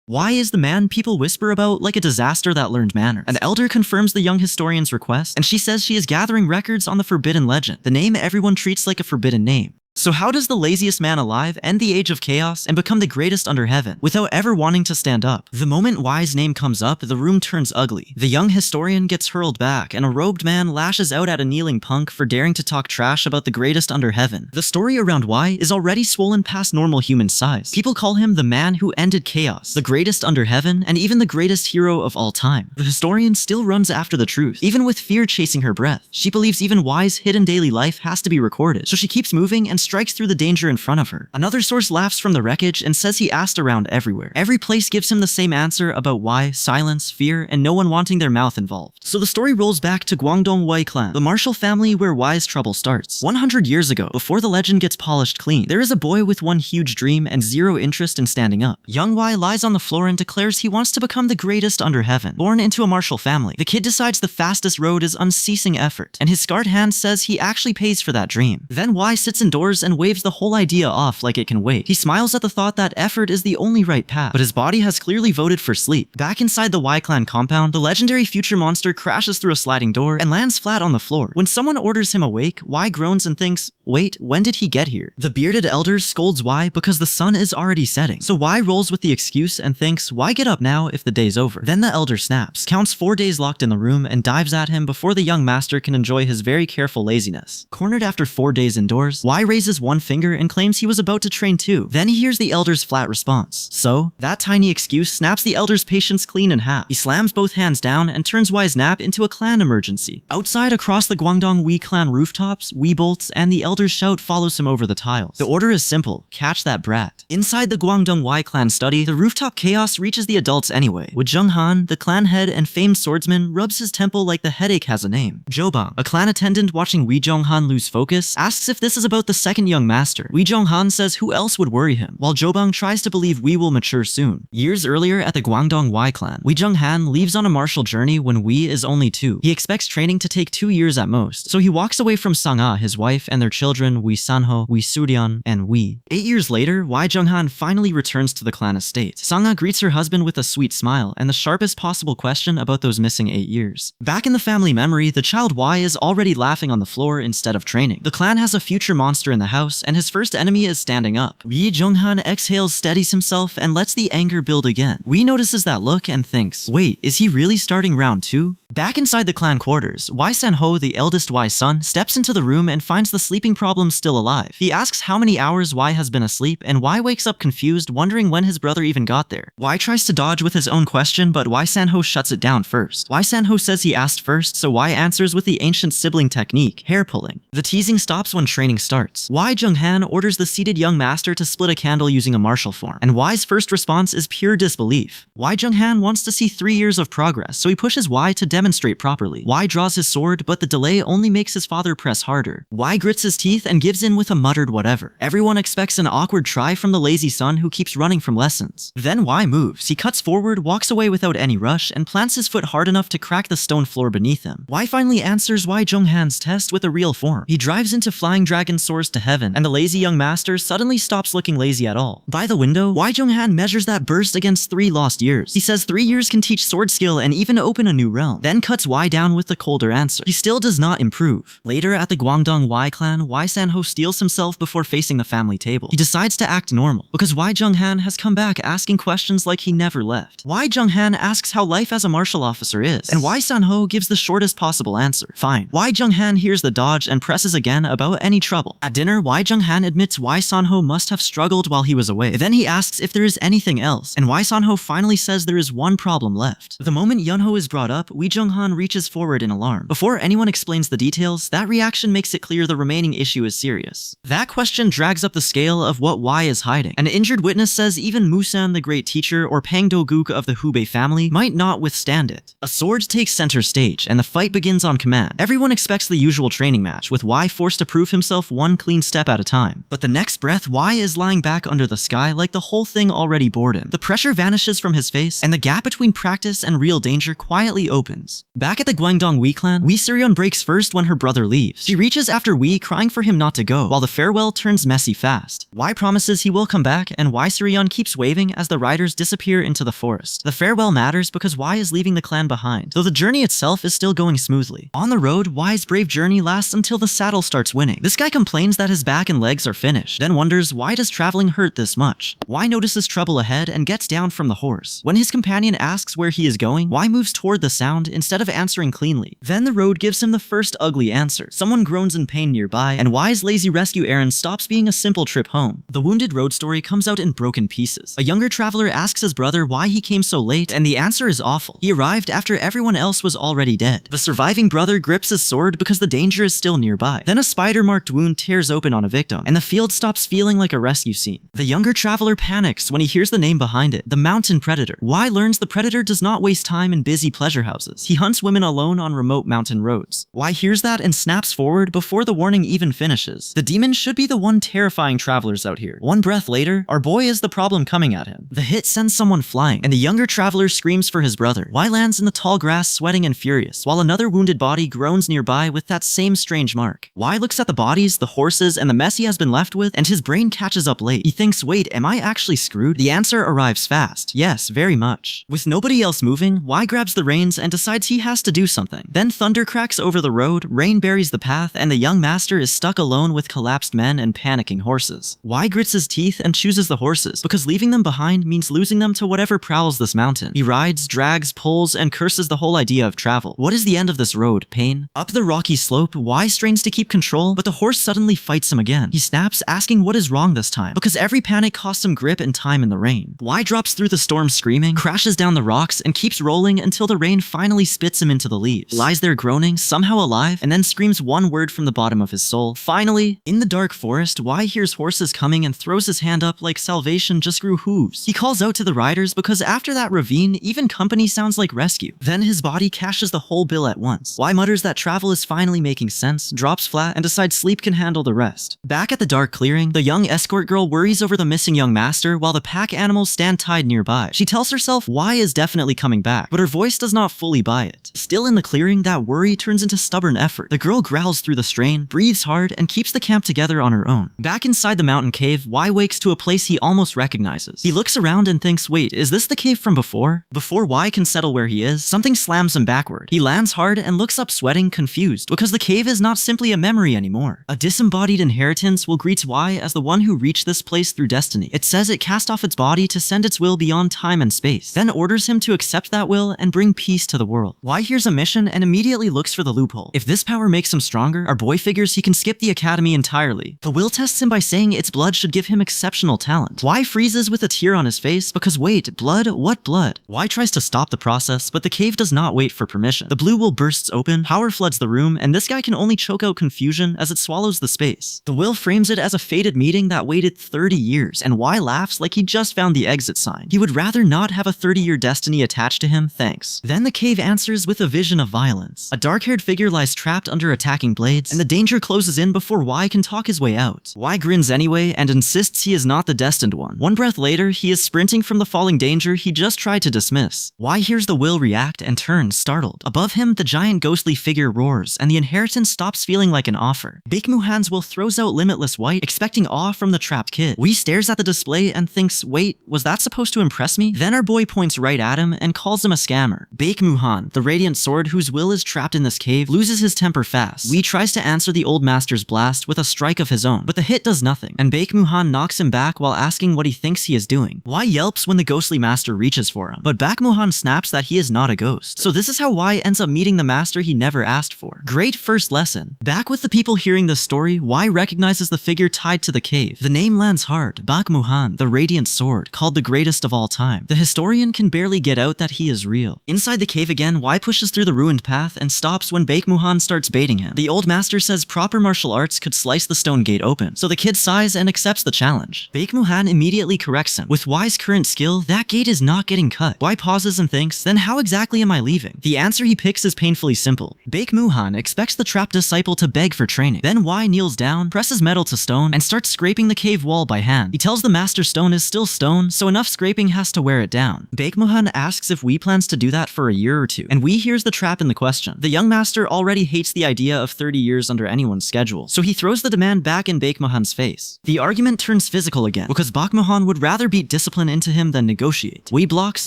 Why is the man people whisper about like a disaster that learned manners? An elder confirms the young historian's request, and she says she is gathering records on the forbidden legend, the name everyone treats like a forbidden name. So how does the laziest man alive end the age of chaos and become the greatest under heaven without ever wanting to stand up? The moment Y's name comes up, the room turns ugly. The young historian gets hurled back, and a robed man lashes out at a kneeling punk for daring to talk trash about the greatest under heaven. The story around Y is already swollen past normal human size. People call him the man who ended chaos, the greatest under heaven, and even the greatest hero of all time. The historian still runs after the truth, even with fear chasing her breath. She believes even Y's hidden daily life has to be recorded, so she keeps moving and strikes through the danger in front of her. Another source laughs from the wreckage and says he asked around everywhere. Every place gives him the same answer about why, silence, fear, and no one wanting their mouth involved. So the story rolls back to Guangdong Wei clan, the martial family where Y's trouble starts. 100 years ago, before the legend gets polished clean, there is a boy with one huge dream and zero interest in standing up. Young Y lies on the floor and declares he wants to become the greatest under heaven. Born into a martial family, the kid decides the fastest road is unceasing effort, and his scarred hand says he actually pays for that dream. Then Y sits indoors and waves the whole idea off like it can wait. He smiles at the thought that effort is the only right path, but his body has clearly voted for sleep. Back inside the Y clan compound, the legendary future monster crashes through a sliding door and lands flat on the floor. When someone orders him awake, Y groans and thinks, wait, when did he get here? The bearded elder scolds Y because the sun is already setting. So Y rolls with the excuse and thinks, why get up now if the day's over? Then the elder snaps, counts 4 days locked in the room, and dives at him before the young master can enjoy his very careful laziness. Cornered after 4 days indoors, Y raises one finger and claims he was about to train too. Then he hears the elder's flat response. So, that tiny excuse snaps the elder's patience clean in half. He slams both hands down and turns Y's nap into a clan emergency. Outside across the Guangdong Wei clan rooftops, Wei bolts and the elder's shout follows him over the tiles. The order is simple, catch that brat. Inside the Guangdong Wei clan study, the rooftop chaos reaches the adults anyway. Wu Zhenghan, the clan head and famed swordsman, rubs his temple like the headache has a name. Zhoubang, a clan attendant watching Wei Zhenghan lose focus, asks if this is about the second young master. Wei Zhenghan says who else would worry him, while Zhoubang tries to believe Wei will mature soon. Years earlier at the Guangdong Wei clan, Wei Zhenghan leaves on a martial journey when Wei is only 2. He expects training to take 2 years at most, so he walks away from Sangha, his wife, and their children Wei Sanho, Wei Sudian, and Wei. 8 years later, Wei Zhenghan finally returns to the clan estate. Sangha greets her husband with a sweet smile and the sharpest possible question about those missing 8 years. Back in the family memory, the child Wei is already laughing on the floor instead of training. The clan has a future monster in the house, and his first enemy is standing up. Wei Zhenghan exhales, steadies himself, and lets the anger build again. Wei notices that look and thinks, wait, is he really starting round 2? Back inside the clan quarters, Wei Sanho, the eldest Wei son, steps into the room and finds the sleeping problem still alive. He asks how many hours Wei has been asleep, and Wei wakes up confused, wondering when his brother even got there. Wei tries to dodge with his own question, but Wei Sanho shuts it down first. Wei Sanho says he asked first, so Wei answers with the ancient sibling technique, hair pulling. The teasing stops when training starts. Wei Zhenghan orders the seated young master to split a candle using a martial form, and Wei's first response is pure disbelief. Wei Zhenghan wants to see 3 years of progress, so he pushes Wei to demonstrate properly. Wei draws his sword, but the delay only makes his father press harder. Wei grits his teeth and gives in with a muttered whatever. Everyone expects an awkward try from the lazy son who keeps running from lessons. Then Wei moves. He cuts forward, walks away without any rush, and plants his foot hard enough to crack the stone floor beneath him. Wei finally answers Wei Zhenghan's test with a real form. He drives into flying dragon soars to heaven, and the lazy young master suddenly stops looking lazy at all. By the window, Wei Zhenghan measures that burst against 3 lost years. He says 3 years can teach sword skill and even open a new realm. Then cuts Wei down with the colder answer. He still does not improve. Later at the Guangdong Wei clan, Wei Sanho steals himself before facing the family table. He decides to act normal, because Wei Zhenghan has come back asking questions like he never left. Wei Zhenghan asks how life as a martial officer is, and Wei Sanho gives the shortest possible answer. Fine. Wei Zhenghan hears the dodge and presses again about any trouble. At dinner, Wei Zhenghan admits Wei Sanho must have struggled while he was away. Then he asks if there is anything else, and Wei Sanho finally says there is one problem left. The moment Yunho is brought up, Wei Zhenghan reaches forward in alarm. Before anyone explains the details, that reaction makes it clear the remaining issue is serious. That question drags up the scale of what Wei is hiding. An injured witness says even Musan, the great teacher, or Pang Do-guk of the Hubei family might not withstand it. A sword takes center stage, and the fight begins on command. Everyone expects the usual training match, with Wei forced to prove himself one clean step at a time. But the next breath, Wei is lying back under the sky like the whole thing already bored him. The pressure vanishes from his face, and the gap between practice and real danger quietly opens. happens. Back at the Guangdong Wei clan, Wei Sirion breaks first when her brother leaves. She reaches after Wei, crying for him not to go, while the farewell turns messy fast. Wei promises he will come back, and Wei Sirion keeps waving as the riders disappear into the forest. The farewell matters because Wei is leaving the clan behind, though the journey itself is still going smoothly. On the road, Wei's brave journey lasts until the saddle starts winning. This guy complains that his back and legs are finished, then wonders why does traveling hurt this much. Wei notices trouble ahead and gets down from the horse. When his companion asks where he is going, Wei moves toward the sound instead of answering cleanly. Then the road gives him the first ugly answer. Someone groans in pain nearby, and Wei's lazy rescue errand stops being a simple trip home. The wounded road story comes out in broken pieces. A younger traveler asks his brother why he came so late, and the answer is awful. He arrived after everyone else was already dead. The surviving brother grips his sword because the danger is still nearby. Then a spider-marked wound tears open on a victim, and the field stops feeling like a rescue scene. The younger traveler panics when he hears the name behind it, the mountain predator. Wei learns the predator does not waste time in busy pleasure houses. He hunts women alone on remote mountain roads. Wei hears that and snaps forward before the warning even finishes. The demon should be the one terrifying travelers out here. One breath later, our boy is the problem coming at him. The hit sends someone flying, and the younger traveler screams for his brother. Wei lands in the tall grass sweating and furious, while another wounded body groans nearby with that same strange mark. Wei looks at the bodies, the horses, and the mess he has been left with, and his brain catches up late. He thinks, wait, am I actually screwed? The answer arrives fast. Yes, very much. With nobody else moving, Wei grabs the reins and decides he has to do something. Then thunder cracks over the road, rain buries the path, and the young master is stuck alone with collapsed men and panicking horses. Wei grits his teeth and chooses the horses, because leaving them behind means losing them to whatever prowls this mountain. He rides, drags, pulls, and curses the whole idea of travel. What is the end of this road? Pain? Up the rocky slope, Wei strains to keep control, but the horse suddenly fights him again. He snaps, asking what is wrong this time, because every panic costs him grip and time in the rain. Wei drops through the storm screaming, crashes down the rocks, and keeps rolling until the rain finally spits him into the leaves. Lies there groaning, somehow alive, and then screams one word from the bottom of his soul. Finally, in the dark forest, Wei hears horses coming and throws his hand up like salvation just grew hooves. He calls out to the riders because after that ravine, even company sounds like rescue. Then his body cashes the whole bill at once. Wei mutters that travel is finally making sense, drops flat, and decides sleep can handle the rest. Back at the dark clearing, the young escort girl worries over the missing young master while the pack animals stand tied nearby. She tells herself Wei is definitely coming back, but her voice does not fully buy it. Still in the clearing, that worry turns into stubborn effort. The girl growls through the strain, breathes hard, and keeps the camp together on her own. Back inside the mountain cave, Wei wakes to a place he almost recognizes. He looks around and thinks, wait, is this the cave from before? Before Wei can settle where he is, something slams him backward. He lands hard and looks up sweating, confused, because the cave is not simply a memory anymore. A disembodied inheritance will greet Wei as the one who reached this place through destiny. It says it cast off its body to send its will beyond time and space, then orders him to accept that will and bring peace to the world. Wei hears a mission and immediately looks for the loophole. If this power makes him stronger, our boy figures he can skip the academy entirely. The will tests him by saying its blood should give him exceptional talent. Wei freezes with a tear on his face because wait, blood? What blood? Wei tries to stop the process, but the cave does not wait for permission. The blue will bursts open, power floods the room, and this guy can only choke out confusion as it swallows the space. The will frames it as a fated meeting that waited 30 years, and Wei laughs like he just found the exit sign. He would rather not have a 30-year destiny attached to him, thanks. Then the cave answers with a vision of violence. A dark-haired figure lies trapped under attacking blades, and the danger closes in before Wei can talk his way out. Wei grins anyway and insists he is not the destined one. One breath later, he is sprinting from the falling danger he just tried to dismiss. Wei hears the will react and turns, startled. Above him, the giant ghostly figure roars, and the inheritance stops feeling like an offer. Baekmuhan's will throws out limitless white, expecting awe from the trapped kid. Wei stares at the display and thinks, wait, was that supposed to impress me? Then our boy points right at him and calls him a scammer. Baekmuhan, the radiant sword whose will is trapped in this cave, loses his temper fast. Wei tries to answer the old master's blast with a strike of his own, but the hit does nothing, and Baekmuhan knocks him back while asking what he thinks he is doing. Wei yelps when the ghostly master reaches for him, but Baekmuhan snaps that he is not a ghost. So this is how Wei ends up meeting the master he never asked for. Great first lesson. Back with the people hearing this story, Wei recognizes the figure tied to the cave. The name lands hard. Baekmuhan, the radiant sword, called the greatest of all time. The historian can barely get out that he is real. Inside the cave again, Wei pushes through the ruined path and stops when Baekmuhan starts baiting him. The old master says proper martial arts could slice the stone gate open, so the kid sighs and accepts the challenge. Baekmuhan immediately corrects him. With Wei's current skill, that gate is not getting cut. Wei pauses and thinks, then how exactly am I leaving? The answer he picks is painfully simple. Baekmuhan expects the trapped disciple to beg for training. Then Wei kneels down, presses metal to stone, and starts scraping the cave wall by hand. He tells the master stone is still stone, so enough scraping has to wear it down. Baekmuhan asks if Wei plans to do that for a year or to. And we hears the trap in the question. The young master already hates the idea of 30 years under anyone's schedule, so he throws the demand back in Baekmuhan's face. The argument turns physical again, because Baekmuhan would rather beat discipline into him than negotiate. Wee blocks,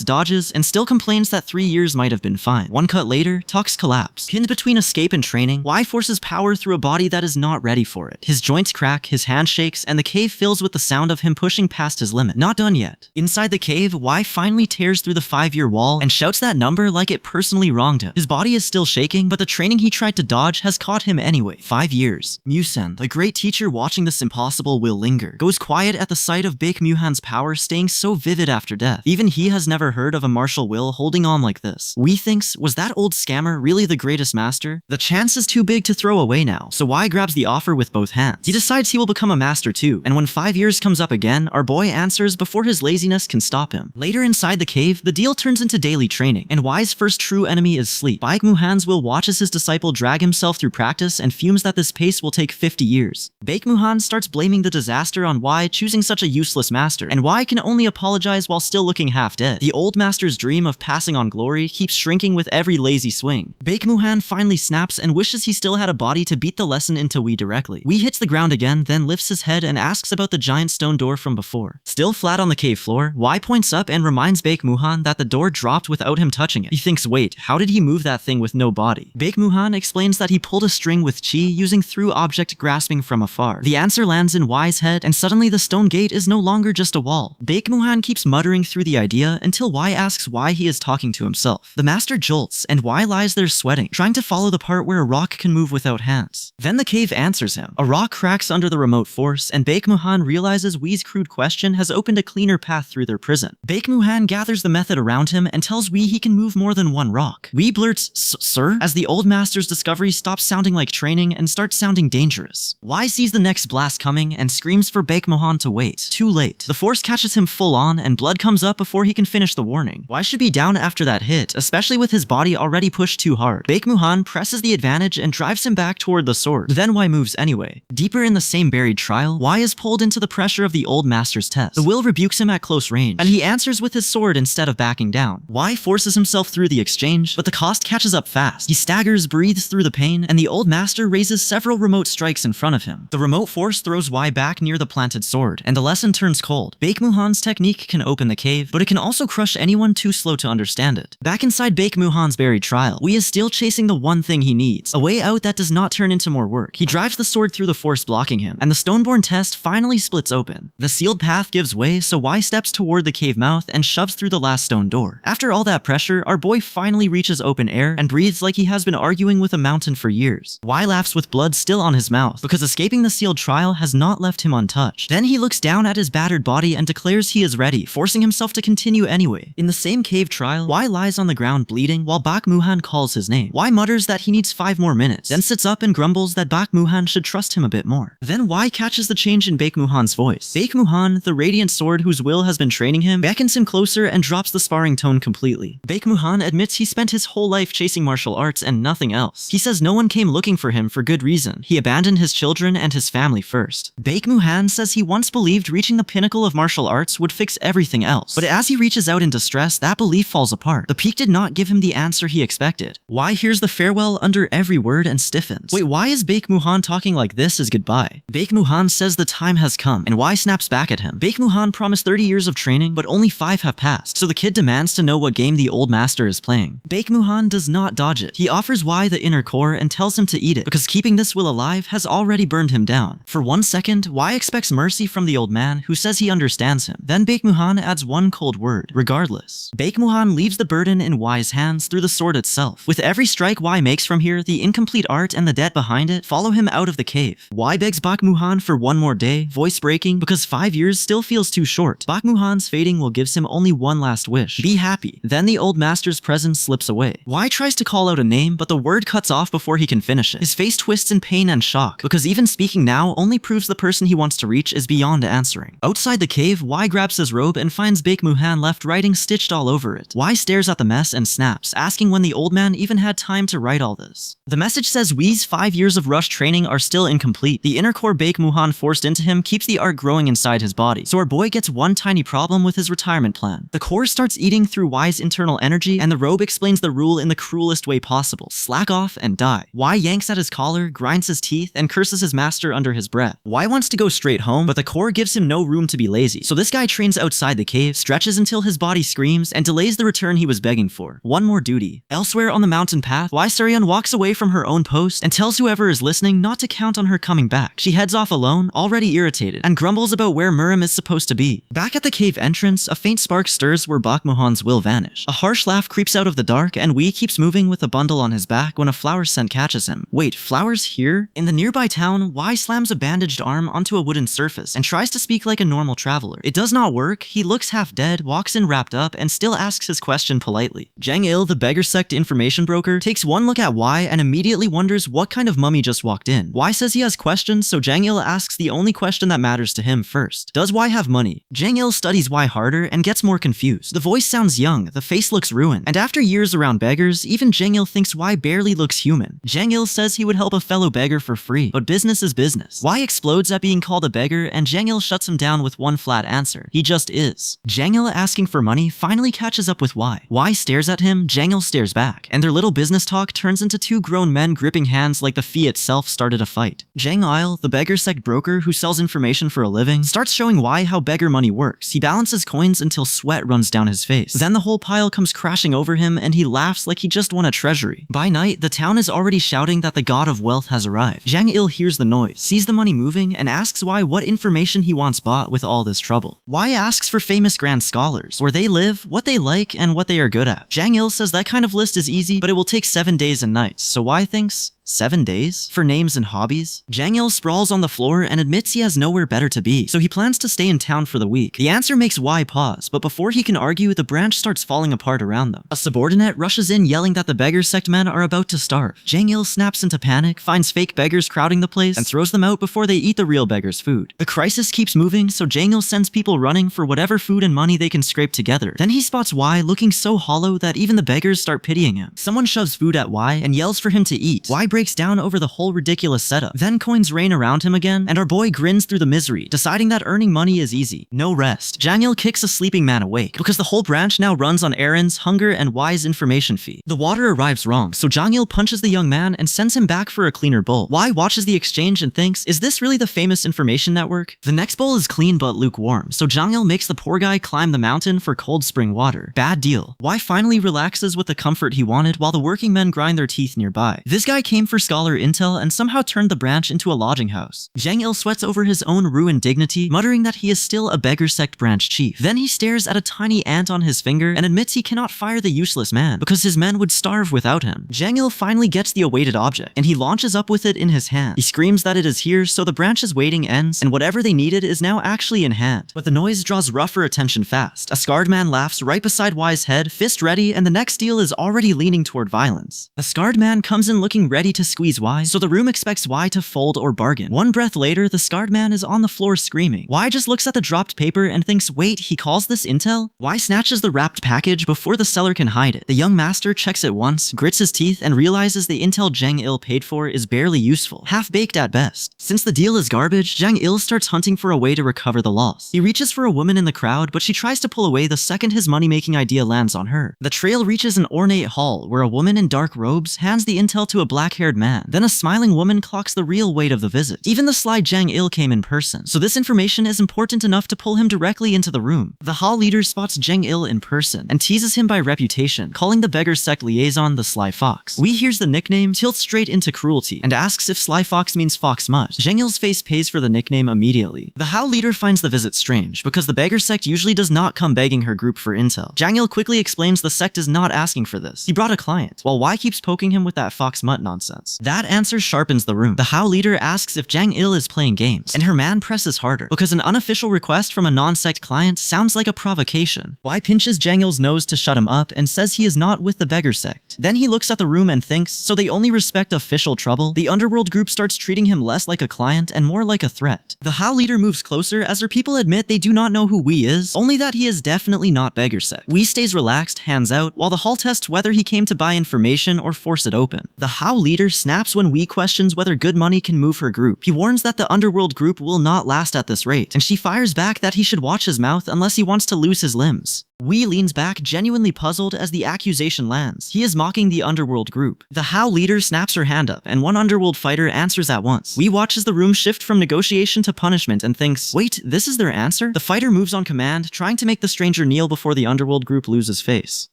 dodges, and still complains that 3 years might have been fine. One cut later, talks collapse. Pinned between escape and training, Y forces power through a body that is not ready for it. His joints crack, his hand shakes, and the cave fills with the sound of him pushing past his limit. Not done yet. Inside the cave, Y finally tears through the 5-year wall and shouts that number like it personally wronged him. His body is still shaking, but the training he tried to dodge has caught him anyway. 5 years. Musen, the great teacher watching this impossible will linger, goes quiet at the sight of Baekmuhan's power staying so vivid after death. Even he has never heard of a martial will holding on like this. We thinks, was that old scammer really the greatest master? The chance is too big to throw away now, so Y grabs the offer with both hands. He decides he will become a master too, and when 5 years comes up again, our boy answers before his laziness can stop him. Later inside the cave, the deal turns into daily training, and Y's first true enemy is sleep. Baekmuhan's will watches his disciple drag himself through practice and fumes that this pace will take 50 years. Baekmuhan starts blaming the disaster on Y choosing such a useless master, and Y can only apologize while still looking half dead. The old master's dream of passing on glory keeps shrinking with every lazy swing. Baekmuhan finally snaps and wishes he still had a body to beat the lesson into Wee directly. Wee hits the ground again, then lifts his head and asks about the giant stone door from before. Still flat on the cave floor, Y points up and reminds Baekmuhan that the door dropped without him touching it. He thinks, wait, how did he move that thing with no body? Baekmuhan explains that he pulled a string with chi using through object grasping from afar. The answer lands in Y's head, and suddenly the stone gate is no longer just a wall. Baekmuhan keeps muttering through the idea until Y asks why he is talking to himself. The master jolts, and Y lies there sweating, trying to follow the part where a rock can move without hands. Then the cave answers him. A rock cracks under the remote force, and Baekmuhan realizes Wee's crude question has opened a cleaner path through their prison. Baekmuhan gathers the method around him and tells Wee he can move more than one rock. Wee blurts, "Sir?" as the old master's discovery stops sounding like training and starts sounding dangerous. Y sees the next blast coming and screams for Baekmuhan to wait. Too late. The force catches him full on and blood comes up before he can finish the warning. Y should be down after that hit, especially with his body already pushed too hard. Baekmuhan presses the advantage and drives him back toward the sword. Then Y moves anyway. Deeper in the same buried trial, Y is pulled into the pressure of the old master's test. The will rebukes him at close range, and he answers with his sword instead of backing down. Y forces himself through the exchange, but the cost catches up fast. He staggers, breathes through the pain, and the old master raises several remote strikes in front of him. The remote force throws Y back near the planted sword, and the lesson turns cold. Baekmuhan's technique can open the cave, but it can also crush anyone too slow to understand it. Back inside Baekmuhan's buried trial, Wee is still chasing the one thing he needs, a way out that does not turn into more work. He drives the sword through the force blocking him, and the Stoneborn test finally splits open. The sealed path gives way, so Y steps toward the cave mouth and shoves through the last stone door. After all that pressure, our boy finally reaches open air and breathes like he has been arguing with a mountain for years. Y laughs with blood still on his mouth, because escaping the sealed trial has not left him untouched. Then he looks down at his battered body and declares he is ready, forcing himself to continue anyway. In the same cave trial, Y lies on the ground bleeding while Baekmuhan calls his name. Y mutters that he needs 5 more minutes, then sits up and grumbles that Baekmuhan should trust him a bit more. Then Y catches the change in Baekmuhan's voice. Baekmuhan, the radiant sword whose will has been training him, beckons him closer and drops the sparring tone completely. Baekmuhan admits he spent his whole life chasing martial arts and nothing else. He says no one came looking for him for good reason. He abandoned his children and his family first. Baekmuhan says he once believed reaching the pinnacle of martial arts would fix everything else, but as he reaches out in distress, that belief falls apart. The peak did not give him the answer he expected. Y hears the farewell under every word and stiffens. Wait, why is Baekmuhan talking like this as goodbye? Baekmuhan says the time has come, and Y snaps back at him. Baekmuhan promised 30 years of training, but only 5 have passed, so the kid demands to know what game the old master is playing. Baekmuhan does not dodge it. He offers Y the inner core and tells him to eat it, because keeping this will alive has already burned him down. For 1 second, Y expects mercy from the old man, who says he understands him. Then Baekmuhan adds one cold word: regardless. Baekmuhan leaves the burden in Y's hands through the sword itself. With every strike Y makes from here, the incomplete art and the debt behind it follow him out of the cave. Y begs Baekmuhan for 1 more day, voice breaking, because 5 years still feels too short. Baekmuhan's fading will gives him only one last wish: be happy. Then the old master's presence slips away. Y tries to call out a name, but the word cuts off before he can finish it. His face twists in pain and shock, because even speaking now only proves the person he wants to reach is beyond answering. Outside the cave, Y grabs his robe and finds Baekmuhan left writing stitched all over it. Y stares at the mess and snaps, asking when the old man even had time to write all this. The message says Wee's 5 years of rush training are still incomplete. The inner core Baekmuhan forced into him keeps the art growing inside his body, so our boy gets one tiny problem with his retirement plan. The core starts eating through Y's internal energy, and the robe Job explains the rule in the cruelest way possible. Slack off and die. Y yanks at his collar, grinds his teeth, and curses his master under his breath. Y wants to go straight home, but the core gives him no room to be lazy. So this guy trains outside the cave, stretches until his body screams, and delays the return he was begging for. One more duty. Elsewhere on the mountain path, Y Saryan walks away from her own post and tells whoever is listening not to count on her coming back. She heads off alone, already irritated, and grumbles about where Murim is supposed to be. Back at the cave entrance, a faint spark stirs where Bakhmohan's will vanish. A harsh laugh creeps out of the dark, and Wee keeps moving with a bundle on his back when a flower scent catches him. Wait, flowers here? In the nearby town, Y slams a bandaged arm onto a wooden surface and tries to speak like a normal traveler. It does not work. He looks half dead, walks in wrapped up, and still asks his question politely. Jang Il, the beggar sect information broker, takes one look at Y and immediately wonders what kind of mummy just walked in. Y says he has questions, so Jang Il asks the only question that matters to him first. Does Y have money? Jang Il studies Y harder and gets more confused. The voice sounds young, the face looks ruined, and after years around beggars, even Jang Il thinks Y barely looks human. Jang Il says he would help a fellow beggar for free, but business is business. Y explodes at being called a beggar, and Jang Il shuts him down with one flat answer. He just is. Jang Il asking for money finally catches up with Y. Y stares at him, Jang Il stares back, and their little business talk turns into two grown men gripping hands like the fee itself started a fight. Jang Il, the beggar sect broker who sells information for a living, starts showing Y how beggar money works. He balances coins until sweat runs down his face. Then the whole pile comes crashing over him and he laughs like he just won a treasury. By night, the town is already shouting that the god of wealth has arrived. Jang Il hears the noise, sees the money moving, and asks Y what information he wants bought with all this trouble. Y asks for famous grand scholars, where they live, what they like, and what they are good at. Jang Il says that kind of list is easy, but it will take 7 days and nights, so Y thinks, 7 days? For names and hobbies? Jang Il sprawls on the floor and admits he has nowhere better to be, so he plans to stay in town for the week. The answer makes Y pause, but before he can argue, the branch starts falling apart around them. A subordinate rushes in yelling that the beggar sect men are about to starve. Jang Il snaps into panic, finds fake beggars crowding the place, and throws them out before they eat the real beggars' food. The crisis keeps moving, so Jang Il sends people running for whatever food and money they can scrape together. Then he spots Y looking so hollow that even the beggars start pitying him. Someone shoves food at Y and yells for him to eat. Y breaks down over the whole ridiculous setup. Then coins rain around him again, and our boy grins through the misery, deciding that earning money is easy. No rest. Jang Il kicks a sleeping man awake, because the whole branch now runs on errands, hunger, and Y's information fee. The water arrives wrong, so Jang Il punches the young man and sends him back for a cleaner bowl. Y watches the exchange and thinks, is this really the famous information network? The next bowl is clean but lukewarm, so Jang Il makes the poor guy climb the mountain for cold spring water. Bad deal. Y finally relaxes with the comfort he wanted while the working men grind their teeth nearby. This guy came for scholar intel and somehow turned the branch into a lodging house. Jang Il sweats over his own ruined dignity, muttering that he is still a beggar sect branch chief. Then he stares at a tiny ant on his finger and admits he cannot fire the useless man because his men would starve without him. Jang Il finally gets the awaited object, and he launches up with it in his hand. He screams that it is here, so the branch's waiting ends, and whatever they needed is now actually in hand. But the noise draws rougher attention fast. A scarred man laughs right beside Y's head, fist ready, and the next deal is already leaning toward violence. The scarred man comes in looking ready to squeeze Y, so the room expects Y to fold or bargain. One breath later, the scarred man is on the floor screaming. Y just looks at the dropped paper and thinks, wait, he calls this intel? Y snatches the wrapped package before the seller can hide it. The young master checks it once, grits his teeth, and realizes the intel Jang Il paid for is barely useful, half-baked at best. Since the deal is garbage, Jang Il starts hunting for a way to recover the loss. He reaches for a woman in the crowd, but she tries to pull away the second his money-making idea lands on her. The trail reaches an ornate hall where a woman in dark robes hands the intel to a black-haired man. Then a smiling woman clocks the real weight of the visit. Even the sly Jang Il came in person, so this information is important enough to pull him directly into the room. The hall leader spots Jang Il in person and teases him by reputation, calling the beggar sect liaison the Sly Fox. Wee hears the nickname, tilts straight into cruelty, and asks if Sly Fox means fox mutt. Jang Il's face pays for the nickname immediately. The Hao leader finds the visit strange, because the beggar sect usually does not come begging her group for intel. Jang Il quickly explains the sect is not asking for this. He brought a client, while Y keeps poking him with that fox mutt nonsense. That answer sharpens the room. The Hao leader asks if Jang Il is playing games, and her man presses harder, because an unofficial request from a non-sect client sounds like a provocation. Y pinches Jang Il's nose to shut him up and says he is not with the beggar sect. Then he looks at the room and thinks, so they only respect official trouble? The underworld group starts treating him less like a client and more like a threat. The Hao leader moves closer as her people admit they do not know who Wee is, only that he is definitely not beggar sect. Wee stays relaxed, hands out, while the Hall tests whether he came to buy information or force it open. The Hao leader snaps when Wee questions whether good money can move her group. He warns that the underworld group will not last at this rate, and she fires back that he should watch his mouth unless he wants to lose his limbs. Wee leans back, genuinely puzzled as the accusation lands. He is mocking the underworld group. The How leader snaps her hand up, and one underworld fighter answers at once. Wee watches the room shift from negotiation to punishment and thinks, wait, this is their answer? The fighter moves on command, trying to make the stranger kneel before the underworld group loses face.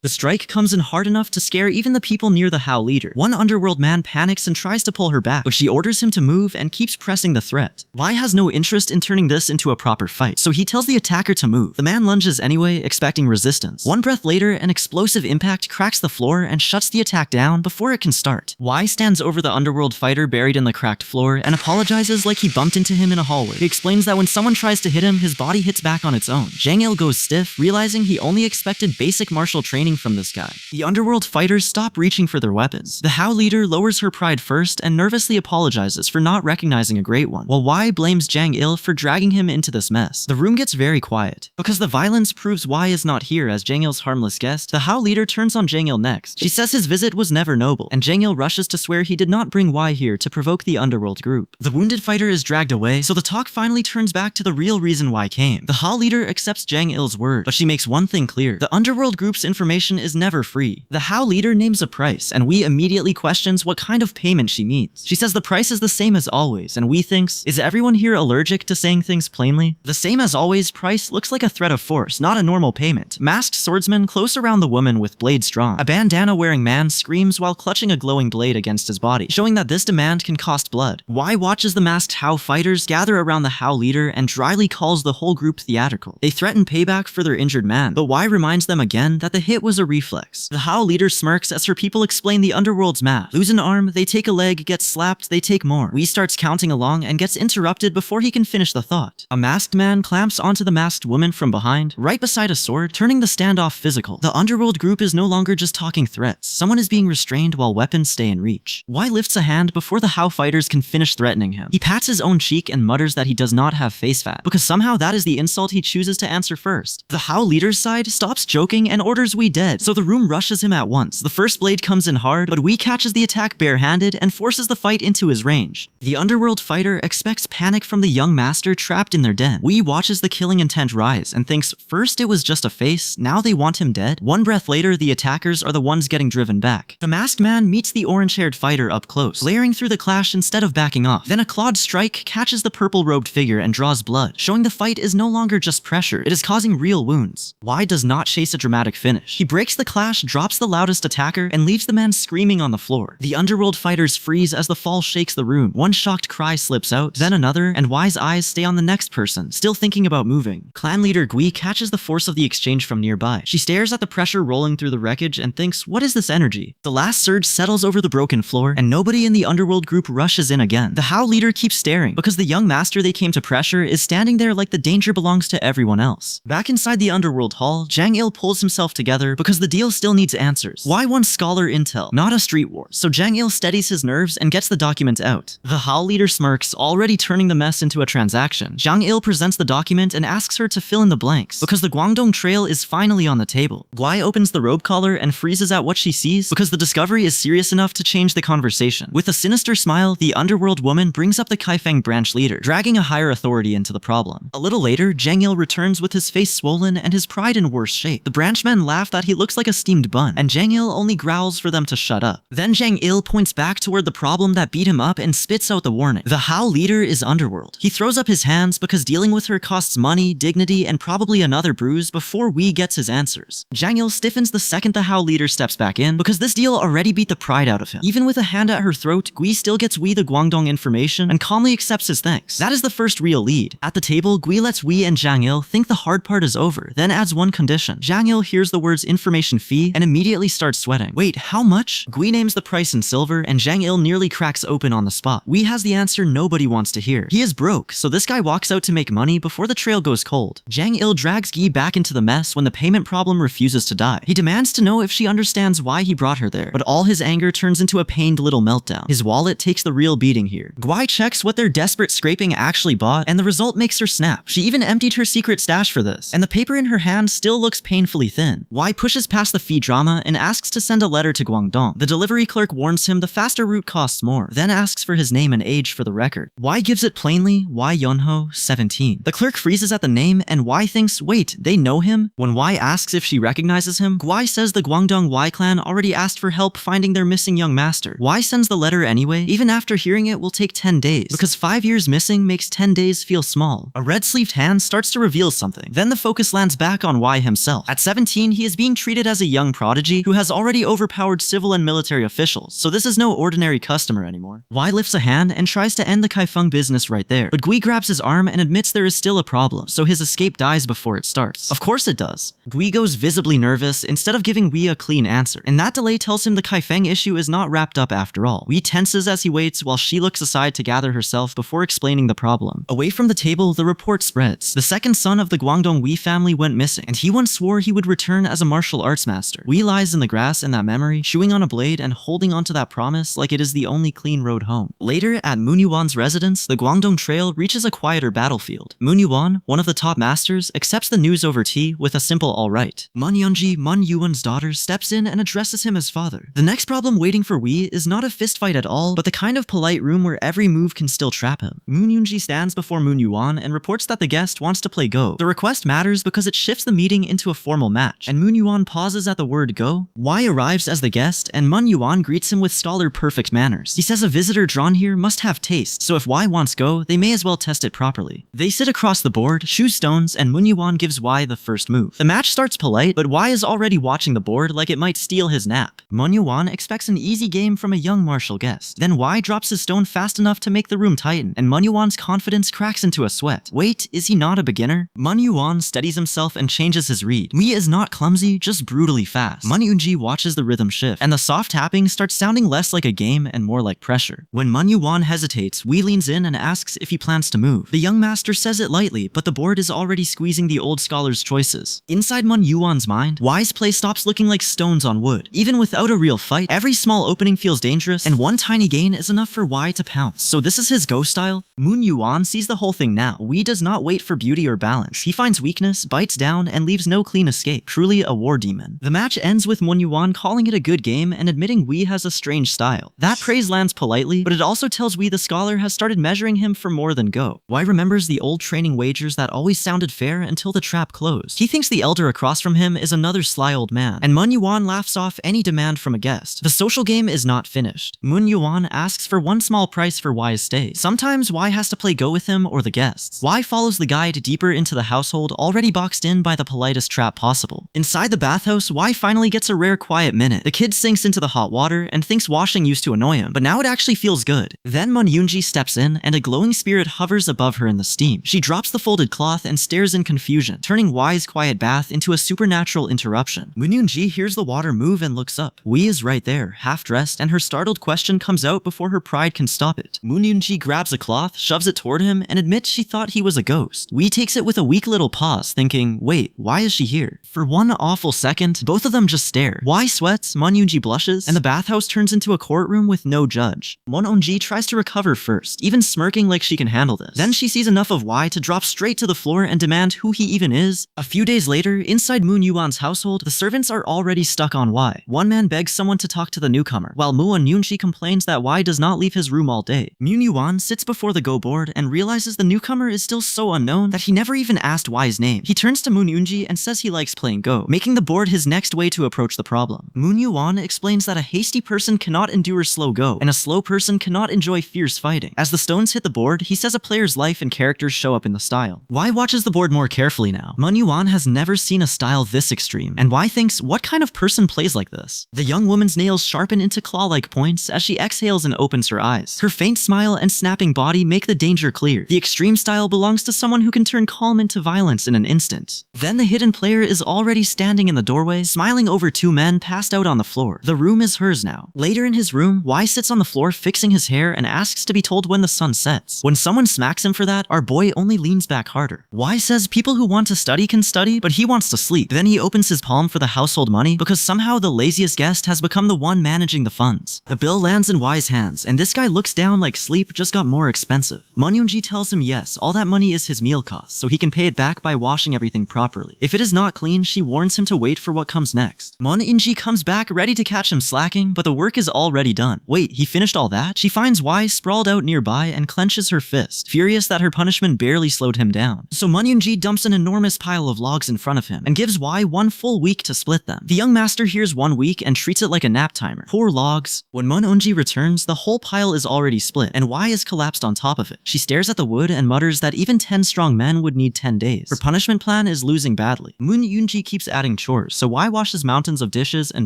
The strike comes in hard enough to scare even the people near the How leader. One underworld man panics and tries to pull her back, but she orders him to move and keeps pressing the threat. Wei has no interest in turning this into a proper fight, so he tells the attacker to move. The man lunges anyway, expecting resistance. One breath later, an explosive impact cracks the floor and shuts the attack down before it can start. Wei stands over the underworld fighter buried in the cracked floor and apologizes like he bumped into him in a hallway. He explains that when someone tries to hit him, his body hits back on its own. Zhang Il goes stiff, realizing he only expected basic martial training from this guy. The underworld fighters stop reaching for their weapons. The How leader lowers her pride first and nervously apologizes for not recognizing a great one, while Wei blames Zhang Il for dragging him into this mess. The room gets very quiet. Because the violence proves Wei is not here as Zhang Il's harmless guest, the How leader turns on Zhang Il next. She says his visit was never noble, and Zhang Il rushes to swear he did not bring Wei here to provoke the underworld group. The wounded fighter is dragged away, so the talk finally turns back to the real reason Wei came. The How leader accepts Zhang Il's word, but she makes one thing clear. The underworld group's information is never free. The How leader names a price, and Wei immediately questions what kind of payment she means. She says the price is the same as always, and Wei thinks, is everyone here allergic to saying things plainly? The same as always price looks like a threat of force, not a normal payment. Masked swordsman close around the woman with blades drawn. A bandana wearing man screams while clutching a glowing blade against his body, showing that this demand can cost blood. Wei watches the masked How fighters gather around the How leader and dryly calls the whole group theatrical. They threaten payback for their injured man, but Wei reminds them again that the hit was a reflex. The How leader smirks as her people explain the underworld's math. Lose an arm, they take a leg, get slapped, they take more. Wei starts counting along and gets interrupted before he can finish the thought. A masked man clamps onto the masked woman from behind, right beside a sword, turning the standoff physical. The underworld group is no longer just talking threats. Someone is being restrained while weapons stay in reach. Wei lifts a hand before the How fighters can finish threatening him. He pats his own cheek and mutters that he does not have face fat, because somehow that is the insult he chooses to answer first. The How leader's side stops joking and orders Wei dead, so the room rushes him at once. The first blade comes in hard, but Wei catches the attack barehanded and forces the fight into his range. The underworld fighter expects panic from the young master trapped in their den. Wei watches the killing intent rise and thinks, first it was just a face, now they want him dead? One breath later, the attackers are the ones getting driven back. The masked man meets the orange-haired fighter up close, layering through the clash instead of backing off. Then a clawed strike catches the purple-robed figure and draws blood, showing the fight is no longer just pressure, it is causing real wounds. Wei does not chase a dramatic finish. He breaks the clash, drops the loudest attacker, and leaves the man screaming on the floor. The underworld fighters freeze as the fall shakes the room. One shocked cry slips out, then another, and Wei's eyes stay on the next person, still thinking about moving. Clan leader Gui catches the force of the exchange from nearby. She stares at the pressure rolling through the wreckage and thinks, what is this energy? The last surge settles over the broken floor, and nobody in the underworld group rushes in again. The How leader keeps staring, because the young master they came to pressure is standing there like the danger belongs to everyone else. Back inside the underworld hall, Zhang Il pulls himself together because the deal still needs answers. Why wants scholar intel, not a street war? So Zhang Il steadies his nerves and gets the document out. The How leader smirks, already turning the mess into a transaction. Zhang Il presents the document and asks her to fill in the blanks, because the Guangdong Trail is finally on the table. Guai opens the robe collar and freezes at what she sees, because the discovery is serious enough to change the conversation. With a sinister smile, the underworld woman brings up the Kaifeng branch leader, dragging a higher authority into the problem. A little later, Zhang Il returns with his face swollen and his pride in worse shape. The branchmen laugh that he looks like a steamed bun, and Zhang Il only growls for them to shut up. Then Zhang Il points back toward the problem that beat him up and spits out the warning. The How leader is underworld. He throws up his hands because dealing with her costs money, dignity, and probably another bruise before Wei gets his answers. Zhang Il stiffens the second the How leader steps back in, because this deal already beat the pride out of him. Even with a hand at her throat, Gui still gets Wei the Guangdong information and calmly accepts his thanks. That is the first real lead. At the table, Gui lets Wei and Zhang Il think the hard part is over, then adds one condition. Zhang Il hears the words information fee and immediately starts sweating. Wait, how much? Gui names the price in silver and Zhang Il nearly cracks open on the spot. Wei has the answer nobody wants to hear. He is broke, so this guy walks out to make money before the trail goes cold. Zhang Il drags Gui back into the mess when the payment problem refuses to die. He demands to know if she understands why he brought her there, but all his anger turns into a pained little meltdown. His wallet takes the real beating here. Guai checks what their desperate scraping actually bought, and the result makes her snap. She even emptied her secret stash for this, and the paper in her hand still looks painfully thin. Wei pushes past the fee drama and asks to send a letter to Guangdong. The delivery clerk warns him the faster route costs more, then asks for his name and age for the record. Wei gives it plainly, Wei Yunho, 17. The clerk freezes at the name, and Wei thinks, wait, they know him? When Y asks if she recognizes him, Y says the Guangdong Y clan already asked for help finding their missing young master. Y sends the letter anyway, even after hearing it will take 10 days, because 5 years missing makes 10 days feel small. A red-sleeved hand starts to reveal something. Then the focus lands back on Y himself. At 17, he is being treated as a young prodigy who has already overpowered civil and military officials, so this is no ordinary customer anymore. Y lifts a hand and tries to end the Kaifeng business right there, but Gui grabs his arm and admits there is still a problem, so his escape dies before it starts. Of course it does. Gui goes visibly nervous instead of giving Wei a clean answer, and that delay tells him the Kaifeng issue is not wrapped up after all. Wei tenses as he waits while she looks aside to gather herself before explaining the problem. Away from the table, the report spreads. The second son of the Guangdong Wei family went missing, and he once swore he would return as a martial arts master. Wei lies in the grass in that memory, chewing on a blade and holding onto that promise like it is the only clean road home. Later, at Moon Yuan's residence, the Guangdong Trail reaches a quieter battlefield. Moon Yuan, one of the top masters, accepts the news over tea with a simple alright. Mun Yunji, Mun Yuan's daughter, steps in and addresses him as father. The next problem waiting for Wei is not a fistfight at all, but the kind of polite room where every move can still trap him. Moon Yunji stands before Moon Yuan and reports that the guest wants to play Go. The request matters because it shifts the meeting into a formal match, and Moon Yuan pauses at the word Go. Y arrives as the guest, and Mun Yuan greets him with scholar-perfect manners. He says a visitor drawn here must have taste, so if Y wants Go, they may as well test it properly. They sit across the board, choose stones, and Moon Yuan gives Y the first move. The match starts polite, but Y is already watching the board like it might steal his nap. Moon Yuan expects an easy game from a young martial guest. Then Y drops his stone fast enough to make the room tighten, and Moon Yuan's confidence cracks into a sweat. Wait, is he not a beginner? Moon Yuan steadies himself and changes his read. Wei is not clumsy, just brutally fast. Mun Yunji watches the rhythm shift, and the soft tapping starts sounding less like a game and more like pressure. When Mun Yuan hesitates, Wei leans in and asks if he plans to move. The young master says it lightly, but the board is already squeezing the old scholar's choices. Inside Mun Yuan's mind, Y's play stops looking like stones on wood. Even without a real fight, every small opening feels dangerous, and one tiny gain is enough for Y to pounce. So this is his Go style? Moon Yuan sees the whole thing now. Wei does not wait for beauty or balance. He finds weakness, bites down, and leaves no clean escape. Truly a war demon. The match ends with Moon Yuan calling it a good game and admitting Wei has a strange style. That praise lands politely, but it also tells Wei the scholar has started measuring him for more than Go. Y remembers the old training wagers that always sounded fair until the trap closed. He thinks the elder across from him is another sly old man, and Moon Yuan laughs off any demand from a guest. The social game is not finished. Moon Yuan asks for one small price for Y's stay. Sometimes Y has to play Go with him or the guests. Y follows the guide deeper into the household, already boxed in by the politest trap possible. Inside the bathhouse, Y finally gets a rare quiet minute. The kid sinks into the hot water and thinks washing used to annoy him, but now it actually feels good. Then Mun Yunji steps in, and a glowing spirit hovers above her in the steam. She drops the folded cloth and stares in confusion, turning Y's quiet bath into a supernatural interruption. Mun Yunji hears the water move and looks up. Wei is right there, half-dressed, and her startled question comes out before her pride can stop it. Mun Yunji grabs a cloth, shoves it toward him, and admits she thought he was a ghost. Wei takes it with a weak little pause, thinking, wait, why is she here? For one awful second, both of them just stare. Y sweats, Mun Yunji blushes, and the bathhouse turns into a courtroom with no judge. Mun Onji tries to recover first, even smirking like she can handle this. Then she sees enough of Y to drop straight to the floor and demand who he even is. A few days later, inside Moon Yuan's household, the servants are already stuck on Y. One man begs someone to talk to the newcomer, while Moon Yunji complains that Y does not leave his room all day. Moon Yuan sits before the Go board and realizes the newcomer is still so unknown that he never even asked Y's name. He turns to Moon Yunji and says he likes playing Go, making the board his next way to approach the problem. Moon Yuan explains that a hasty person cannot endure slow Go, and a slow person cannot enjoy fierce fighting. As the stones hit the board, he says a player's life and characters show up in the style. Y watches the board more carefully now. Moon Yuan has never seen a style this extreme, and Y thinks, what kind of person plays like this? The young woman's nails sharpen into claw-like points as she exhales and opens her eyes. Her faint smile and snapping body make the danger clear. The extreme style belongs to someone who can turn calm into violence in an instant. Then the hidden player is already standing in the doorway, smiling over two men passed out on the floor. The room is hers now. Later in his room, Y sits on the floor fixing his hair and asks to be told when the sun sets. When someone smacks him for that, our boy only leans back harder. Y says people who want to study can study, but he wants to sleep. Then he opens his palm for the household money because somehow the laziest guest has become the one managing the funds. The bill lands in Y's hands, and this guy looks down like sleep just got more expensive. Mun Yunji tells him yes, all that money is his meal cost, so he can pay it back by washing everything properly. If it is not clean, she warns him to wait for what comes next. Mun Yunji comes back ready to catch him slacking, but the work is already done. Wait, he finished all that? She finds Y sprawled out nearby and clenches her fist, furious that her punishment barely slowed him down. So Mun Yunji dumps an enormous pile of logs logs in front of him and gives Y one full week to split them. The young master hears 1 week and treats it like a nap timer. Poor logs. When Mun Unji returns, the whole pile is already split and Y is collapsed on top of it. She stares at the wood and mutters that even 10 strong men would need 10 days. Her punishment plan is losing badly. Mun Yunji keeps adding chores, so Y washes mountains of dishes and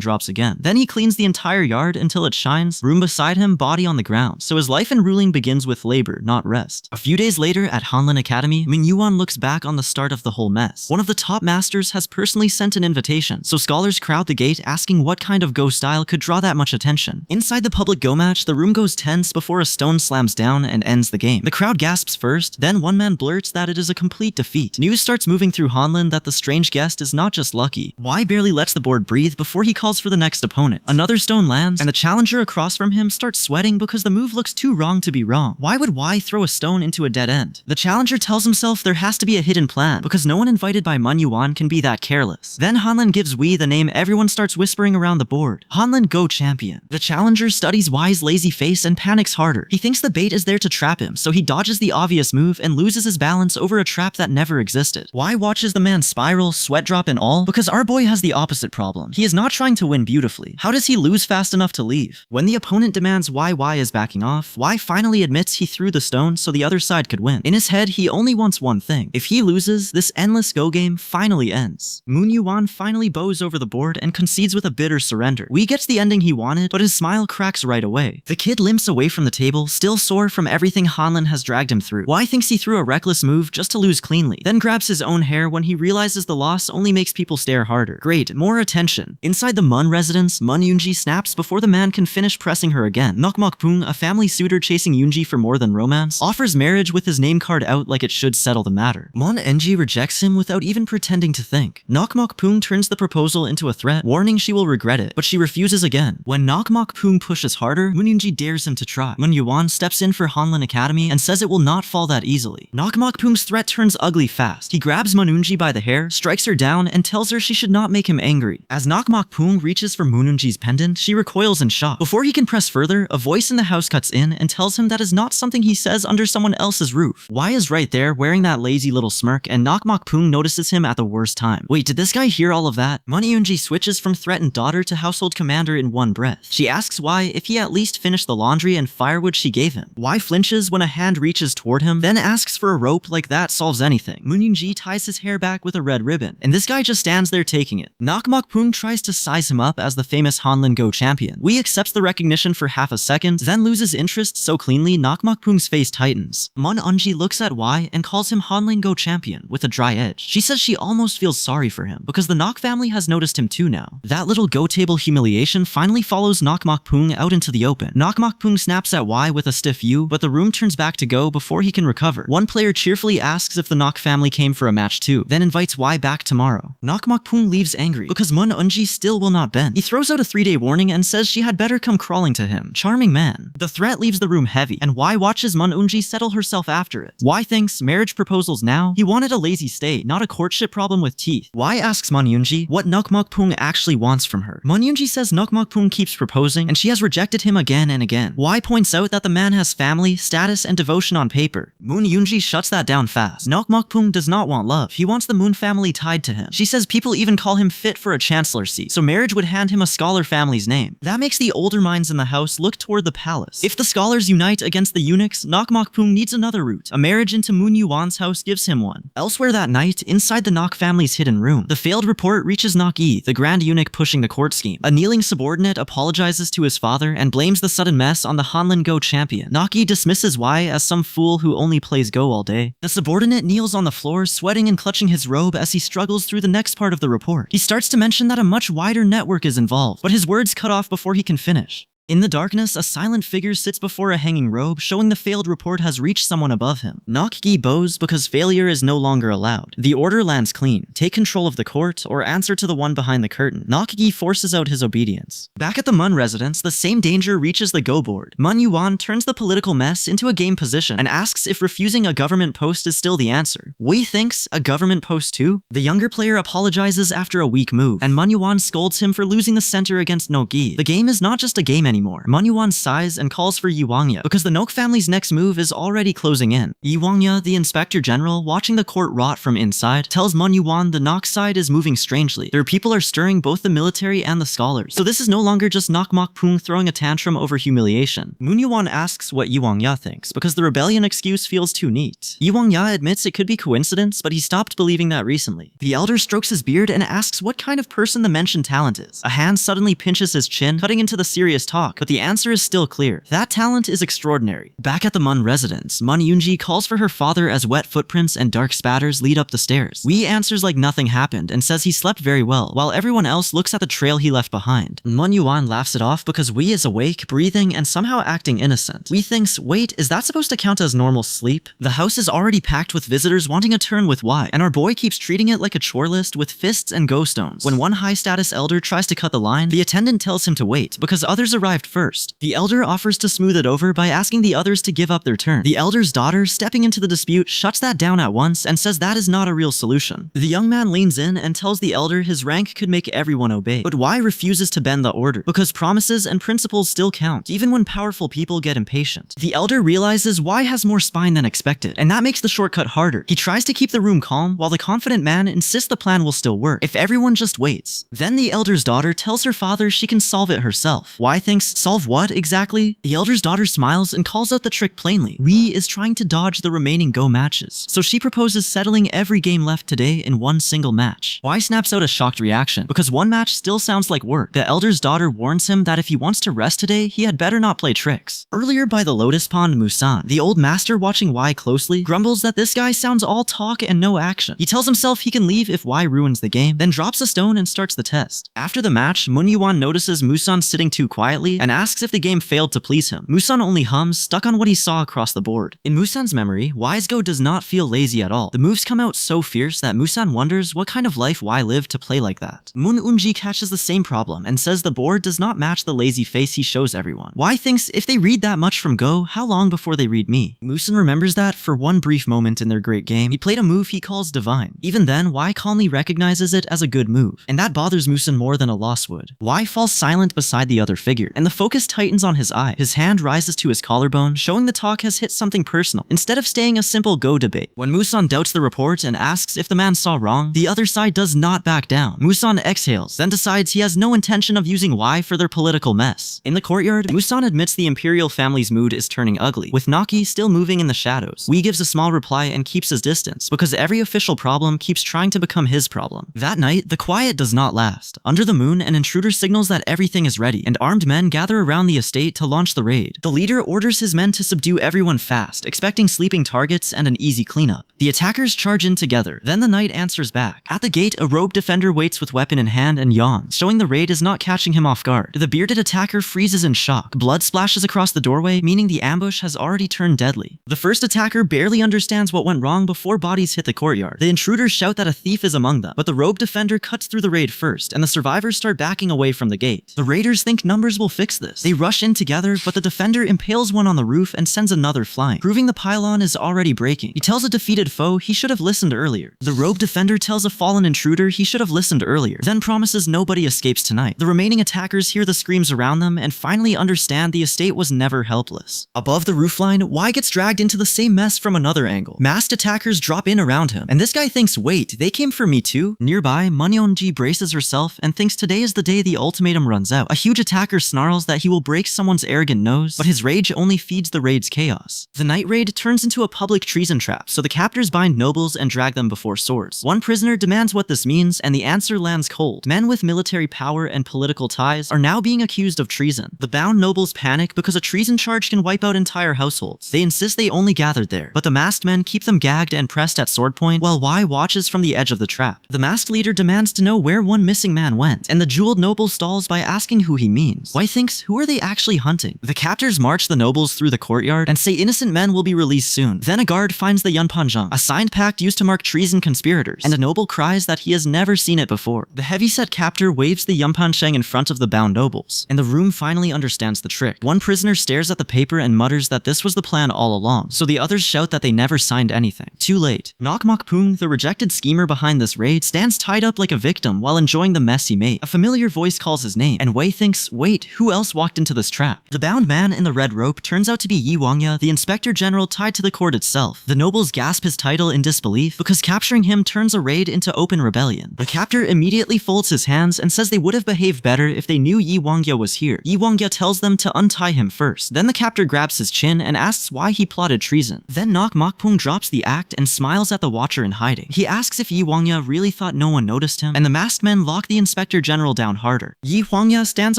drops again. Then he cleans the entire yard until it shines, room beside him, body on the ground. So his life in ruling begins with labor, not rest. A few days later at Hanlin Academy, Min Yuan looks back on the start of the whole mess. One of the top masters has personally sent an invitation, so scholars crowd the gate asking what kind of Go style could draw that much attention. Inside the public Go match, the room goes tense before a stone slams down and ends the game. The crowd gasps first, then one man blurts that it is a complete defeat. News starts moving through Hanlin that the strange guest is not just lucky. Y barely lets the board breathe before he calls for the next opponent. Another stone lands, and the challenger across from him starts sweating because the move looks too wrong to be wrong. Why would Y throw a stone into a dead end? The challenger tells himself there has to be a hidden plan, because no one invited by Mun Yuan can be that careless. Then Hanlin gives Wei the name everyone starts whispering around the board. Hanlin Go Champion. The challenger studies Y's lazy face and panics harder. He thinks the bait is there to trap him, so he dodges the obvious move and loses his balance over a trap that never existed. Y watches the man spiral, sweat drop and all, because our boy has the opposite problem. He is not trying to win beautifully. How does he lose fast enough to leave? When the opponent demands why Y is backing off, Y finally admits he threw the stone so the other side could win. In his head, he only wants one thing. If he loses, this endless Go game finally ends. Mun Yuan finally bows over the board and concedes with a bitter surrender. Wei gets the ending he wanted, but his smile cracks right away. The kid limps away from the table, still sore from everything Hanlin has dragged him through. Y thinks he threw a reckless move just to lose cleanly, then grabs his own hair when he realizes the loss only makes people stare harder. Great, more attention. Inside the Mun residence, Mun Yunji snaps before the man can finish pressing her again. Nokmok Pung, a family suitor chasing Yunji for more than romance, offers marriage with his name card out like it should settle the matter. Mun Enji rejects him without even pretending to think. Nokmok Pung turns the proposal into a threat, warning she will regret it, but she refuses again. When Nokmok Pung pushes harder, Mun Yunji dares him to try. Mun Yuan steps in for Hanlin Academy and says it will not fall that easily. Nokmok Pung's threat turns ugly fast. He grabs Mun Yunji by the hair, strikes her down, and tells her she should not make him angry. As Nokmok Pung reaches for Mun Yunji's pendant, she recoils in shock. Before he can press further, a voice in the house cuts in and tells him that is not something he says under someone else's roof. Y is right there, wearing that lazy little smirk, and Nokmok Pung notices him at the worst time. Wait, did this guy hear all of that? Mun Yunji switches from threatened daughter to household commander in one breath. She asks Y if he at least finished the laundry and firewood she gave him. Y flinches when a hand reaches toward him, then asks for a rope like that solves anything. Mun Yunji ties his hair back with a red ribbon, and this guy just stands there taking it. Nokmok Pung tries to size him up as the famous Hanlin Go champion. Wei accepts the recognition for half a second, then loses interest so cleanly Nokmok Pung's face tightens. Mun Unji looks at Y and calls him Hanlin Go champion with a dry edge. She says she almost feels sorry for him because the Nok family has noticed him too now. That little Go table humiliation finally follows Nokmok Pung out into the open. Nokmok Pung snaps at Y with a stiff U, but the room turns back to Go before he can recover. One player cheerfully asks if the Nok family came for a match too, then invites Y back tomorrow. Nokmok Pung leaves angry because Mun Unji still will not bend. He throws out a 3-day warning and says she had better come crawling to him. Charming man. The threat leaves the room heavy, and Y watches Mun Unji settle herself after it. Y thinks marriage proposals now. He wanted a lazy stay, not a courtship problem with teeth. Y asks Mun Yunji what Nokmok Pung actually wants from her. Mun Yunji says Nokmok Pung keeps proposing, and she has rejected him again and again. Y points out that the man has family, status, and devotion on paper. Mun Yunji shuts that down fast. Nokmok Pung does not want love. He wants the Moon family tied to him. She says people even call him fit for a chancellor seat, so marriage would hand him a scholar family's name. That makes the older minds in the house look toward the palace. If the scholars unite against the eunuchs, Nokmok Pung needs another route. A marriage into Mun Yuan's house gives him one. Elsewhere that night, inside the Nok family's hidden room, the failed report reaches Nok-i, the grand eunuch pushing the court scheme. A kneeling subordinate apologizes to his father and blames the sudden mess on the Hanlin Go champion. Nok-i dismisses Y as some fool who only plays Go all day. The subordinate kneels on the floor, sweating and clutching his robe as he struggles through the next part of the report. He starts to mention that a much wider network is involved, but his words cut off before he can finish. In the darkness, a silent figure sits before a hanging robe, showing the failed report has reached someone above him. Nok-gi bows because failure is no longer allowed. The order lands clean. Take control of the court, or answer to the one behind the curtain. Nok-gi forces out his obedience. Back at the Mun residence, the same danger reaches the Go board. Mun Yuan turns the political mess into a game position and asks if refusing a government post is still the answer. Wei thinks, a government post too? The younger player apologizes after a weak move, and Mun Yuan scolds him for losing the center against Nok-gi. The game is not just a game anymore. anymore. Manhwa sighs and calls for Yi Wangya because the Nok family's next move is already closing in. Yi Wangya, the inspector general, watching the court rot from inside, tells Manhwa the Nok side is moving strangely. Their people are stirring both the military and the scholars. So this is no longer just Nok Mokpung throwing a tantrum over humiliation. Manhwa asks what Yi Wangya thinks because the rebellion excuse feels too neat. Yi Wangya admits it could be coincidence, but he stopped believing that recently. The elder strokes his beard and asks what kind of person the mentioned talent is. A hand suddenly pinches his chin, cutting into the serious talk, but the answer is still clear. That talent is extraordinary. Back at the Mun residence, Mun Yunji calls for her father as wet footprints and dark spatters lead up the stairs. Wee answers like nothing happened and says he slept very well, while everyone else looks at the trail he left behind. Mun Yuan laughs it off because Wee is awake, breathing, and somehow acting innocent. Wee thinks, wait, is that supposed to count as normal sleep? The house is already packed with visitors wanting a turn with Y, and our boy keeps treating it like a chore list with fists and go stones. When one high-status elder tries to cut the line, the attendant tells him to wait, because others arrived first. The elder offers to smooth it over by asking the others to give up their turn. The elder's daughter, stepping into the dispute, shuts that down at once and says that is not a real solution. The young man leans in and tells the elder his rank could make everyone obey, but Y refuses to bend the order, because promises and principles still count, even when powerful people get impatient. The elder realizes Y has more spine than expected, and that makes the shortcut harder. He tries to keep the room calm, while the confident man insists the plan will still work, if everyone just waits. Then the elder's daughter tells her father she can solve it herself. Y thinks, solve what exactly? The elder's daughter smiles and calls out the trick plainly. Wee is trying to dodge the remaining Go matches, so she proposes settling every game left today in one single match. Y snaps out a shocked reaction, because one match still sounds like work. The elder's daughter warns him that if he wants to rest today, he had better not play tricks. Earlier by the Lotus Pond, Musan, the old master watching Y closely, grumbles that this guy sounds all talk and no action. He tells himself he can leave if Y ruins the game, then drops a stone and starts the test. After the match, Munyuan notices Musan sitting too quietly and asks if the game failed to please him. Musan only hums, stuck on what he saw across the board. In Musan's memory, Y's Go does not feel lazy at all. The moves come out so fierce that Musan wonders what kind of life Y lived to play like that. Mun Unji catches the same problem and says the board does not match the lazy face he shows everyone. Y thinks if they read that much from Go, how long before they read me? Musan remembers that for one brief moment in their great game, he played a move he calls divine. Even then, Y calmly recognizes it as a good move, and that bothers Musan more than a loss would. Y falls silent beside the other figure, and the focus tightens on his eye. His hand rises to his collarbone, showing the talk has hit something personal, instead of staying a simple Go debate. When Musan doubts the report and asks if the man saw wrong, the other side does not back down. Musan exhales, then decides he has no intention of using Y for their political mess. In the courtyard, Musan admits the imperial family's mood is turning ugly, with Naki still moving in the shadows. Wee gives a small reply and keeps his distance, because every official problem keeps trying to become his problem. That night, the quiet does not last. Under the moon, an intruder signals that everything is ready, and armed men gather around the estate to launch the raid. The leader orders his men to subdue everyone fast, expecting sleeping targets and an easy cleanup. The attackers charge in together, then the knight answers back. At the gate, a robed defender waits with weapon in hand and yawns, showing the raid is not catching him off guard. The bearded attacker freezes in shock. Blood splashes across the doorway, meaning the ambush has already turned deadly. The first attacker barely understands what went wrong before bodies hit the courtyard. The intruders shout that a thief is among them, but the robed defender cuts through the raid first, and the survivors start backing away from the gate. The raiders think numbers will fix this. They rush in together, but the defender impales one on the roof and sends another flying, proving the pylon is already breaking. He tells a defeated foe he should have listened earlier. The robed defender tells a fallen intruder he should have listened earlier, then promises nobody escapes tonight. The remaining attackers hear the screams around them and finally understand the estate was never helpless. Above the roofline, Y gets dragged into the same mess from another angle. Masked attackers drop in around him, and this guy thinks, wait, they came for me too? Nearby, Munyeonji braces herself and thinks today is the day the ultimatum runs out. A huge attacker snarls that he will break someone's arrogant nose, but his rage only feeds the raid's chaos. The night raid turns into a public treason trap, so the captors bind nobles and drag them before swords. One prisoner demands what this means, and the answer lands cold. Men with military power and political ties are now being accused of treason. The bound nobles panic because a treason charge can wipe out entire households. They insist they only gathered there, but the masked men keep them gagged and pressed at sword point while Y watches from the edge of the trap. The masked leader demands to know where one missing man went, and the jeweled noble stalls by asking who he means. Y thinks, who are they actually hunting? The captors march the nobles through the courtyard and say innocent men will be released soon. Then a guard finds the Yunpanjang, a signed pact used to mark treason conspirators, and a noble cries that he has never seen it before. The heavyset captor waves the Yunpansheng in front of the bound nobles, and the room finally understands the trick. One prisoner stares at the paper and mutters that this was the plan all along, so the others shout that they never signed anything. Too late. Nok Mokpung, the rejected schemer behind this raid, stands tied up like a victim while enjoying the mess he made. A familiar voice calls his name, and Wei thinks, wait, who else walked into this trap? The bound man in the red rope turns out to be Yi Wangya, the inspector general tied to the court itself. The nobles gasp his title in disbelief because capturing him turns a raid into open rebellion. The captor immediately folds his hands and says they would have behaved better if they knew Yi Wangya was here. Yi Wangya tells them to untie him first. Then the captor grabs his chin and asks why he plotted treason. Then Nok Mokpung drops the act and smiles at the watcher in hiding. He asks if Yi Wangya really thought no one noticed him, and the masked men lock the inspector general down harder. Yi Wangya stands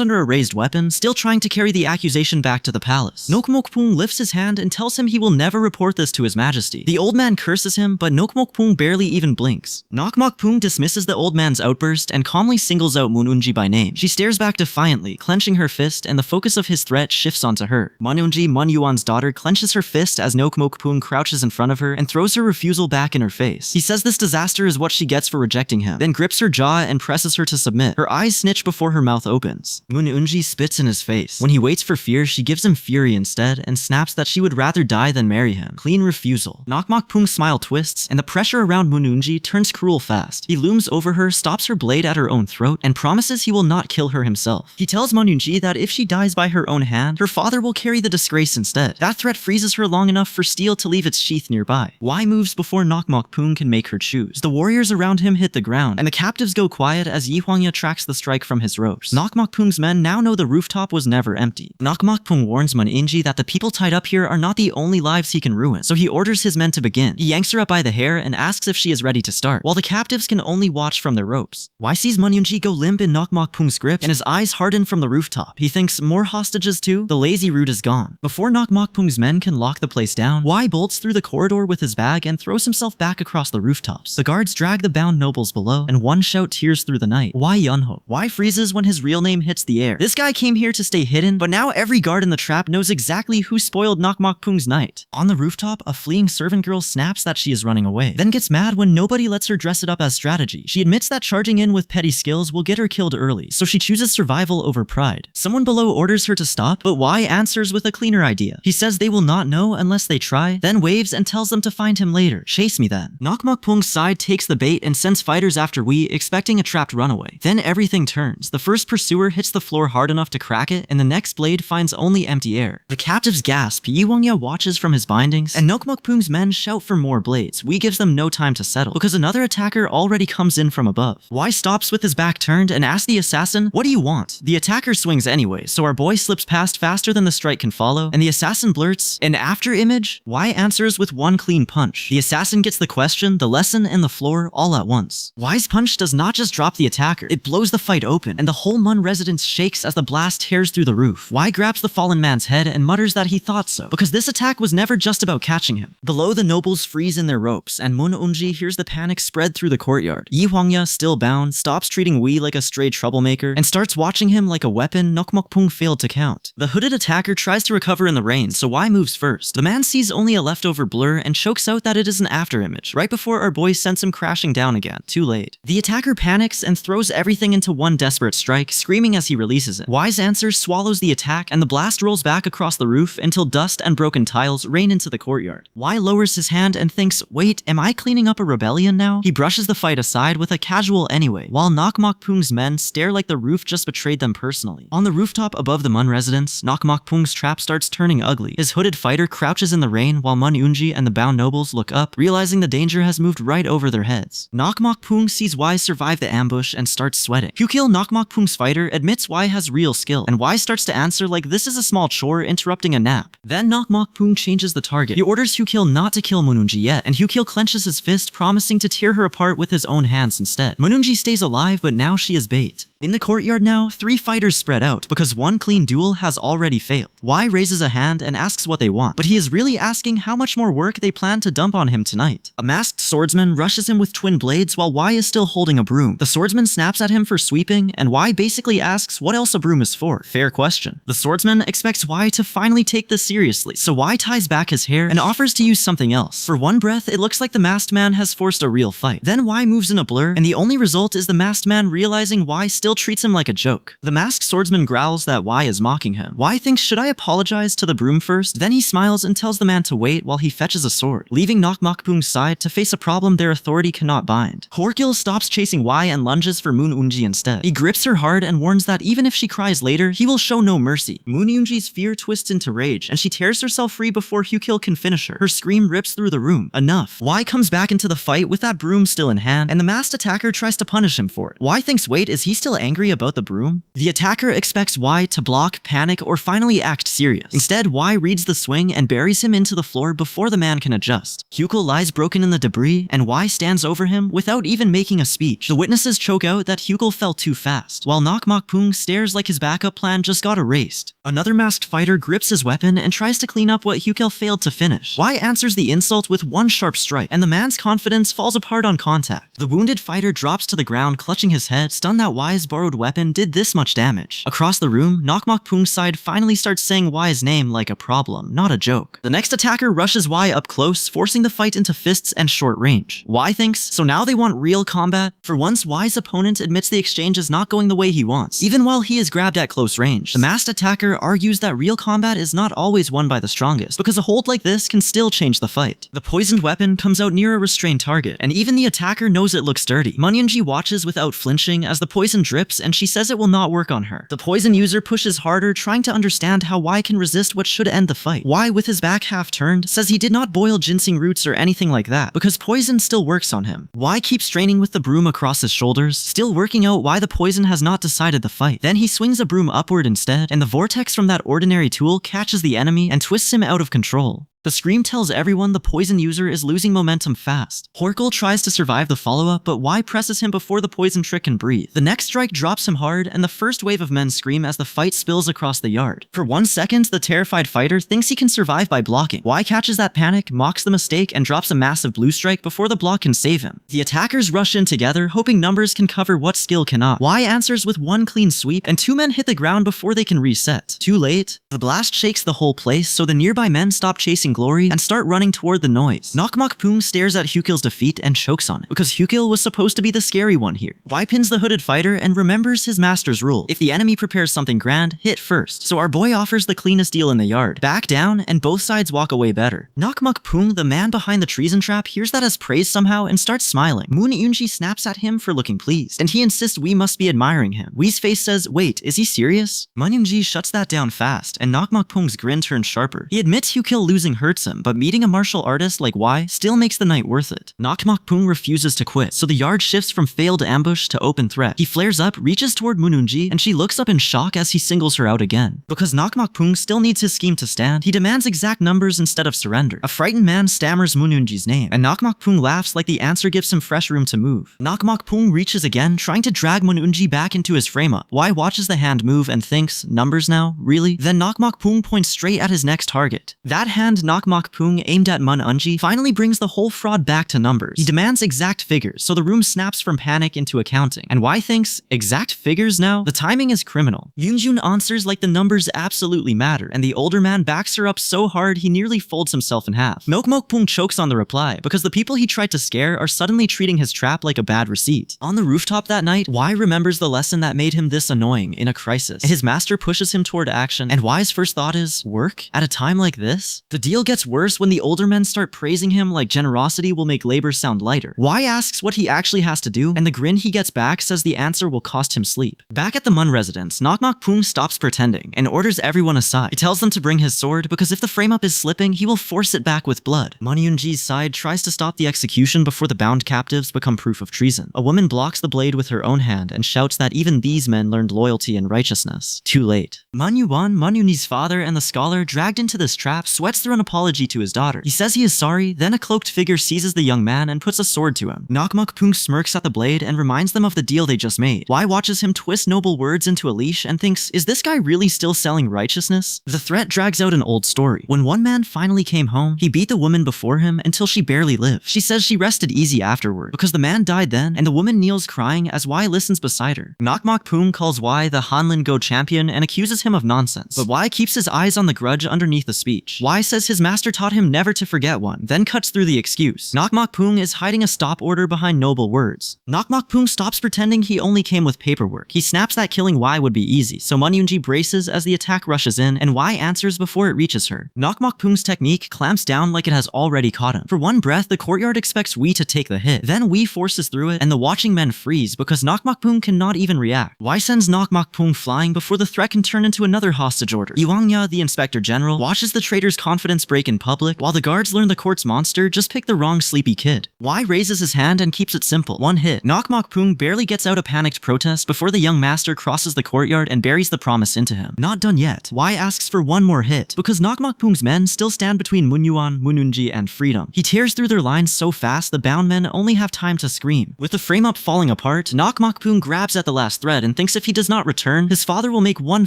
under a raised weapon, still trying to carry the accusation back to the palace. Nok Mokpung lifts his hand and tells him he will never report this to his majesty. The old man curses him, but Nok Mokpung barely even blinks. Nok Mokpung dismisses the old man's outburst and calmly singles out Mununji by name. She stares back defiantly, clenching her fist, and the focus of his threat shifts onto her. Mununji, Munyuan's daughter, clenches her fist as Nok Mokpung crouches in front of her and throws her refusal back in her face. He says this disaster is what she gets for rejecting him, then grips her jaw and presses her to submit. Her eyes snitch before her mouth opens. Mununji spits in his face. When he waits for fear, she gives him fury instead and snaps that she would rather die than marry him. Clean refusal. Nok Mokpung's smile twists, and the pressure around Mununji turns cruel fast. He looms over her, stops her blade at her own throat, and promises he will not kill her himself. He tells Mununji that if she dies by her own hand, her father will carry the disgrace instead. That threat freezes her long enough for steel to leave its sheath nearby. Y moves before Nok Mokpung can make her choose. The warriors around him hit the ground, and the captives go quiet as Yi Wangya tracks the strike from his ropes. Nok Mokpung's men now know the rooftop was never empty. Nok Mokpung warns Mununji that the people tied up here are not the only lives he can ruin, so he orders his men to begin. He yanks her up by the hair and asks if she is ready to start, while the captives can only watch from their ropes. Y sees Mununji go limp in Nok Mokpung's grip, and his eyes harden from the rooftop. He thinks, more hostages too? The lazy route is gone. Before Nok Mokpung's men can lock the place down, Y bolts through the corridor with his bag and throws himself back across the rooftops. The guards drag the bound nobles below, and one shout tears through the night. Y Yunho. Y freezes when his real name hits the air. This guy came here to stay hidden, but now every guard in the trap knows exactly who spoiled Nok Mokpung's night. On the rooftop, a fleeing servant girl snaps that she is running away, then gets mad when nobody lets her dress it up as strategy. She admits that charging in with petty skills will get her killed early, so she chooses survival over pride. Someone below orders her to stop, but Y answers with a cleaner idea. He says they will not know unless they try, then waves and tells them to find him later. Chase me then. Nok Mokpung's side takes the bait and sends fighters after We, expecting a trapped runaway. Then everything turns. The first pursuer hits the floor hard enough to crack it, and the next blade finds only empty air. The captives gasp. Yi Wangya watches from his bindings, and Nok Mokpung's men shout for more blades. We gives them no time to settle, because another attacker already comes in from above. Y stops with his back turned and asks the assassin, "What do you want?" The attacker swings anyway, so our boy slips past faster than the strike can follow, and the assassin blurts, "An after image?" Y answers with one clean punch. The assassin gets the question, the lesson, and the floor all at once. Y's punch does not just drop the attacker, it blows the fight open, and the whole Mun residence shakes as the blast tears through the roof. Y grabs the fallen man's head and mutters that he thought so, because this attack was never just about catching him. Below, the nobles freeze in their ropes, and Mun Unji hears the panic spread through the courtyard. Yi Wangya, still bound, stops treating Wei like a stray troublemaker and starts watching him like a weapon Nok Mokpung failed to count. The hooded attacker tries to recover in the rain, so Y moves first. The man sees only a leftover blur and chokes out that it is an afterimage, right before our boy sends him crashing down again. Too late. The attacker panics and throws everything into one desperate strike, screaming as he releases it. Y's answer swallows the attack, and the blast rolls back across the roof until dust and broken tiles rain into the courtyard. Y lowers his hand and thinks, wait, am I cleaning up a rebellion now? He brushes the fight aside with a casual anyway, while Nok Mokpung's men stare like the roof just betrayed them personally. On the rooftop above the Mun residence, Nok Mokpung's trap starts turning ugly. His hooded fighter crouches in the rain while Mun Unji and the bound nobles look up, realizing the danger has moved right over their heads. Nok Mokpung sees Y survive the ambush and starts sweating. Hyukil, Nok Mokpung's fighter, admits Y has real skill, and Y starts to answer like this is a small chore interrupting a nap. Then Nok Mokpung changes the target. He orders Hyukil not to kill Mununji yet, and Hyukil clenches his fist, promising to tear her apart with his own hands instead. Mununji stays alive, but now she is bait. In the courtyard now, 3 fighters spread out, because one clean duel has already failed. Y raises a hand and asks what they want, but he is really asking how much more work they plan to dump on him tonight. A masked swordsman rushes him with twin blades while Y is still holding a broom. The swordsman snaps at him for sweeping, and Y basically asks what else a broom is for. Fair question. The swordsman expects Y to finally take this seriously, so Y ties back his hair and offers to use something else. For one breath, it looks like the masked man has forced a real fight. Then Y moves in a blur, and the only result is the masked man realizing Y still treats him like a joke. The masked swordsman growls that Y is mocking him. Y thinks, should I apologize to the broom first? Then he smiles and tells the man to wait while he fetches a sword, leaving Nok Mokpung's side to face a problem their authority cannot bind. Horkil stops chasing Y and lunges for Mun Unji instead. He grips her hard and warns that even if she cries realize later he will show no mercy. Moon Yoonji's fear twists into rage, and she tears herself free before Hyukil can finish her. Her scream rips through the room. Enough. Y comes back into the fight with that broom still in hand, and the masked attacker tries to punish him for it. Y thinks, wait, is he still angry about the broom? The attacker expects Y to block, panic, or finally act serious. Instead, Y reads the swing and buries him into the floor before the man can adjust. Hyukil lies broken in the debris, and Y stands over him without even making a speech. The witnesses choke out that Hyukil fell too fast, while Nok Mok Pung stares like his backup plan just got erased. Another masked fighter grips his weapon and tries to clean up what Hyukil failed to finish. Y answers the insult with one sharp strike, and the man's confidence falls apart on contact. The wounded fighter drops to the ground, clutching his head, stunned that Y's borrowed weapon did this much damage. Across the room, Nok Mok Pung's side finally starts saying Y's name like a problem, not a joke. The next attacker rushes Y up close, forcing the fight into fists and short range. Y thinks, so now they want real combat? For once, Y's opponent admits the exchange is not going the way he wants, even while he is grabbed at close range. The masked attacker argues that real combat is not always won by the strongest, because a hold like this can still change the fight. The poisoned weapon comes out near a restrained target, and even the attacker knows it looks dirty. Manhwa watches without flinching as the poison drips, and she says it will not work on her. The poison user pushes harder, trying to understand how Y can resist what should end the fight. Y, with his back half turned, says he did not boil ginseng roots or anything like that, because poison still works on him. Y keeps straining with the broom across his shoulders, still working out why the poison has not decided the fight. Then he swings a broom upward instead, and the vortex from that ordinary tool catches the enemy and twists him out of control. The scream tells everyone the poison user is losing momentum fast. Horkle tries to survive the follow-up, but Y presses him before the poison trick can breathe. The next strike drops him hard, and the first wave of men scream as the fight spills across the yard. For 1 second, the terrified fighter thinks he can survive by blocking. Y catches that panic, mocks the mistake, and drops a massive blue strike before the block can save him. The attackers rush in together, hoping numbers can cover what skill cannot. Y answers with one clean sweep, and 2 men hit the ground before they can reset. Too late. The blast shakes the whole place, so the nearby men stop chasing glory and start running toward the noise. Nok Mok Pung stares at Hyukil's defeat and chokes on it, because Hyukil was supposed to be the scary one here. Y pins the hooded fighter and remembers his master's rule. If the enemy prepares something grand, hit first. So our boy offers the cleanest deal in the yard. Back down, and both sides walk away better. Nok Mok Pung, the man behind the treason trap, hears that as praise somehow and starts smiling. Moon Yoonji snaps at him for looking pleased, and he insists we must be admiring him. Wee's face says, wait, is he serious? Moon Yoonji shuts that down fast, and Nok Mok Pung's grin turns sharper. He admits Hyukil losing hurts him, but meeting a martial artist like Y still makes the night worth it. Nok Mok Pung refuses to quit, so the yard shifts from failed ambush to open threat. He flares up, reaches toward Moon Yoonji, and she looks up in shock as he singles her out again. Because Nok Mok Pung still needs his scheme to stand, he demands exact numbers instead of surrender. A frightened man stammers Moon Yoonji's name, and Nok Mok Pung laughs like the answer gives him fresh room to move. Nok Mok Pung reaches again, trying to drag Moon Yoonji back into his frame-up. Y watches the hand move and thinks, numbers now? Really? Then Nok Mok Pung points straight at his next target. That hand Nok Mok Pung aimed at Moon Yoonji finally brings the whole fraud back to numbers. He demands exact figures, so the room snaps from panic into accounting. And Y thinks, exact figures now? The timing is criminal. Yoonjun answers like the numbers absolutely matter, and the older man backs her up so hard he nearly folds himself in half. Nok Mok Pung chokes on the reply, because the people he tried to scare are suddenly treating his trap like a bad receipt. On the rooftop that night, Y remembers the lesson that made him this annoying in a crisis, and his master pushes him toward action, and Y's first thought is, work? At a time like this? The deal gets worse when the older men start praising him like generosity will make labor sound lighter. Y asks what he actually has to do, and the grin he gets back says the answer will cost him sleep. Back at the Mun residence, Nok Mok Pung stops pretending and orders everyone aside. He tells them to bring his sword because if the frame-up is slipping, he will force it back with blood. Moon Yoonji's side tries to stop the execution before the bound captives become proof of treason. A woman blocks the blade with her own hand and shouts that even these men learned loyalty and righteousness. Too late. Moon Yoonji's father, and the scholar dragged into this trap, sweats through an apology to his daughter. He says he is sorry, then a cloaked figure seizes the young man and puts a sword to him. Nok Mok Pung smirks at the blade and reminds them of the deal they just made. Y watches him twist noble words into a leash and thinks, is this guy really still selling righteousness? The threat drags out an old story. When one man finally came home, he beat the woman before him until she barely lived. She says she rested easy afterward, because the man died then, and the woman kneels crying as Y listens beside her. Nok Mok Pung calls Y the Hanlin Go champion and accuses him of nonsense, but Y keeps his eyes on the grudge underneath the speech. Y says his master taught him never to forget one, then cuts through the excuse. Nakmokpung is hiding a stop order behind noble words. Nakmokpung stops pretending he only came with paperwork. He snaps that killing Y would be easy, so Munyunji braces as the attack rushes in, and Y answers before it reaches her. Nakmokpung's technique clamps down like it has already caught him. For one breath, the courtyard expects Wee to take the hit. Then Wee forces through it, and the watching men freeze because Nakmokpung cannot even react. Y sends Nakmokpung flying before the threat can turn into another hostage order. Iwangya, the Inspector General, watches the traitor's confidence break in public, while the guards learn the court's monster just picked the wrong sleepy kid. Y raises his hand and keeps it simple. One hit. Nakmokpung barely gets out a panicked protest before the young master crosses the courtyard and buries the promise into him. Not done yet. Y asks for one more hit, because Nakmokpung's men still stand between Munyuan, Mununji, and freedom. He tears through their lines so fast the bound men only have time to scream. With the frame-up falling apart, Nakmokpung grabs at the last thread and thinks if he does not return, his father will make one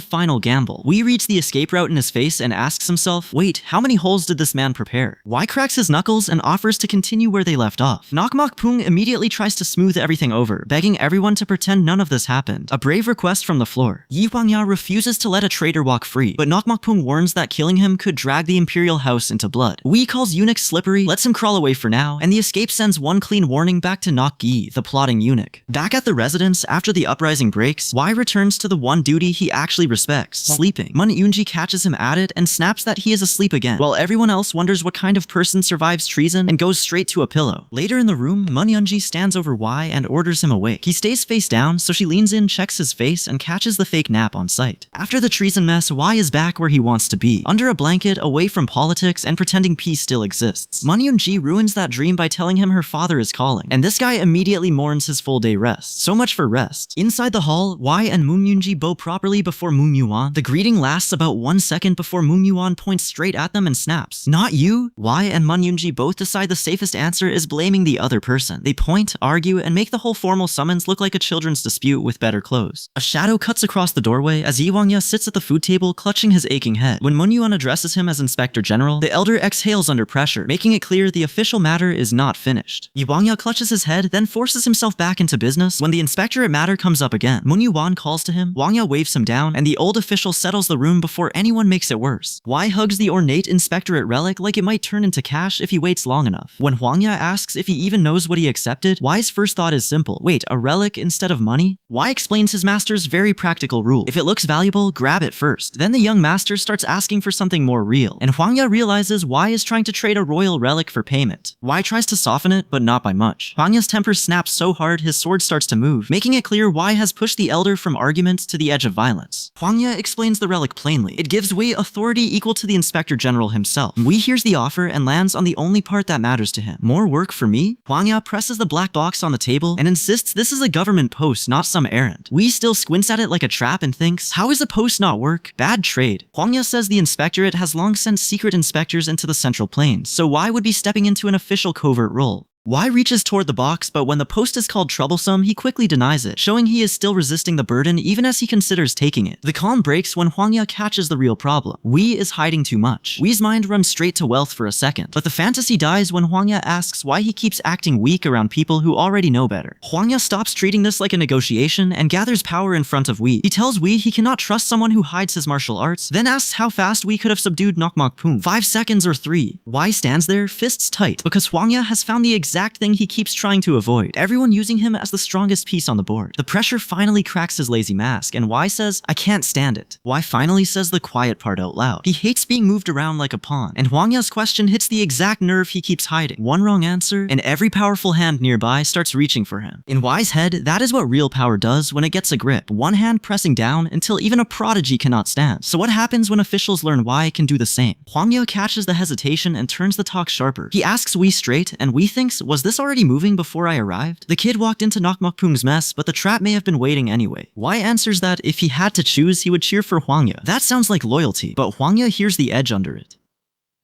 final gamble. Wee reads the escape route in his face and asks himself, wait, how many holes did this man prepare? Y cracks his knuckles and offers to continue where they left off. Nakmokpung immediately tries to smooth everything over, begging everyone to pretend none of this happened. A brave request from the floor. Yi Huangya refuses to let a traitor walk free, but Nakmokpung warns that killing him could drag the imperial house into blood. Wee calls eunuch slippery, lets him crawl away for now, and the escape sends one clean warning back to Nakgi, the plotting eunuch. Back at the residence, after the uprising breaks, Y returns to the one duty he actually respects, sleeping. Mun Yunji catches him at it and snaps that he is asleep again, while everyone else wonders what kind of person survives treason and goes straight to a pillow. Later in the room, Mun Yunji stands over Y and orders him awake. He stays face down, so she leans in, checks his face, and catches the fake nap on sight. After the treason mess, Y is back where he wants to be, under a blanket, away from politics, and pretending peace still exists. Mun Yunji ruins that dream by telling him her father is calling, and this guy immediately mourns his full day rest. So much for rest. Inside the hall, Y and Moon Yunji bow properly before Moon Yuan. The greeting lasts about 1 second before Moon Yuan points straight at them and snaps. Not you! Y and Mun Yunji both decide the safest answer is blaming the other person. They point, argue, and make the whole formal summons look like a children's dispute with better clothes. A shadow cuts across the doorway as Yi Wangya sits at the food table clutching his aching head. When Mun Yuan addresses him as Inspector General, the elder exhales under pressure, making it clear the official matter is not finished. Yi Wangya clutches his head, then forces himself back into business. When the inspectorate matter comes up again, Mun Yuan calls to him, Wangya waves him down, and the old official settles the room before anyone makes it worse. Y hugs the ornate inspectorate relic like it might turn into cash if he waits long enough. When Wangya asks if he even knows what he accepted, Y's first thought is simple. Wait, a relic instead of money? Y explains his master's very practical rule. If it looks valuable, grab it first. Then the young master starts asking for something more real, and Wangya realizes Y is trying to trade a royal relic for payment. Y tries to soften it, but not by much. Wangya's temper snaps so hard his sword starts to move, making it clear Y has pushed the elder from arguments to the edge of violence. Wangya explains the relic plainly. It gives Wei authority equal to the Inspector General himself. Wei hears the offer and lands on the only part that matters to him. More work for me? Wangya presses the black box on the table and insists this is a government post, not some errand. Wei still squints at it like a trap and thinks, how is a post not work? Bad trade. Wangya says the inspectorate has long sent secret inspectors into the Central Plains, so Y would be stepping into an official covert role. Y reaches toward the box, but when the post is called troublesome, he quickly denies it, showing he is still resisting the burden even as he considers taking it. The calm breaks when Huangya catches the real problem. Wei is hiding too much. Wei's mind runs straight to wealth for a second, but the fantasy dies when Huangya asks why he keeps acting weak around people who already know better. Huangya stops treating this like a negotiation and gathers power in front of Wei. He tells Wei he cannot trust someone who hides his martial arts, then asks how fast Wei could have subdued Nokmok-pung, 5 seconds or 3. Y stands there, fists tight, because Huangya has found the exact thing he keeps trying to avoid, everyone using him as the strongest piece on the board. The pressure finally cracks his lazy mask, and Y says, I can't stand it. Y finally says the quiet part out loud. He hates being moved around like a pawn, and Huangya's question hits the exact nerve he keeps hiding. One wrong answer, and every powerful hand nearby starts reaching for him. In Y's head, that is what real power does when it gets a grip. One hand pressing down until even a prodigy cannot stand. So what happens when officials learn Y can do the same? Huangya catches the hesitation and turns the talk sharper. He asks Wei straight, and Wei thinks, was this already moving before I arrived? The kid walked into Nokmok-pung's mess, but the trap may have been waiting anyway. Y answers that if he had to choose, he would cheer for Huangya. That sounds like loyalty, but Huangya hears the edge under it.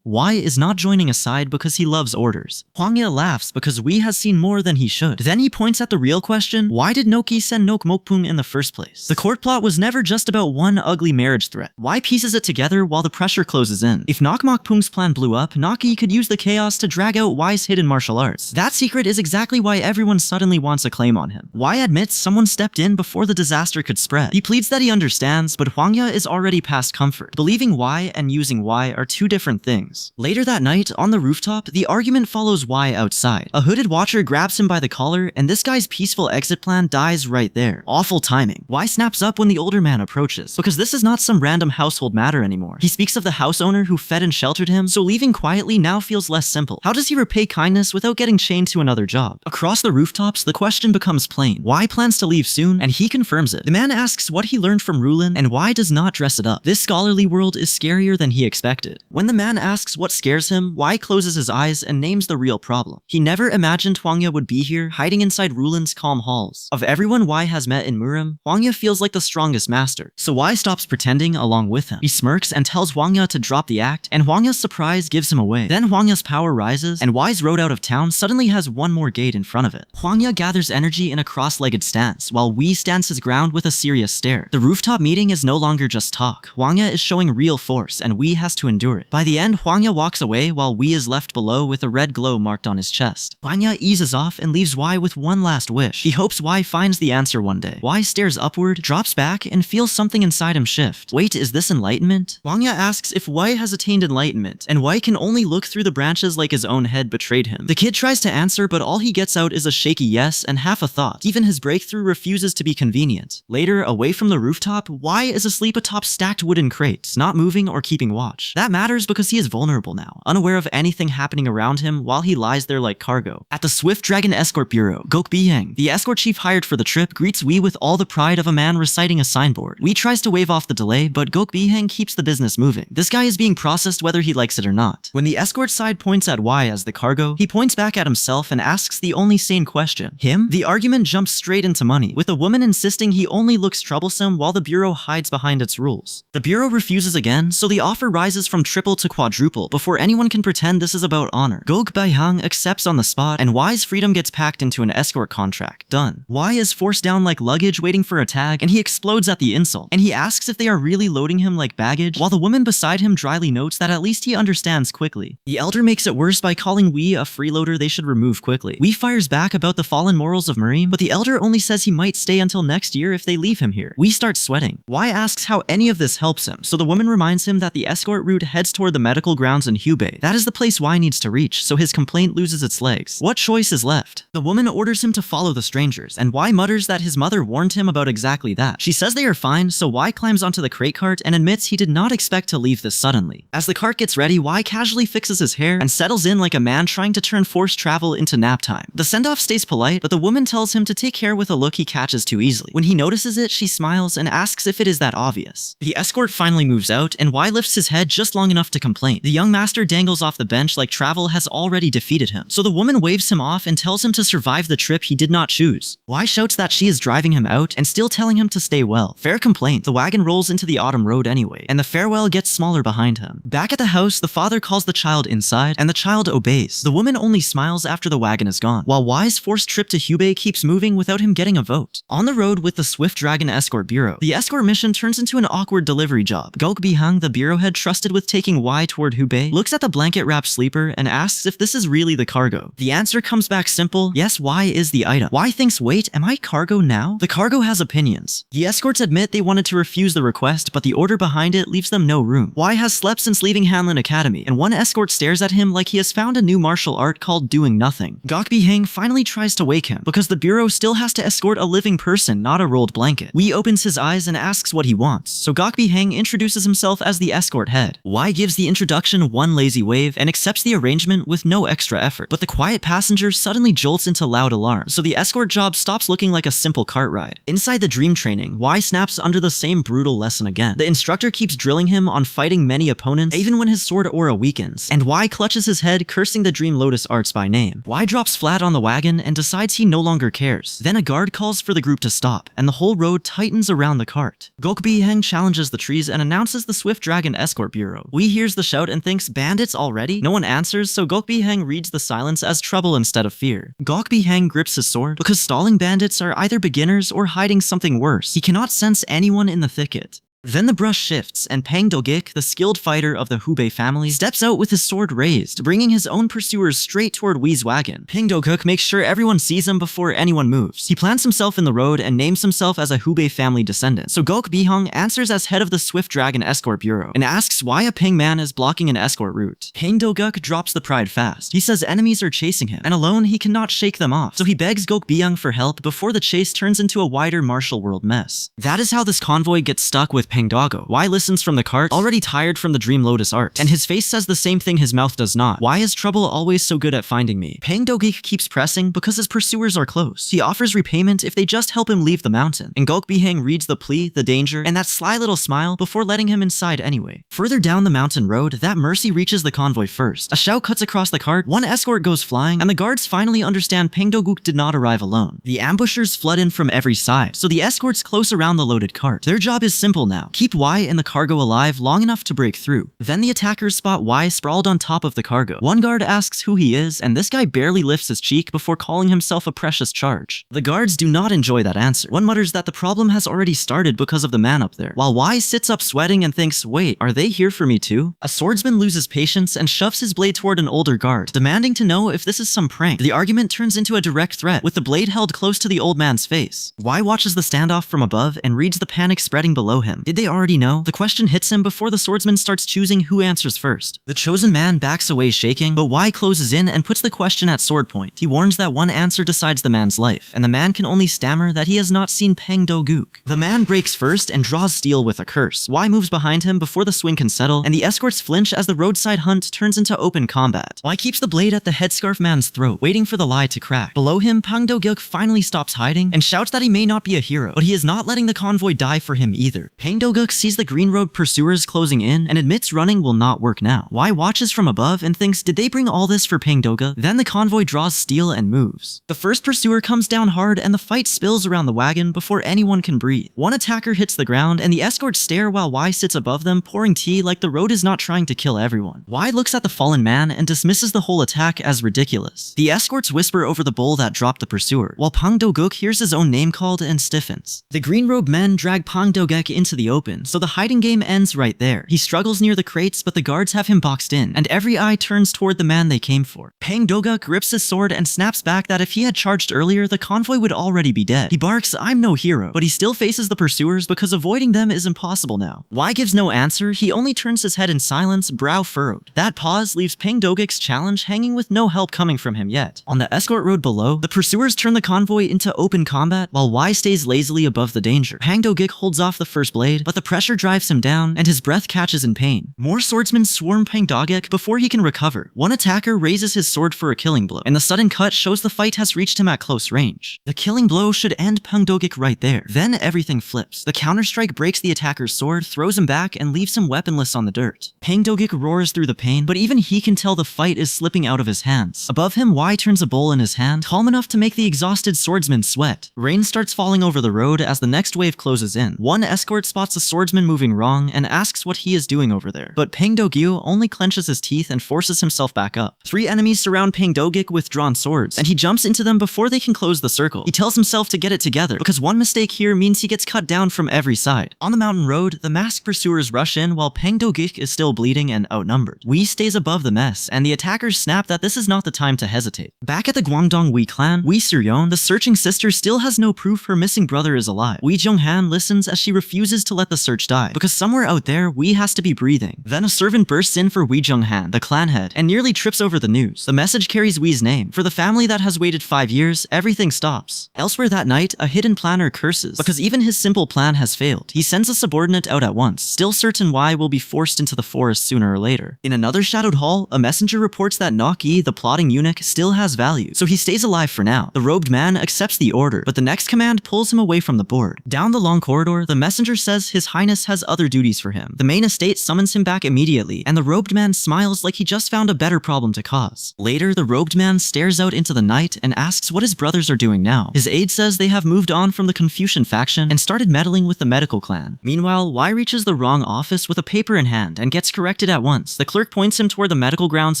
Y is not joining a side because he loves orders. Huangya laughs because Wei has seen more than he should. Then he points at the real question, why did Noki send Nokmok-pung in the first place? The court plot was never just about one ugly marriage threat. Y pieces it together while the pressure closes in. If Nokmok-pung's plan blew up, Naki could use the chaos to drag out Y's hidden martial arts. That secret is exactly why everyone suddenly wants a claim on him. Y admits someone stepped in before the disaster could spread. He pleads that he understands, but Huangya is already past comfort. Believing Y and using Y are two different things. things. Later that night, on the rooftop, the argument follows Y outside. A hooded watcher grabs him by the collar, and this guy's peaceful exit plan dies right there. Awful timing. Y snaps up when the older man approaches, because this is not some random household matter anymore. He speaks of the house owner who fed and sheltered him, so leaving quietly now feels less simple. How does he repay kindness without getting chained to another job? Across the rooftops, the question becomes plain. Y plans to leave soon, and he confirms it. The man asks what he learned from Rulin, and Y does not dress it up. This scholarly world is scarier than he expected. When the man asks what scares him, Y closes his eyes and names the real problem. He never imagined Hwangya would be here, hiding inside Rulin's calm halls. Of everyone Y has met in Murim, Hwangya feels like the strongest master, so Y stops pretending along with him. He smirks and tells Hwangya to drop the act, and Hwangya's surprise gives him away. Then Hwangya's power rises, and Y's road out of town suddenly has one more gate in front of it. Hwangya gathers energy in a cross-legged stance, while Wee stands his ground with a serious stare. The rooftop meeting is no longer just talk. Hwangya is showing real force, and Wee has to endure it. By the end, Hwangya walks away while Wee is left below with a red glow marked on his chest. Hwangya eases off and leaves Y with one last wish. He hopes Y finds the answer one day. Y stares upward, drops back, and feels something inside him shift. Wait, is this enlightenment? Hwangya asks if Y has attained enlightenment, and Y can only look through the branches like his own head betrayed him. The kid tries to answer, but all he gets out is a shaky yes and half a thought. Even his breakthrough refuses to be convenient. Later, away from the rooftop, Y is asleep atop stacked wooden crates, not moving or keeping watch. That matters because he is vulnerable now, unaware of anything happening around him while he lies there like cargo. At the Swift Dragon Escort Bureau, Gok Biheng, the escort chief hired for the trip, greets Wee with all the pride of a man reciting a signboard. Wee tries to wave off the delay, but Gok Biheng keeps the business moving. This guy is being processed whether he likes it or not. When the escort side points at Y as the cargo, he points back at himself and asks the only sane question. Him? The argument jumps straight into money, with the woman insisting he only looks troublesome while the bureau hides behind its rules. The bureau refuses again, so the offer rises from triple to quadruple before anyone can pretend this is about honor. Gok Baihang accepts on the spot, and Y's freedom gets packed into an escort contract. Done. Y is forced down like luggage waiting for a tag, and he explodes at the insult. And he asks if they are really loading him like baggage, while the woman beside him dryly notes that at least he understands quickly. The elder makes it worse by calling Wee a freeloader they should remove quickly. Wee fires back about the fallen morals of Murim, but the elder only says he might stay until next year if they leave him here. Wee starts sweating. Y asks how any of this helps him, so the woman reminds him that the escort route heads toward the medical grounds in Hubei. That is the place Y needs to reach, so his complaint loses its legs. What choice is left? The woman orders him to follow the strangers, and Y mutters that his mother warned him about exactly that. She says they are fine, so Y climbs onto the crate cart and admits he did not expect to leave this suddenly. As the cart gets ready, Y casually fixes his hair and settles in like a man trying to turn forced travel into nap time. The send-off stays polite, but the woman tells him to take care with a look he catches too easily. When he notices it, she smiles and asks if it is that obvious. The escort finally moves out, and Y lifts his head just long enough to complain. The young master dangles off the bench like travel has already defeated him, so the woman waves him off and tells him to survive the trip he did not choose. Y shouts that she is driving him out and still telling him to stay well. Fair complaint. The wagon rolls into the autumn road anyway, and the farewell gets smaller behind him. Back at the house, the father calls the child inside, and the child obeys. The woman only smiles after the wagon is gone, while Y's forced trip to Hubei keeps moving without him getting a vote. On the road with the Swift Dragon Escort Bureau, the escort mission turns into an awkward delivery job. Gok Bihang, the bureau head trusted with taking Y toward Hubei, looks at the blanket-wrapped sleeper and asks if this is really the cargo. The answer comes back simple: yes, Y is the item. Y thinks, wait, am I cargo now? The cargo has opinions. The escorts admit they wanted to refuse the request, but the order behind it leaves them no room. Y has slept since leaving Hanlin Academy, and one escort stares at him like he has found a new martial art called doing nothing. Gok Bihang finally tries to wake him, because the bureau still has to escort a living person, not a rolled blanket. Wee opens his eyes and asks what he wants, so Gok Bihang introduces himself as the escort head. Y gives the introduction one lazy wave and accepts the arrangement with no extra effort, but the quiet passenger suddenly jolts into loud alarm, so the escort job stops looking like a simple cart ride. Inside the dream training, Y snaps under the same brutal lesson again. The instructor keeps drilling him on fighting many opponents, even when his sword aura weakens, and Y clutches his head, cursing the Dream Lotus arts by name. Y drops flat on the wagon and decides he no longer cares. Then a guard calls for the group to stop, and the whole road tightens around the cart. Gok Bihang challenges the trees and announces the Swift Dragon Escort Bureau. Wee hears the shout and thinks, bandits already? No one answers, so Gok Bihang reads the silence as trouble instead of fear. Gok Bihang grips his sword, because stalling bandits are either beginners or hiding something worse. He cannot sense anyone in the thicket. Then the brush shifts, and Pang Do-gik, the skilled fighter of the Hubei family, steps out with his sword raised, bringing his own pursuers straight toward Wee's wagon. Pang Do-gik makes sure everyone sees him before anyone moves. He plants himself in the road and names himself as a Hubei family descendant. So Gok Bihong answers as head of the Swift Dragon Escort Bureau, and asks why a Pang man is blocking an escort route. Pang Do-guk drops the pride fast. He says enemies are chasing him, and alone he cannot shake them off. So he begs Gok Bihong for help before the chase turns into a wider martial world mess. That is how this convoy gets stuck with Pang Do-go. Why listens from the cart, already tired from the Dream Lotus art, and his face says the same thing his mouth does not. Why is trouble always so good at finding me? Pang Do-gik keeps pressing because his pursuers are close. He offers repayment if they just help him leave the mountain, and Gok Bihang reads the plea, the danger, and that sly little smile before letting him inside anyway. Further down the mountain road, that mercy reaches the convoy first. A shout cuts across the cart, one escort goes flying, and the guards finally understand Pang Do-guk did not arrive alone. The ambushers flood in from every side, so the escorts close around the loaded cart. Their job is simple now. Keep Y and the cargo alive long enough to break through. Then the attackers spot Y sprawled on top of the cargo. One guard asks who he is, and this guy barely lifts his cheek before calling himself a precious charge. The guards do not enjoy that answer. One mutters that the problem has already started because of the man up there, while Y sits up sweating and thinks, wait, are they here for me too? A swordsman loses patience and shoves his blade toward an older guard, demanding to know if this is some prank. The argument turns into a direct threat, with the blade held close to the old man's face. Y watches the standoff from above and reads the panic spreading below him. Did they already know? The question hits him before the swordsman starts choosing who answers first. The chosen man backs away shaking, but Y closes in and puts the question at sword point. He warns that one answer decides the man's life, and the man can only stammer that he has not seen Pang Do-guk. The man breaks first and draws steel with a curse. Y moves behind him before the swing can settle, and the escorts flinch as the roadside hunt turns into open combat. Y keeps the blade at the headscarf man's throat, waiting for the lie to crack. Below him, Pang Do-guk finally stops hiding and shouts that he may not be a hero, but he is not letting the convoy die for him either. Pang Do-guk sees the green road pursuers closing in and admits running will not work now. Y watches from above and thinks, did they bring all this for Pang Do-guk? Then the convoy draws steel and moves. The first pursuer comes down hard and the fight spills around the wagon before anyone can breathe. One attacker hits the ground and the escorts stare while Y sits above them pouring tea like the road is not trying to kill everyone. Y looks at the fallen man and dismisses the whole attack as ridiculous. The escorts whisper over the bull that dropped the pursuer, while Pang Do-guk hears his own name called and stiffens. The green robe men drag Pang Do-guk into the open, so the hiding game ends right there. He struggles near the crates, but the guards have him boxed in, and every eye turns toward the man they came for. Pang Do-guk grips his sword and snaps back that if he had charged earlier, the convoy would already be dead. He barks, I'm no hero, but he still faces the pursuers because avoiding them is impossible now. Y gives no answer, he only turns his head in silence, brow furrowed. That pause leaves Pang Do-guk's challenge hanging with no help coming from him yet. On the escort road below, the pursuers turn the convoy into open combat, while Y stays lazily above the danger. Pang Do-guk holds off the first blade, but the pressure drives him down, and his breath catches in pain. More swordsmen swarm Pang Do-guk before he can recover. One attacker raises his sword for a killing blow, and the sudden cut shows the fight has reached him at close range. The killing blow should end Pang Do-guk right there. Then everything flips. The counterstrike breaks the attacker's sword, throws him back, and leaves him weaponless on the dirt. Pang Do-guk roars through the pain, but even he can tell the fight is slipping out of his hands. Above him, Y turns a bowl in his hand, calm enough to make the exhausted swordsman sweat. Rain starts falling over the road as the next wave closes in. One escort spots a swordsman moving wrong and asks what he is doing over there, but Pang Do-guk only clenches his teeth and forces himself back up. Three enemies surround Pang Do-guk with drawn swords, and he jumps into them before they can close the circle. He tells himself to get it together, because one mistake here means he gets cut down from every side. On the mountain road, the masked pursuers rush in while Pang Do-guk is still bleeding and outnumbered. Wee stays above the mess, and the attackers snap that this is not the time to hesitate. Back at the Guangdong Wee clan, Wee Suryeon, the searching sister, still has no proof her missing brother is alive. Wee Jung-han listens as she refuses to let the search die, because somewhere out there, Wee has to be breathing. Then a servant bursts in for Wee Jung-han, the clan head, and nearly trips over the news. The message carries Wee's name. For the family that has waited 5 years, everything stops. Elsewhere that night, a hidden planner curses, because even his simple plan has failed. He sends a subordinate out at once, still certain Y will be forced into the forest sooner or later. In another shadowed hall, a messenger reports that Nok-yi, the plotting eunuch, still has value, so he stays alive for now. The robed man accepts the order, but the next command pulls him away from the board. Down the long corridor, the messenger says His Highness has other duties for him. The main estate summons him back immediately, and the robed man smiles like he just found a better problem to cause. Later, the robed man stares out into the night and asks what his brothers are doing now. His aide says they have moved on from the Confucian faction and started meddling with the medical clan. Meanwhile, Y reaches the wrong office with a paper in hand and gets corrected at once. The clerk points him toward the medical grounds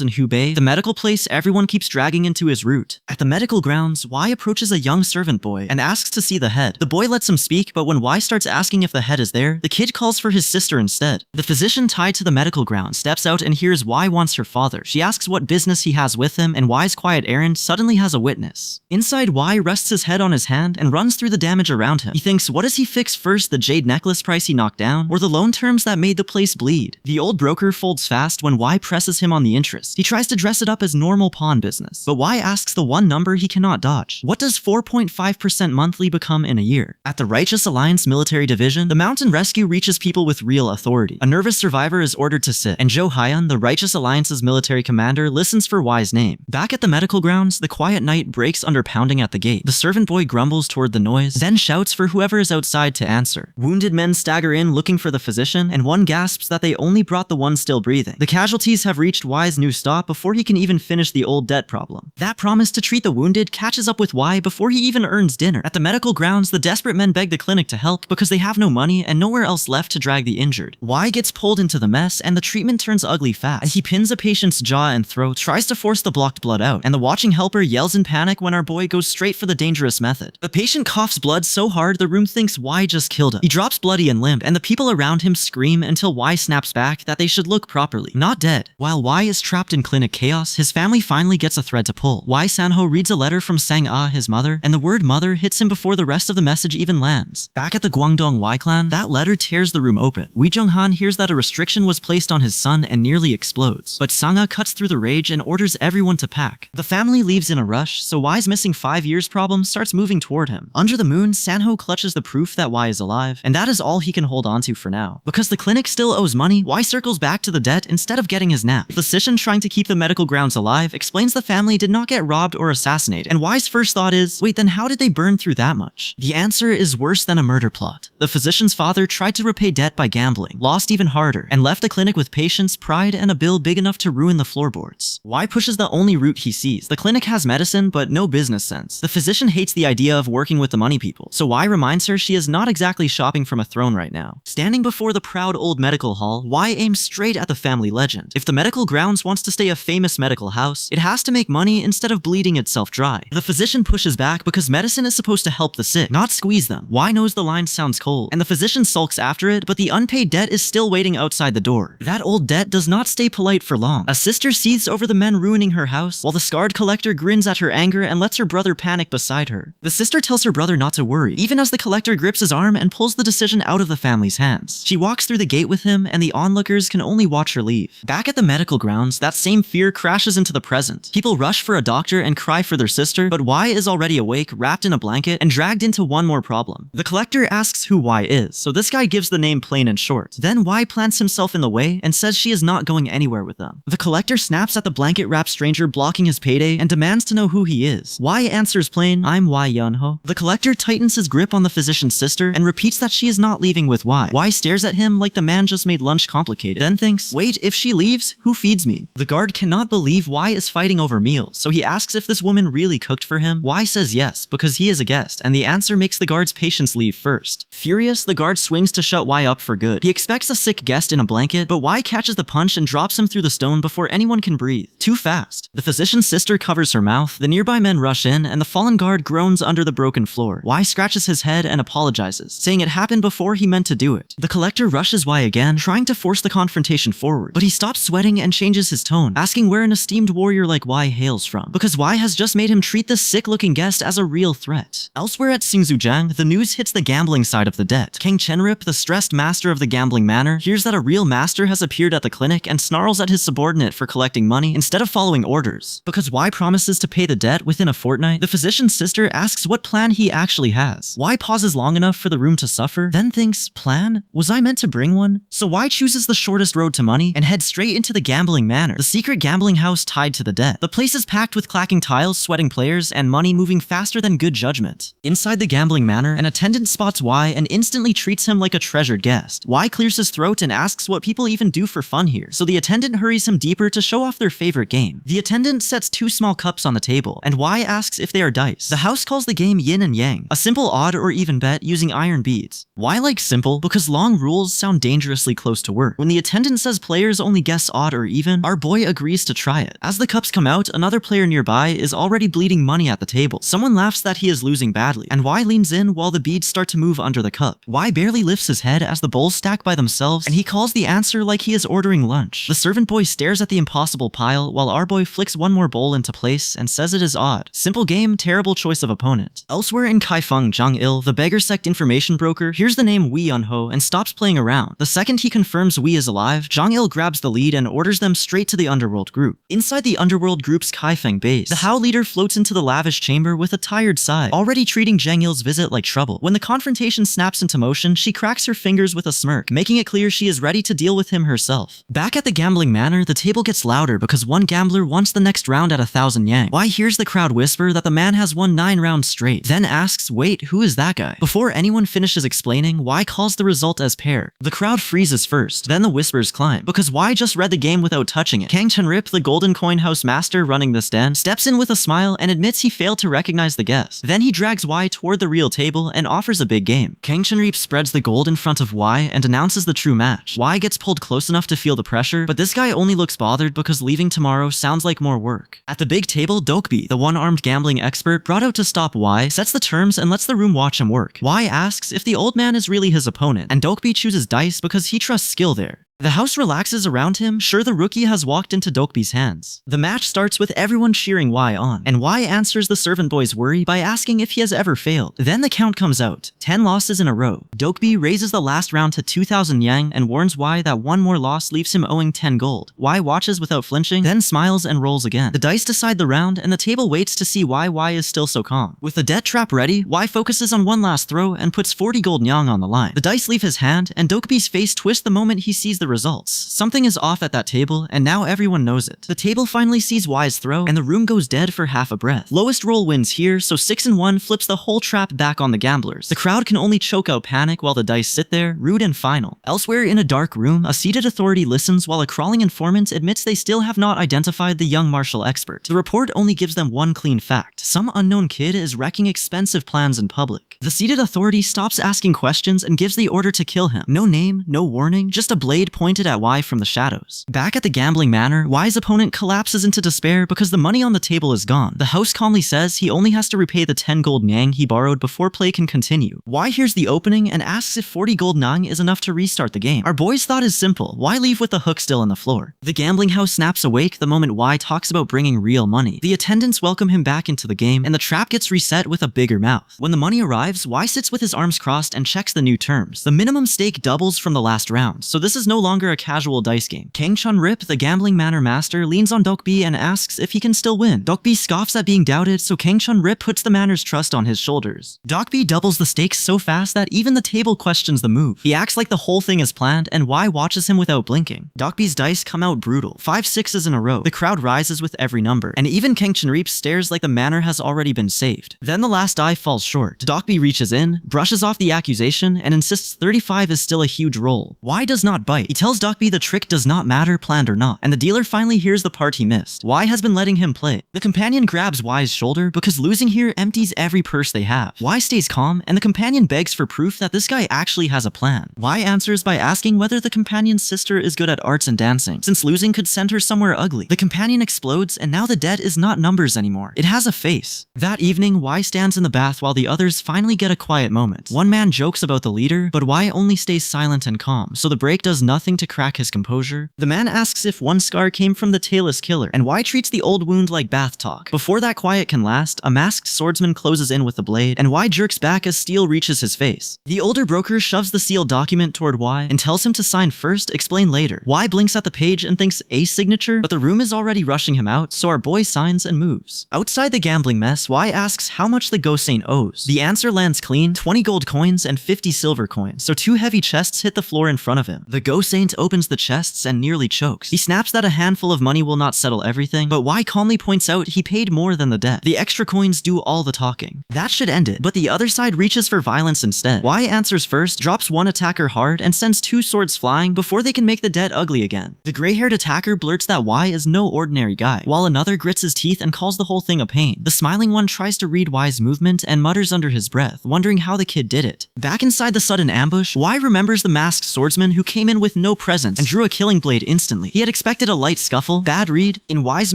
in Hubei, the medical place everyone keeps dragging into his route. At the medical grounds, Y approaches a young servant boy and asks to see the head. The boy lets him speak, but when Y starts asking if the head is is there, the kid calls for his sister instead. The physician tied to the medical ground steps out and hears Y wants her father. She asks what business he has with him, and Y's quiet errand suddenly has a witness. Inside, Y rests his head on his hand and runs through the damage around him. He thinks, what does he fix first, the jade necklace price he knocked down, or the loan terms that made the place bleed? The old broker folds fast when Y presses him on the interest. He tries to dress it up as normal pawn business, but Y asks the one number he cannot dodge. What does 4.5% monthly become in a year? At the Righteous Alliance military division, the mountain rescue reaches people with real authority. A nervous survivor is ordered to sit, and Jo Hyun, the Righteous Alliance's military commander, listens for Y's name. Back at the medical grounds, the quiet night breaks under pounding at the gate. The servant boy grumbles toward the noise, then shouts for whoever is outside to answer. Wounded men stagger in looking for the physician, and one gasps that they only brought the one still breathing. The casualties have reached Y's new stop before he can even finish the old debt problem. That promise to treat the wounded catches up with Y before he even earns dinner. At the medical grounds, the desperate men beg the clinic to help because they have no money and nowhere else left to drag the injured. Y gets pulled into the mess, and the treatment turns ugly fast. He pins a patient's jaw and throat, tries to force the blocked blood out, and the watching helper yells in panic when our boy goes straight for the dangerous method. The patient coughs blood so hard the room thinks Y just killed him. He drops bloody and limp, and the people around him scream until Y snaps back that they should look properly, not dead. While Y is trapped in clinic chaos, his family finally gets a thread to pull. Y Sanho reads a letter from Sang-ah, his mother, and the word mother hits him before the rest of the message even lands. Back at the Guangdong Y clan, that letter tears the room open. Wee Jung-han hears that a restriction was placed on his son and nearly explodes, but Sang-ah cuts through the rage and orders everyone to pack. The family leaves in a rush, so Y's missing 5 years problem starts moving toward him. Under the moon, Sanho clutches the proof that Y is alive, and that is all he can hold onto for now. Because the clinic still owes money, Y circles back to the debt instead of getting his nap. The physician trying to keep the medical grounds alive explains the family did not get robbed or assassinated, and Y's first thought is, wait, then how did they burn through that much? The answer is worse than a murder plot. The physician's father tried to repay debt by gambling, lost even harder, and left the clinic with patience, pride, and a bill big enough to ruin the floorboards. Y pushes the only route he sees. The clinic has medicine, but no business sense. The physician hates the idea of working with the money people, so Y reminds her she is not exactly shopping from a throne right now. Standing before the proud old medical hall, Y aims straight at the family legend. If the medical grounds wants to stay a famous medical house, it has to make money instead of bleeding itself dry. The physician pushes back because medicine is supposed to help the sick, not squeeze them. Y knows the line sounds cold, and the physician sulks after it, but the unpaid debt is still waiting outside the door. That old debt does not stay polite for long. A sister seethes over the men ruining her house, while the scarred collector grins at her anger and lets her brother panic beside her. The sister tells her brother not to worry, even as the collector grips his arm and pulls the decision out of the family's hands. She walks through the gate with him, and the onlookers can only watch her leave. Back at the medical grounds, that same fear crashes into the present. People rush for a doctor and cry for their sister, but Y is already awake, wrapped in a blanket, and dragged into one more problem. The collector asks who Y is, so this guy gives the name plain and short. Then Y plants himself in the way and says she is not going anywhere with them. The collector snaps at the blanket-wrapped stranger blocking his payday and demands to know who he is. Y answers plain, I'm Y Yunho. The collector tightens his grip on the physician's sister and repeats that she is not leaving with Y. Y stares at him like the man just made lunch complicated, then thinks, wait, if she leaves, who feeds me? The guard cannot believe Y is fighting over meals, so he asks if this woman really cooked for him. Y says yes, because he is a guest, and the answer makes the guard's patience leave first. Furious, the guard swings to shut Y up for good. He expects a sick guest in a blanket, but Y catches the punch and drops him through the stone before anyone can breathe. Too fast. The physician's sister covers her mouth, the nearby men rush in, and the fallen guard groans under the broken floor. Y scratches his head and apologizes, saying it happened before he meant to do it. The collector rushes Y again, trying to force the confrontation forward, but he stops sweating and changes his tone, asking where an esteemed warrior like Y hails from, because Y has just made him treat this sick-looking guest as a real threat. Elsewhere at Xingzhujiang, the news hits the gambling side of the debt. King Chenrip, the stressed master of the gambling manor, hears that a real master has appeared at the clinic and snarls at his subordinate for collecting money instead of following orders. Because Y promises to pay the debt within a fortnight, the physician's sister asks what plan he actually has. Y pauses long enough for the room to suffer, then thinks, plan? Was I meant to bring one? So Y chooses the shortest road to money and heads straight into the gambling manor, the secret gambling house tied to the debt. The place is packed with clacking tiles, sweating players, and money moving faster than good judgment. Inside the gambling manor, an attendant spots Y and instantly treats him like a treasured guest. Y clears his throat and asks what people even do for fun here, so the attendant hurries him deeper to show off their favorite game. The attendant sets 2 small cups on the table, and Y asks if they are dice. The house calls the game yin and yang, a simple odd or even bet using iron beads. Y likes simple because long rules sound dangerously close to work. When the attendant says players only guess odd or even, our boy agrees to try it. As the cups come out, another player nearby is already bleeding money at the table. Someone laughs that he is losing badly, and Y leans in while the beads start to move under the cup. Y barely barely lifts his head as the bowls stack by themselves, and he calls the answer like he is ordering lunch. The servant boy stares at the impossible pile while our boy flicks one more bowl into place and says it is odd. Simple game, terrible choice of opponent. Elsewhere in Kaifeng, Zhang Il, the beggar sect information broker, hears the name Wei Yunho and stops playing around. The second he confirms Wei is alive, Zhang Il grabs the lead and orders them straight to the underworld group. Inside the underworld group's Kaifeng base, the Hao leader floats into the lavish chamber with a tired sigh, already treating Zhang Il's visit like trouble. When the confrontation snaps into motion, she cracks her fingers with a smirk, making it clear she is ready to deal with him herself. Back at the gambling manor, the table gets louder because one gambler wants the next round at 1,000 yang. Wai hears the crowd whisper that the man has won 9 rounds straight, then asks, wait, who is that guy? Before anyone finishes explaining, Wai calls the result as pair. The crowd freezes first, then the whispers climb, because Wai just read the game without touching it. Kang Chenrip, the Golden Coin House master running this den, steps in with a smile and admits he failed to recognize the guess. Then he drags Wai toward the real table and offers a big game. Kang Chenrip spreads the gold in front of Wai and announces the true match. Wai gets pulled close enough to feel the pressure, but this guy only looks bothered because leaving tomorrow sounds like more work. At the big table, Dokbi, the one-armed gambling expert brought out to stop Wai, sets the terms and lets the room watch him work. Wai asks if the old man is really his opponent, and Dokbi chooses dice because he trusts skill there. The house relaxes around him, sure the rookie has walked into Dokbi's hands. The match starts with everyone cheering Wai on, and Wai answers the servant boy's worry by asking if he has ever failed. Then the count comes out, 10 losses in a row. Dokbi raises the last round to 2,000 yang and warns Wai that one more loss leaves him owing 10 gold. Wai watches without flinching, then smiles and rolls again. The dice decide the round, and the table waits to see why Wai is still so calm. With the debt trap ready, Wai focuses on one last throw and puts 40 gold yang on the line. The dice leave his hand, and Dokbi's face twists the moment he sees the results. Something is off at that table, and now everyone knows it. The table finally sees Wai's throw, and the room goes dead for half a breath. Lowest roll wins here, so 6 and 1 flips the whole trap back on the gamblers. The crowd can only choke out panic while the dice sit there, rude and final. Elsewhere in a dark room, a seated authority listens while a crawling informant admits they still have not identified the young martial expert. The report only gives them one clean fact. Some unknown kid is wrecking expensive plans in public. The seated authority stops asking questions and gives the order to kill him. No name, no warning, just a blade pointed at Wai from the shadows. Back at the gambling manor, Wai's opponent collapses into despair because the money on the table is gone. The host calmly says he only has to repay the 10 gold yang he borrowed before play can continue. Wai hears the opening and asks if 40 gold yang is enough to restart the game. Our boy's thought is simple, why leave with the hook still on the floor? The gambling house snaps awake the moment Wai talks about bringing real money. The attendants welcome him back into the game, and the trap gets reset with a bigger mouth. When the money arrives, Wai sits with his arms crossed and checks the new terms. The minimum stake doubles from the last round, so this is no longer a casual dice game. Kang Chun-rip, the gambling manor master, leans on Dokbi and asks if he can still win. Dokbi scoffs at being doubted, so Kang Chun-rip puts the manor's trust on his shoulders. Dokbi doubles the stakes so fast that even the table questions the move. He acts like the whole thing is planned, and Wai watches him without blinking. Dokbi's dice come out brutal. 5 6s in a row. The crowd rises with every number, and even Kang Chun-rip stares like the manor has already been saved. Then the last die falls short. Dokbi reaches in, brushes off the accusation, and insists 35 is still a huge roll. Wai does not bite. He tells Dokbi the trick does not matter, planned or not, and the dealer finally hears the part he missed. Wai has been letting him play. The companion grabs Wai's shoulder because losing here empties every purse they have. Wai stays calm, and the companion begs for proof that this guy actually has a plan. Wai answers by asking whether the companion's sister is good at arts and dancing, since losing could send her somewhere ugly. The companion explodes, and now the debt is not numbers anymore. It has a face. That evening, Wai stands in the bath while the others finally get a quiet moment. One man jokes about the leader, but Wai only stays silent and calm, so the break does nothing to crack his composure. The man asks if one scar came from the tailless killer, and Wai treats the old wound like bath talk. Before that quiet can last, a masked swordsman closes in with the blade, and Wai jerks back as steel reaches his face. The older broker shoves the sealed document toward Wai and tells him to sign first, explain later. Wai blinks at the page and thinks a signature, but the room is already rushing him out, so our boy signs and moves. Outside the gambling mess, Wai asks how much the ghost saint owes. The answer lands clean, 20 gold coins and 50 silver coins, so 2 heavy chests hit the floor in front of him. The ghost saint opens the chests and nearly chokes. He snaps that a handful of money will not settle everything, but Wai calmly points out he paid more than the debt. The extra coins do all the talking. That should end it, but the other side reaches for violence instead. Wai answers first, drops one attacker hard, and sends 2 swords flying before they can make the debt ugly again. The gray-haired attacker blurts that Wai is no ordinary guy, while another grits his teeth and calls the whole thing a pain. The smiling one tries to read Wai's movement and mutters under his breath, wondering how the kid did it. Back inside the sudden ambush, Wai remembers the masked swordsman who came in with no presence and drew a killing blade instantly. He had expected a light scuffle. Bad read. In wise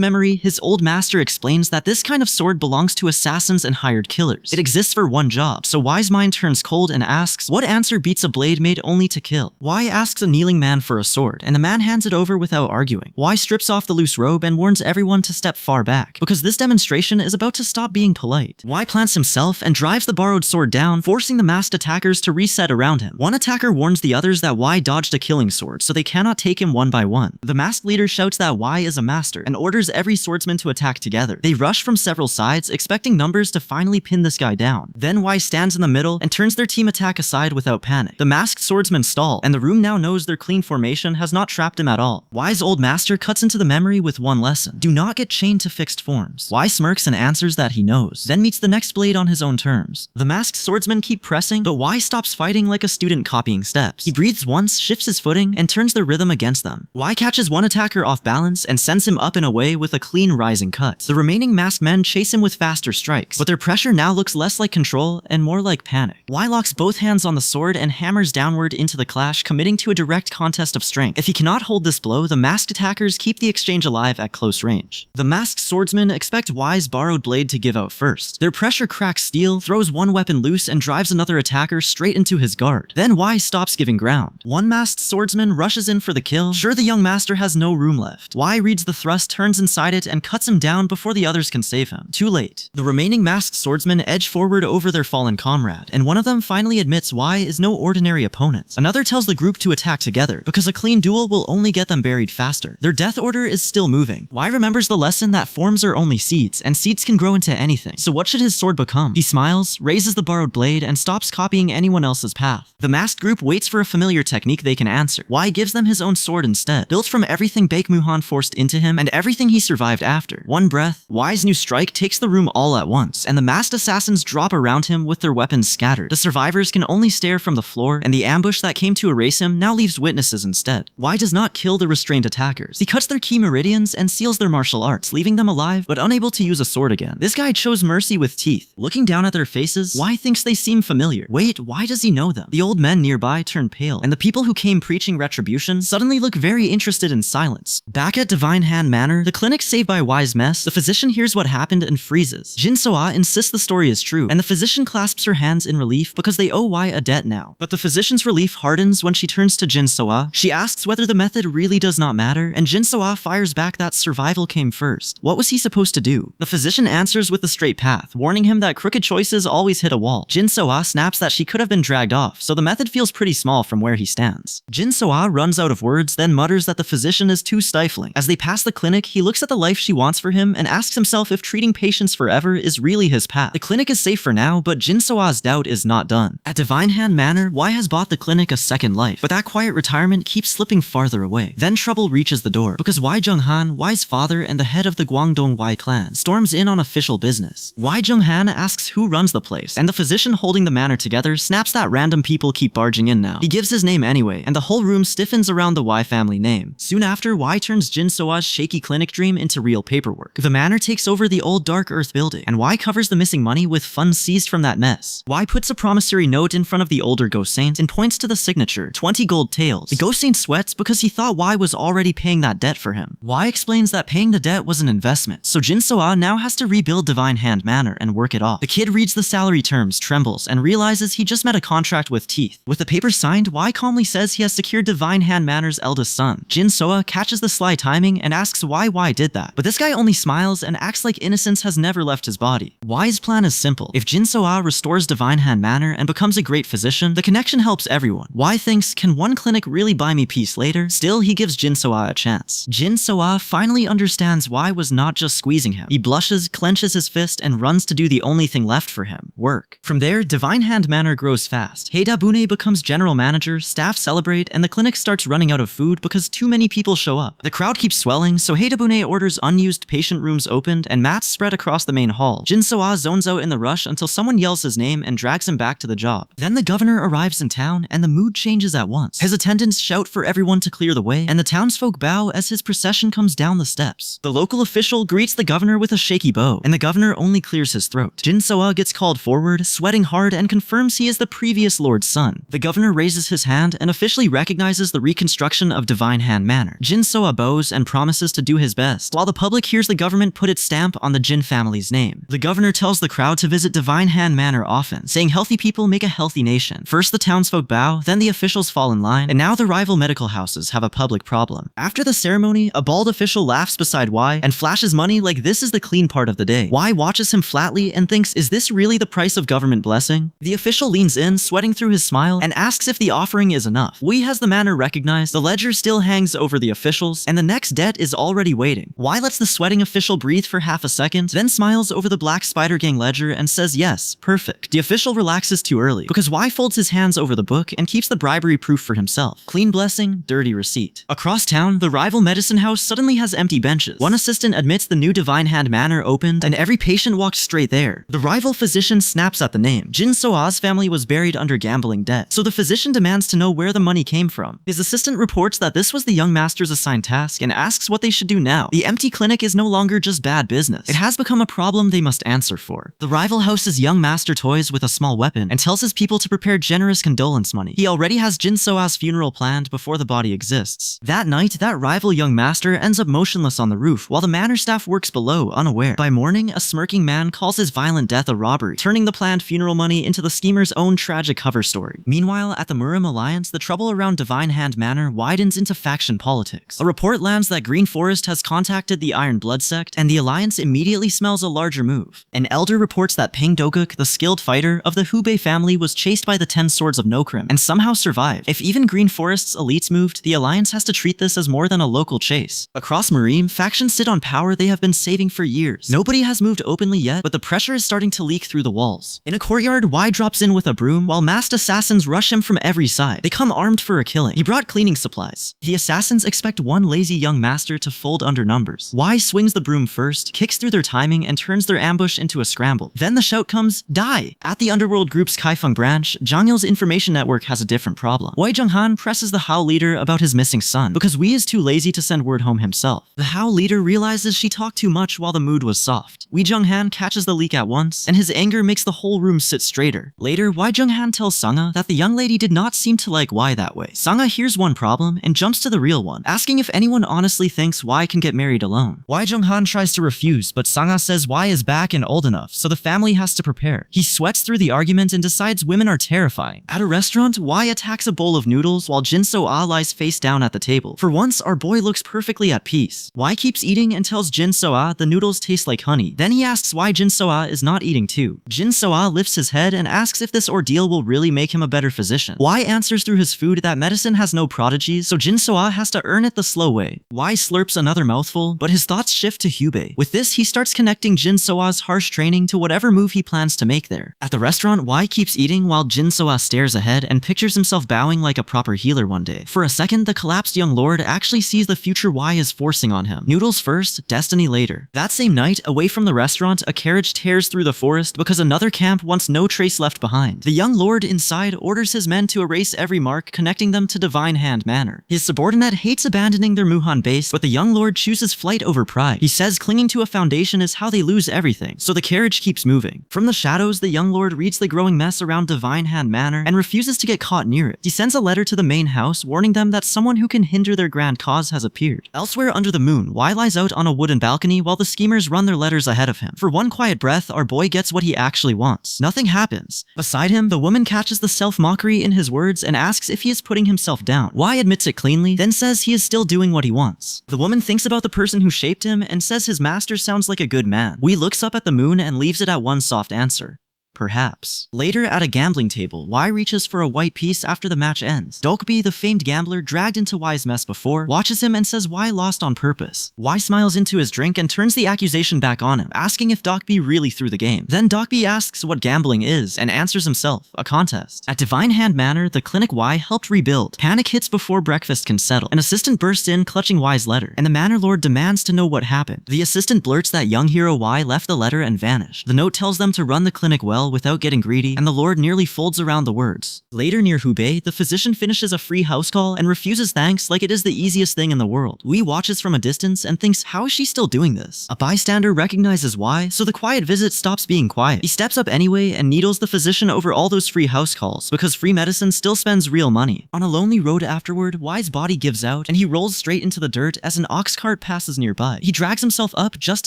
memory, his old master explains that this kind of sword belongs to assassins and hired killers. It exists for one job, so wise mind turns cold and asks, what answer beats a blade made only to kill? Why asks a kneeling man for a sword, and the man hands it over without arguing. Why strips off the loose robe and warns everyone to step far back, because this demonstration is about to stop being polite. Why plants himself and drives the borrowed sword down, forcing the masked attackers to reset around him. One attacker warns the others that Y dodged a killing sword, so they cannot take him one by one. The masked leader shouts that Y is a master, and orders every swordsman to attack together. They rush from several sides, expecting numbers to finally pin this guy down. Then Y stands in the middle and turns their team attack aside without panic. The masked swordsmen stall, and the room now knows their clean formation has not trapped him at all. Y's old master cuts into the memory with one lesson. Do not get chained to fixed forms. Y smirks and answers that he knows, then meets the next blade on his own terms. The masked swordsmen keep pressing, but Y stops fighting like a student copying steps. He breathes once, shifts his footing, and turns their rhythm against them. Y catches one attacker off balance and sends him up and away with a clean rising cut. The remaining masked men chase him with faster strikes, but their pressure now looks less like control and more like panic. Y locks both hands on the sword and hammers downward into the clash, committing to a direct contest of strength. If he cannot hold this blow, the masked attackers keep the exchange alive at close range. The masked swordsmen expect Y's borrowed blade to give out first. Their pressure cracks steel, throws one weapon loose, and drives another attacker straight into his guard. Then Y stops giving ground. One masked swordsman rushes in for the kill. Sure, the young master has no room left. Y reads the thrust, turns inside it, and cuts him down before the others can save him. Too late. The remaining masked swordsmen edge forward over their fallen comrade, and one of them finally admits Y is no ordinary opponent. Another tells the group to attack together, because a clean duel will only get them buried faster. Their death order is still moving. Y remembers the lesson that forms are only seeds, and seeds can grow into anything. So what should his sword become? He smiles, raises the borrowed blade, and stops copying anyone else's path. The masked group waits for a familiar technique they can answer. Y gives them his own sword instead, built from everything Baekmuhan forced into him and everything he survived after. One breath, Y's new strike takes the room all at once, and the masked assassins drop around him with their weapons scattered. The survivors can only stare from the floor, and the ambush that came to erase him now leaves witnesses instead. Y does not kill the restrained attackers. He cuts their key meridians and seals their martial arts, leaving them alive but unable to use a sword again. This guy chose mercy with teeth. Looking down at their faces, Y thinks they seem familiar. Wait, why does he know them? The old men nearby turn pale, and the people who came preaching retribution suddenly look very interested in silence. Back at Divine Hand Manor, the clinic saved by Y's mess, the physician hears what happened and freezes. Jin Soa insists the story is true, and the physician clasps her hands in relief because they owe Y a debt now. But the physician's relief hardens when she turns to Jin Soa. She asks whether the method really does not matter, and Jin Soa fires back that survival came first. What was he supposed to do? The physician answers with the straight path, warning him that crooked choices always hit a wall. Jin Soa snaps that she could have been dragged off, so the method feels pretty small from where he stands. Jin Soa runs out of words, then mutters that the physician is too stifling. As they pass the clinic, he looks at the life she wants for him and asks himself if treating patients forever is really his path. The clinic is safe for now, but Jin Soa's doubt is not done. At Divine Hand Manor, Y has bought the clinic a second life, but that quiet retirement keeps slipping farther away. Then trouble reaches the door, because Y Jung-han, Y's father and the head of the Guangdong Y clan, storms in on official business. Y Jung-han asks who runs the place, and the physician holding the manor together snaps that random people keep barging in now. He gives his name anyway, and the whole room stiffens around the Y family name. Soon after, Y turns Jin Soa's shaky clinic dream into real paperwork. The manor takes over the old Dark Earth building, and Y covers the missing money with funds seized from that mess. Y puts a promissory note in front of the older ghost saint and points to the signature, 20 gold taels. The ghost saint sweats because he thought Y was already paying that debt for him. Y explains that paying the debt was an investment, so Jin Soa now has to rebuild Divine Hand Manor and work it off. The kid reads the salary terms, trembles, and realizes he just met a contract with teeth. With the paper signed, Y calmly says he has secured Divine Hand Manor's eldest son. Jin Soa catches the sly timing and asks why Y did that, but this guy only smiles and acts like innocence has never left his body. Y's plan is simple. If Jin Soa restores Divine Hand Manor and becomes a great physician, the connection helps everyone. Y thinks, can one clinic really buy me peace later? Still, he gives Jin Soa a chance. Jin Soa finally understands Y was not just squeezing him. He blushes, clenches his fist, and runs to do the only thing left for him, work. From there, Divine Hand Manor grows fast. Heidabune becomes general manager, staff celebrate, and the clinic starts running out of food because too many people show up. The crowd keeps swelling, so Heidabune orders unused patient rooms opened and mats spread across the main hall. Jin Soa zones out in the rush until someone yells his name and drags him back to the job. Then the governor arrives in town, and the mood changes at once. His attendants shout for everyone to clear the way, and the townsfolk bow as his procession comes down the steps. The local official greets the governor with a shaky bow, and the governor only clears his throat. Jin Soa gets called forward, sweating hard, and confirms he is the previous lord's son. The governor raises his hand and officially recognizes recognizes the reconstruction of Divine Hand Manor. Jin Soa bows and promises to do his best, while the public hears the government put its stamp on the Jin family's name. The governor tells the crowd to visit Divine Hand Manor often, saying healthy people make a healthy nation. First the townsfolk bow, then the officials fall in line, and now the rival medical houses have a public problem. After the ceremony, a bald official laughs beside Y and flashes money like this is the clean part of the day. Y watches him flatly and thinks, is this really the price of government blessing? The official leans in, sweating through his smile, and asks if the offering is enough. Y has the manor recognized, the ledger still hangs over the officials, and the next debt is already waiting. Y lets the sweating official breathe for half a second, then smiles over the Black Spider Gang ledger and says yes, perfect. The official relaxes too early, because Y folds his hands over the book and keeps the bribery proof for himself. Clean blessing, dirty receipt. Across town, the rival medicine house suddenly has empty benches. One assistant admits the new Divine Hand Manor opened, and every patient walked straight there. The rival physician snaps at the name. Jin Soa's family was buried under gambling debt, so the physician demands to know where the money came from. His assistant reports that this was the young master's assigned task and asks what they should do now. The empty clinic is no longer just bad business. It has become a problem they must answer for. The rival houses young master toys with a small weapon and tells his people to prepare generous condolence money. He already has Jin Soa's funeral planned before the body exists. That night, that rival young master ends up motionless on the roof while the manor staff works below, unaware. By morning, a smirking man calls his violent death a robbery, turning the planned funeral money into the schemer's own tragic cover story. Meanwhile, at the Murim Alliance, the trouble around Divine Hand Manor widens into faction politics. A report lands that Green Forest has contacted the Iron Blood sect, and the Alliance immediately smells a larger move. An elder reports that Peng Dokuk, the skilled fighter of the Hubei family, was chased by the 10 Swords of Nokrim and somehow survived. If even Green Forest's elites moved, the Alliance has to treat this as more than a local chase. Across Murim, factions sit on power they have been saving for years. Nobody has moved openly yet, but the pressure is starting to leak through the walls. In a courtyard, Y drops in with a broom, while masked assassins rush him from every side. They come armed for a killing. He brought cleaning supplies. The assassins expect one lazy young master to fold under numbers. Y swings the broom first, kicks through their timing, and turns their ambush into a scramble. Then the shout comes, die! At the underworld group's Kaifeng branch, Zhang Yil's information network has a different problem. Wei Zhenghan presses the Hao leader about his missing son, because Wei is too lazy to send word home himself. The Hao leader realizes she talked too much while the mood was soft. Wei Zhenghan catches the leak at once, and his anger makes the whole room sit straighter. Later, Wei Zhenghan tells Sangha that the young lady did not seem to like Wei that way. Sangha hears one problem and jumps to the real one, asking if anyone honestly thinks Wei can get married alone. Wei Zhenghan tries to refuse, but Sangha says Wei is back and old enough, so the family has to prepare. He sweats through the argument and decides women are terrifying. At a restaurant, Wei attacks a bowl of noodles while Jin Soa lies face down at the table. For once, our boy looks perfectly at peace. Wei keeps eating and tells Jin Soa the noodles taste like honey. Then he asks why Jin Soa is not eating too. Jin Soa lifts his head and asks if this ordeal will really make him a better physician. Wei answers through his food that medicine has no prodigies, so Jin Soa has to earn it the slow way. Wei slurps another mouthful, but his thoughts shift to Hubei. With this, he starts connecting Jin Soa's harsh training to whatever move he plans to make there. At the restaurant, Wei keeps eating while Jin Soa stares ahead and pictures himself bowing like a proper healer one day. For a second, the collapsed young lord actually sees the future Wei is forcing on him. Noodles first, destiny later. That same night, away from the restaurant, a carriage tears through the forest because another camp wants no trace left behind. The young lord inside orders his men to erase every mark connecting them to Divine Hand Manor. His subordinate hates abandoning their Muhan base, but the young lord chooses flight over pride. He says clinging to a foundation is how they lose everything, so the carriage keeps moving. From the shadows, the young lord reads the growing mess around Divine Hand Manor and refuses to get caught near it. He sends a letter to the main house warning them that someone who can hinder their grand cause has appeared. Elsewhere under the moon, Wei lies out on a wooden balcony while the schemers run their letters ahead of him. For one quiet breath, our boy gets what he actually wants. Nothing happens. Beside him, the woman catches the self-mockery in his words and asks if he is putting himself down. Wei admits it cleanly, then says he is still doing what he wants. The woman thinks about the person who shaped him and says his master sounds like a good man. Wei looks up at the moon and leaves it at one soft answer. Perhaps. Later, at a gambling table, Wei reaches for a white piece after the match ends. Dokbi, the famed gambler dragged into Wei's mess before, watches him and says Wei lost on purpose. Wei smiles into his drink and turns the accusation back on him, asking if Dokbi really threw the game. Then Dokbi asks what gambling is and answers himself, a contest. At Divine Hand Manor, the clinic Wei helped rebuild. Panic hits before breakfast can settle. An assistant bursts in clutching Wei's letter, and the manor lord demands to know what happened. The assistant blurts that young hero Wei left the letter and vanished. The note tells them to run the clinic well well without getting greedy, and the Lord nearly folds around the words. Later near Hubei, the physician finishes a free house call and refuses thanks like it is the easiest thing in the world. Lee watches from a distance and thinks, how is she still doing this? A bystander recognizes why, so the quiet visit stops being quiet. He steps up anyway and needles the physician over all those free house calls, because free medicine still spends real money. On a lonely road afterward, Y's body gives out, and he rolls straight into the dirt as an ox cart passes nearby. He drags himself up just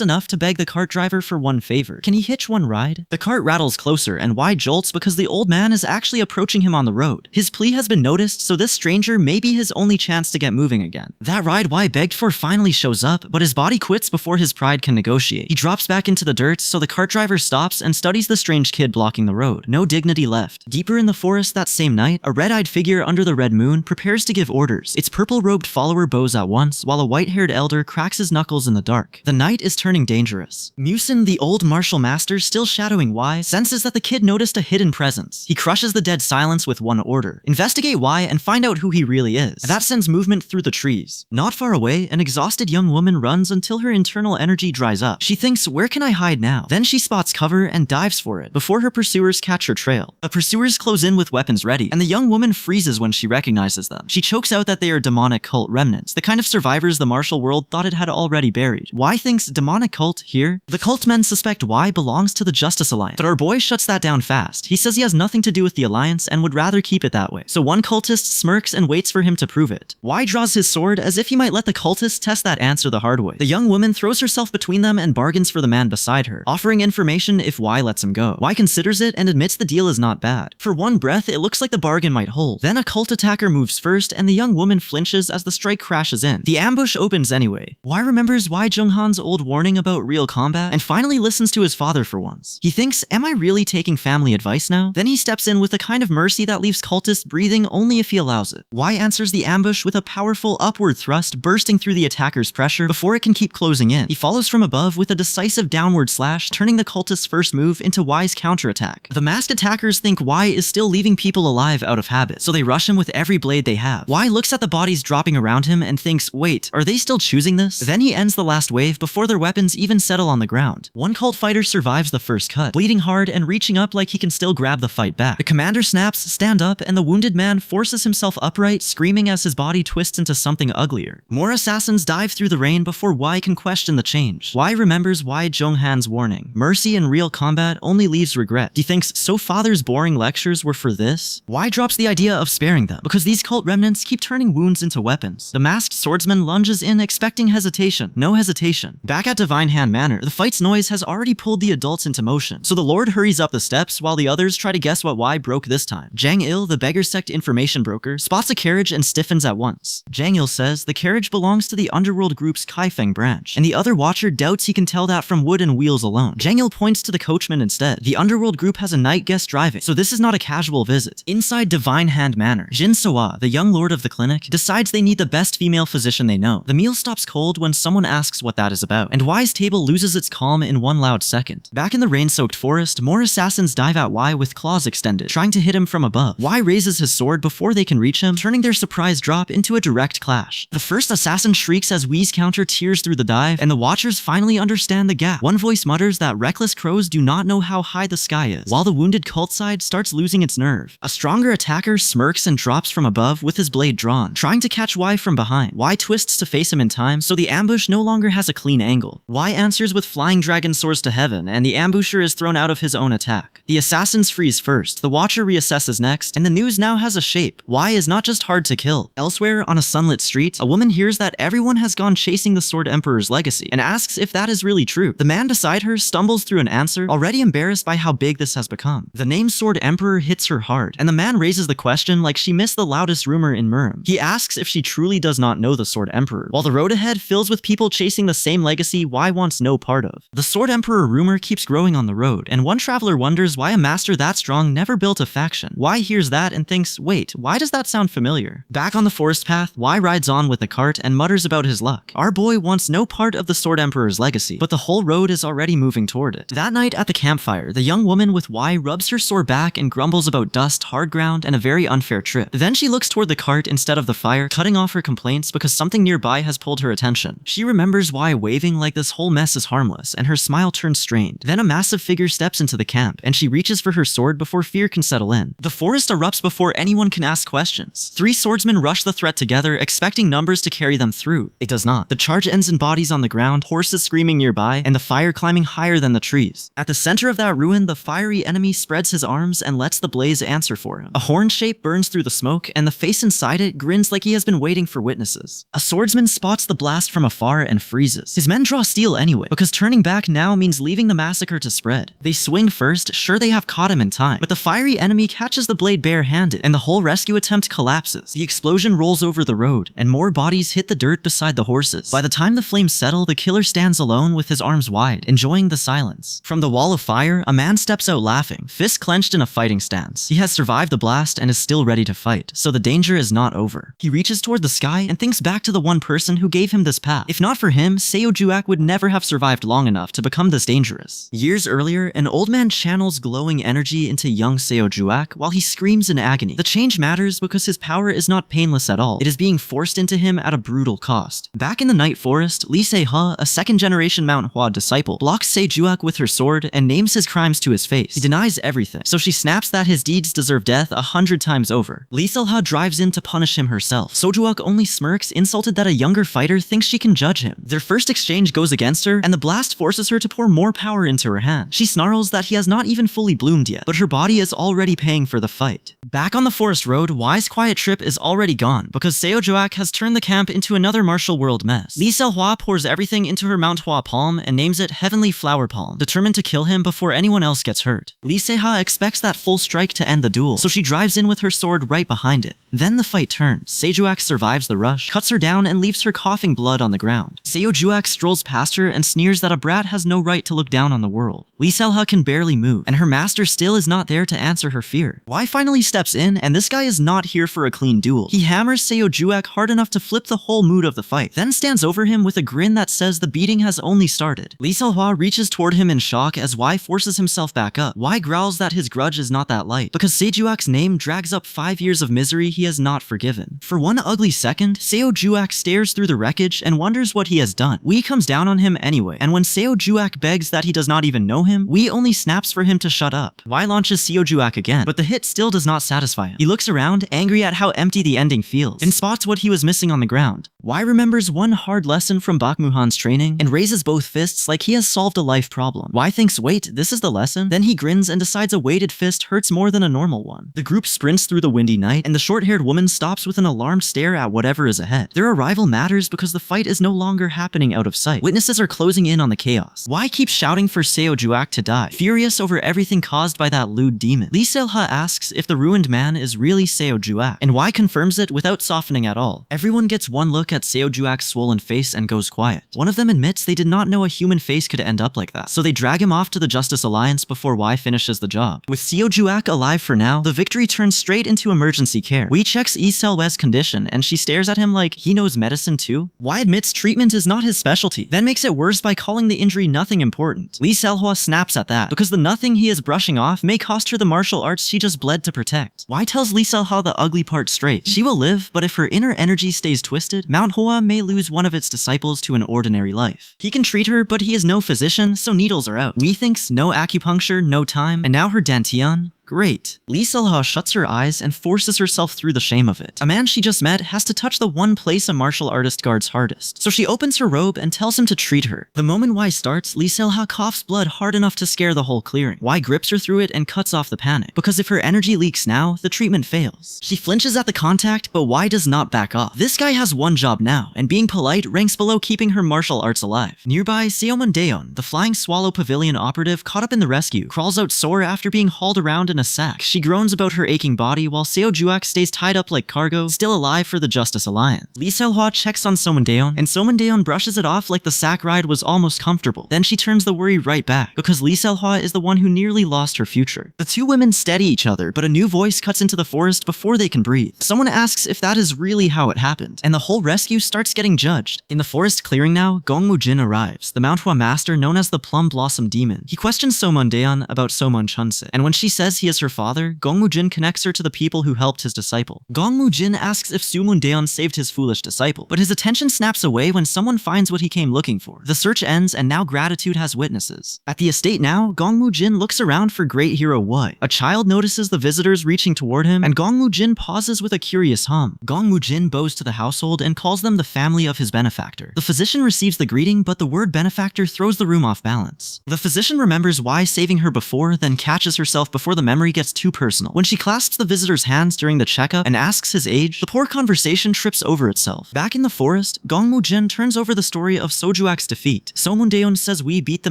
enough to beg the cart driver for one favor. Can he hitch one ride? The cart rattles closer, and Y jolts because the old man is actually approaching him on the road. His plea has been noticed, so this stranger may be his only chance to get moving again. That ride Y begged for finally shows up, but his body quits before his pride can negotiate. He drops back into the dirt, so the cart driver stops and studies the strange kid blocking the road. No dignity left. Deeper in the forest that same night, a red-eyed figure under the red moon prepares to give orders. Its purple-robed follower bows at once, while a white-haired elder cracks his knuckles in the dark. The night is turning dangerous. Musin, the old martial master still shadowing Y, senses that the kid noticed a hidden presence. He crushes the dead silence with one order. Investigate Y and find out who he really is. That sends movement through the trees. Not far away, an exhausted young woman runs until her internal energy dries up. She thinks, where can I hide now? Then she spots cover and dives for it, before her pursuers catch her trail. The pursuers close in with weapons ready, and the young woman freezes when she recognizes them. She chokes out that they are demonic cult remnants, the kind of survivors the martial world thought it had already buried. Y thinks, demonic cult here? The cult men suspect Y belongs to the Justice Alliance, but our boy shuts that down fast. He says he has nothing to do with the Alliance and would rather keep it that way. So one cultist smirks and waits for him to prove it. Y draws his sword as if he might let the cultist test that answer the hard way. The young woman throws herself between them and bargains for the man beside her, offering information if Y lets him go. Y considers it and admits the deal is not bad. For one breath, it looks like the bargain might hold. Then a cult attacker moves first, and the young woman flinches as the strike crashes in. The ambush opens anyway. Y remembers Y Junghan's old warning about real combat, and finally listens to his father for once. He thinks, am I really taking family advice now? Then he steps in with a kind of mercy that leaves cultists breathing only if he allows it. Y answers the ambush with a powerful upward thrust bursting through the attacker's pressure before it can keep closing in. He follows from above with a decisive downward slash, turning the cultist's first move into Y's counterattack. The masked attackers think Y is still leaving people alive out of habit, so they rush him with every blade they have. Y looks at the bodies dropping around him and thinks, wait, are they still choosing this? Then he ends the last wave before their weapons even settle on the ground. One cult fighter survives the first cut, bleeding hard and reaching up like he can still grab the fight back. The commander snaps, stand up, and the wounded man forces himself upright, screaming as his body twists into something uglier. More assassins dive through the rain before Y can question the change. Y remembers Y Junghan's warning. Mercy in real combat only leaves regret. He thinks, so father's boring lectures were for this? Y drops the idea of sparing them, because these cult remnants keep turning wounds into weapons. The masked swordsman lunges in expecting hesitation. No hesitation. Back at Divine Hand Manor, the fight's noise has already pulled the adults into motion, so the Lord hurries up the steps while the others try to guess what Y broke this time. Jang Il, the beggar sect information broker, spots a carriage and stiffens at once. Jang Il says the carriage belongs to the underworld group's Kaifeng branch, and the other watcher doubts he can tell that from wood and wheels alone. Jang Il points to the coachman instead. The underworld group has a night guest driving, so this is not a casual visit. Inside Divine Hand Manor, Jin Soa, the young lord of the clinic, decides they need the best female physician they know. The meal stops cold when someone asks what that is about, and Y's table loses its calm in one loud second. Back in the rain-soaked forest, more assassins dive at Y with claws extended, trying to hit him from above. Y raises his sword before they can reach him, turning their surprise drop into a direct clash. The first assassin shrieks as Wee's counter tears through the dive, and the watchers finally understand the gap. One voice mutters that reckless crows do not know how high the sky is, while the wounded cult side starts losing its nerve. A stronger attacker smirks and drops from above with his blade drawn, trying to catch Y from behind. Y twists to face him in time, so the ambush no longer has a clean angle. Y answers with flying dragon swords to heaven, and the ambusher is thrown out of his own attack. The assassins freeze first, the watcher reassesses next, and the news now has a shape. Y is not just hard to kill. Elsewhere, on a sunlit street, a woman hears that everyone has gone chasing the Sword Emperor's legacy, and asks if that is really true. The man beside her stumbles through an answer, already embarrassed by how big this has become. The name Sword Emperor hits her hard, and the man raises the question like she missed the loudest rumor in Murim. He asks if she truly does not know the Sword Emperor, while the road ahead fills with people chasing the same legacy Y wants no part of. The Sword Emperor rumor keeps growing on the road, and one traveler wonders why a master that strong never built a faction. Y hears that and thinks, wait, why does that sound familiar? Back on the forest path, Y rides on with the cart and mutters about his luck. Our boy wants no part of the Sword Emperor's legacy, but the whole road is already moving toward it. That night at the campfire, the young woman with Y rubs her sore back and grumbles about dust, hard ground, and a very unfair trip. Then she looks toward the cart instead of the fire, cutting off her complaints because something nearby has pulled her attention. She remembers Y waving like this whole mess is harmless, and her smile turns strained. Then a massive figure steps into the camp, and she reaches for her sword before fear can settle in. The forest erupts before anyone can ask questions. 3 swordsmen rush the threat together, expecting numbers to carry them through. It does not. The charge ends in bodies on the ground, horses screaming nearby, and the fire climbing higher than the trees. At the center of that ruin, the fiery enemy spreads his arms and lets the blaze answer for him. A horn shape burns through the smoke, and the face inside it grins like he has been waiting for witnesses. A swordsman spots the blast from afar and freezes. His men draw steel anyway, because turning back now means leaving the massacre to spread. They swing first, sure they have caught him in time, but the fiery enemy catches the blade barehanded, and the whole rescue attempt collapses. The explosion rolls over the road, and more bodies hit the dirt beside the horses. By the time the flames settle, the killer stands alone with his arms wide, enjoying the silence. From the wall of fire, a man steps out laughing, fist clenched in a fighting stance. He has survived the blast and is still ready to fight, so the danger is not over. He reaches toward the sky and thinks back to the one person who gave him this path. If not for him, Seo Juak would never have survived long enough to become this dangerous. Years earlier, an old man channels glowing energy into young Seo Juak while he screams in agony. The change matters because his power is not painless at all. It is being forced into him at a brutal cost. Back in the Night Forest, Lee Se-ha, a second-generation Manhwa disciple, blocks Se Juak with her sword and names his crimes to his face. He denies everything, so she snaps that his deeds deserve death 100 times over. Lee Se-ha drives in to punish him herself. So Juak only smirks, insulted that a younger fighter thinks she can judge him. Their first exchange goes against her, and the blast forces her to pour more power into her hand. She snarls that he has not even fully bloomed yet, but her body is already paying for the fight. Back on the forest road, Y's quiet trip is already gone, because Seo Juak has turned the camp into another martial world mess. Lee Se-hwa pours everything into her Mount Hua palm and names it Heavenly Flower Palm, determined to kill him before anyone else gets hurt. Lee Se-ha expects that full strike to end the duel, so she drives in with her sword right behind it. Then the fight turns. Se Juak survives the rush, cuts her down, and leaves her coughing blood on the ground. Seo Juak strolls past her and sneers that a brat has no right to look down on the world. Lee Se-ha can barely move, and her master still is not there to answer her fear. Y finally steps in, and this guy is not here for a clean duel. He hammers Seo Juak hard enough to flip the whole mood of the fight, then stands over him with a grin that says the beating has only started. Lee Se-hwa reaches toward him in shock as Y forces himself back up. Y growls that his grudge is not that light, because Se Juak's name drags up 5 years of misery he has not forgiven. For one ugly second, Seo Juak stares through the wreckage and wonders what he has done. Wee comes down on him anyway, and when Seo Juak begs that he does not even know him, Wee only snaps for him to shut up. Y launches Seo Juak again, but the hit still does not satisfy him. He looks around, angry at how empty the ending feels, and spots what he was missing on the ground. Y remembers one hard lesson from Bakmuhan's training and raises both fists like he has solved a life problem. Y thinks, wait, this is the lesson? Then he grins and decides a weighted fist hurts more than a normal one. The group sprints through the windy night, and the short-haired woman stops with an alarmed stare at whatever is ahead. Their arrival matters because the fight is no longer happening out of sight. Witnesses are closing in on the chaos. Y keeps shouting for Seo Juak to die, furious over everything caused by that lewd demon. Lee Se-ha asks if the ruined man is really Seo Juak, and Y confirms it without softening at all. Everyone gets one look at Seo Juak's swollen face and goes quiet. One of them admits they did not know a human face could end up like that, so they drag him off to the Justice Alliance before Y finishes the job. With Seo Juak alive for now, the victory turns straight into emergency care. We checks Iselwe's condition, and she stares at him like he knows medicine too. Y admits treatment is not his specialty, then makes it worse by calling the injury nothing important. Lee Se-hwa snaps at that, because the nothing he is brushing off may cost her the martial arts she just bled to protect. Y tells Lee Se-ha the ugly part straight. She will live, but if her inner energy stays twisted, Mount Hoa may lose one of its disciples to an ordinary life. He can treat her, but he is no physician, so needles are out. We thinks no acupuncture, no time, and now her dantian. Great. Lee Se-ha shuts her eyes and forces herself through the shame of it. A man she just met has to touch the one place a martial artist guards hardest, so she opens her robe and tells him to treat her. The moment Y starts, Lee Se-ha coughs blood hard enough to scare the whole clearing. Y grips her through it and cuts off the panic, because if her energy leaks now, the treatment fails. She flinches at the contact, but Y does not back off. This guy has one job now, and being polite ranks below keeping her martial arts alive. Nearby, Seomun Daeon, the Flying Swallow Pavilion operative caught up in the rescue, crawls out sore after being hauled around in a sack. She groans about her aching body while Seo Juak stays tied up like cargo, still alive for the Justice Alliance. Lee Se-hwa checks on Seomun Daeon, and Seomun Daeon brushes it off like the sack ride was almost comfortable. Then she turns the worry right back, because Lee Se-hwa is the one who nearly lost her future. The two women steady each other, but a new voice cuts into the forest before they can breathe. Someone asks if that is really how it happened, and the whole rescue starts getting judged. In the forest clearing now, Gong Mu-jin arrives, the Manhua master known as the Plum Blossom Demon. He questions Seomun Daeon about Seomun Chunse, and when she says he is her father, Gongmu-jin connects her to the people who helped his disciple. Gongmu-jin asks if Sumun-daeon saved his foolish disciple, but his attention snaps away when someone finds what he came looking for. The search ends, and now gratitude has witnesses. At the estate now, Gongmu-jin looks around for great hero Wei. A child notices the visitors reaching toward him, and Gongmu-jin pauses with a curious hum. Gongmu-jin bows to the household and calls them the family of his benefactor. The physician receives the greeting, but the word benefactor throws the room off balance. The physician remembers Wei saving her before, then catches herself before the memory gets too personal. When she clasps the visitor's hands during the checkup and asks his age, the poor conversation trips over itself. Back in the forest, Gongmu-jin turns over the story of Sojuak's defeat. Somun-daeon says we beat the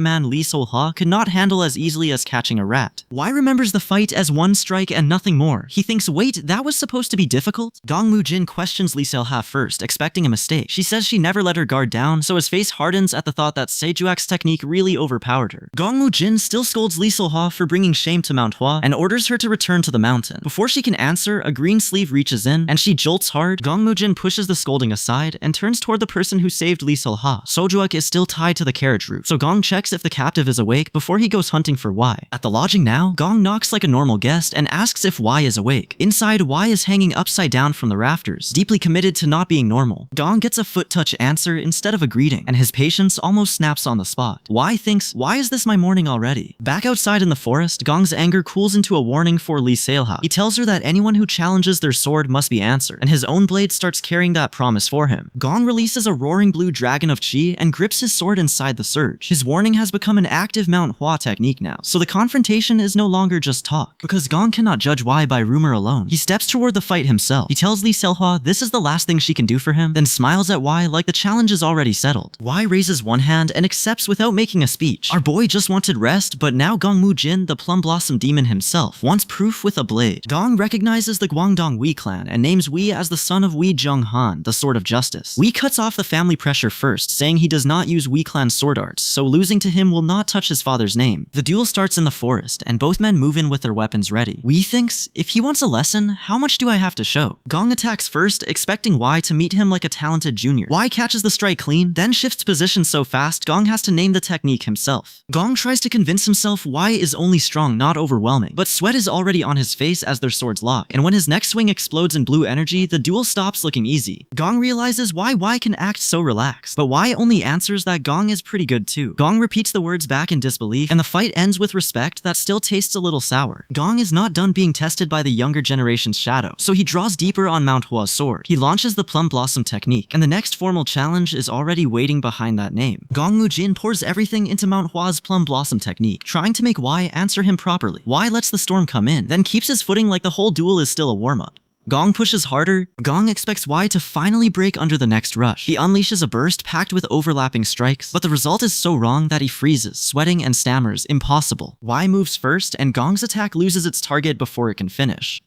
man Lee Sol-ha could not handle as easily as catching a rat. Wei remembers the fight as one strike and nothing more. He thinks, wait, that was supposed to be difficult? Gongmu-jin questions Lee Sol-ha first, expecting a mistake. She says she never let her guard down, so his face hardens at the thought that Sojuak's technique really overpowered her. Gongmu-jin still scolds Lee Sol-ha for bringing shame to Manhwa and orders her to return to the mountain. Before she can answer, a green sleeve reaches in, and she jolts hard. Gongmu-jin pushes the scolding aside and turns toward the person who saved Lee Sol-ha. Sojuak is still tied to the carriage roof, so Gong checks if the captive is awake before he goes hunting for Wei. At the lodging now, Gong knocks like a normal guest and asks if Wei is awake. Inside, Wei is hanging upside down from the rafters, deeply committed to not being normal. Gong gets a foot touch answer instead of a greeting, and his patience almost snaps on the spot. Wei thinks, why is this my morning already? Back outside in the forest, Gong's anger cools into a warning for Lee Sol-ha. He tells her that anyone who challenges their sword must be answered, and his own blade starts carrying that promise for him. Gong releases a roaring blue dragon of chi and grips his sword inside the surge. His warning has become an active Manhwa technique now, so the confrontation is no longer just talk. Because Gong cannot judge Wei by rumor alone, he steps toward the fight himself. He tells Lee Sol-ha this is the last thing she can do for him, then smiles at Wei like the challenge is already settled. Wei raises one hand and accepts without making a speech. Our boy just wanted rest, but now Gongmu-jin, the Plum Blossom Demon himself, wants proof with a blade. Gong recognizes the Guangdong Wei clan and names Wei as the son of Wei Zhonghan, the Sword of Justice. Wei cuts off the family pressure first, saying he does not use Wei clan sword arts, so losing to him will not touch his father's name. The duel starts in the forest, and both men move in with their weapons ready. Wei thinks, if he wants a lesson, how much do I have to show? Gong attacks first, expecting Wei to meet him like a talented junior. Wei catches the strike clean, then shifts position so fast Gong has to name the technique himself. Gong tries to convince himself Wei is only strong, not overwhelming, but sweat is already on his face as their swords lock, and when his next swing explodes in blue energy, the duel stops looking easy. Gong realizes why Wei can act so relaxed, but Wei only answers that Gong is pretty good too. Gong repeats the words back in disbelief, and the fight ends with respect that still tastes a little sour. Gong is not done being tested by the younger generation's shadow, so he draws deeper on Manhua's sword. He launches the Plum Blossom technique, and the next formal challenge is already waiting behind that name. Gongmu-jin pours everything into Manhua's Plum Blossom technique, trying to make Wei answer him properly. Wei lets the storm come in, then keeps his footing like the whole duel is still a warm-up. Gong pushes harder. Gong expects Wei to finally break under the next rush. He unleashes a burst packed with overlapping strikes, but the result is so wrong that he freezes, sweating and stammers, impossible. Wei moves first, and Gong's attack loses its target before it can finish.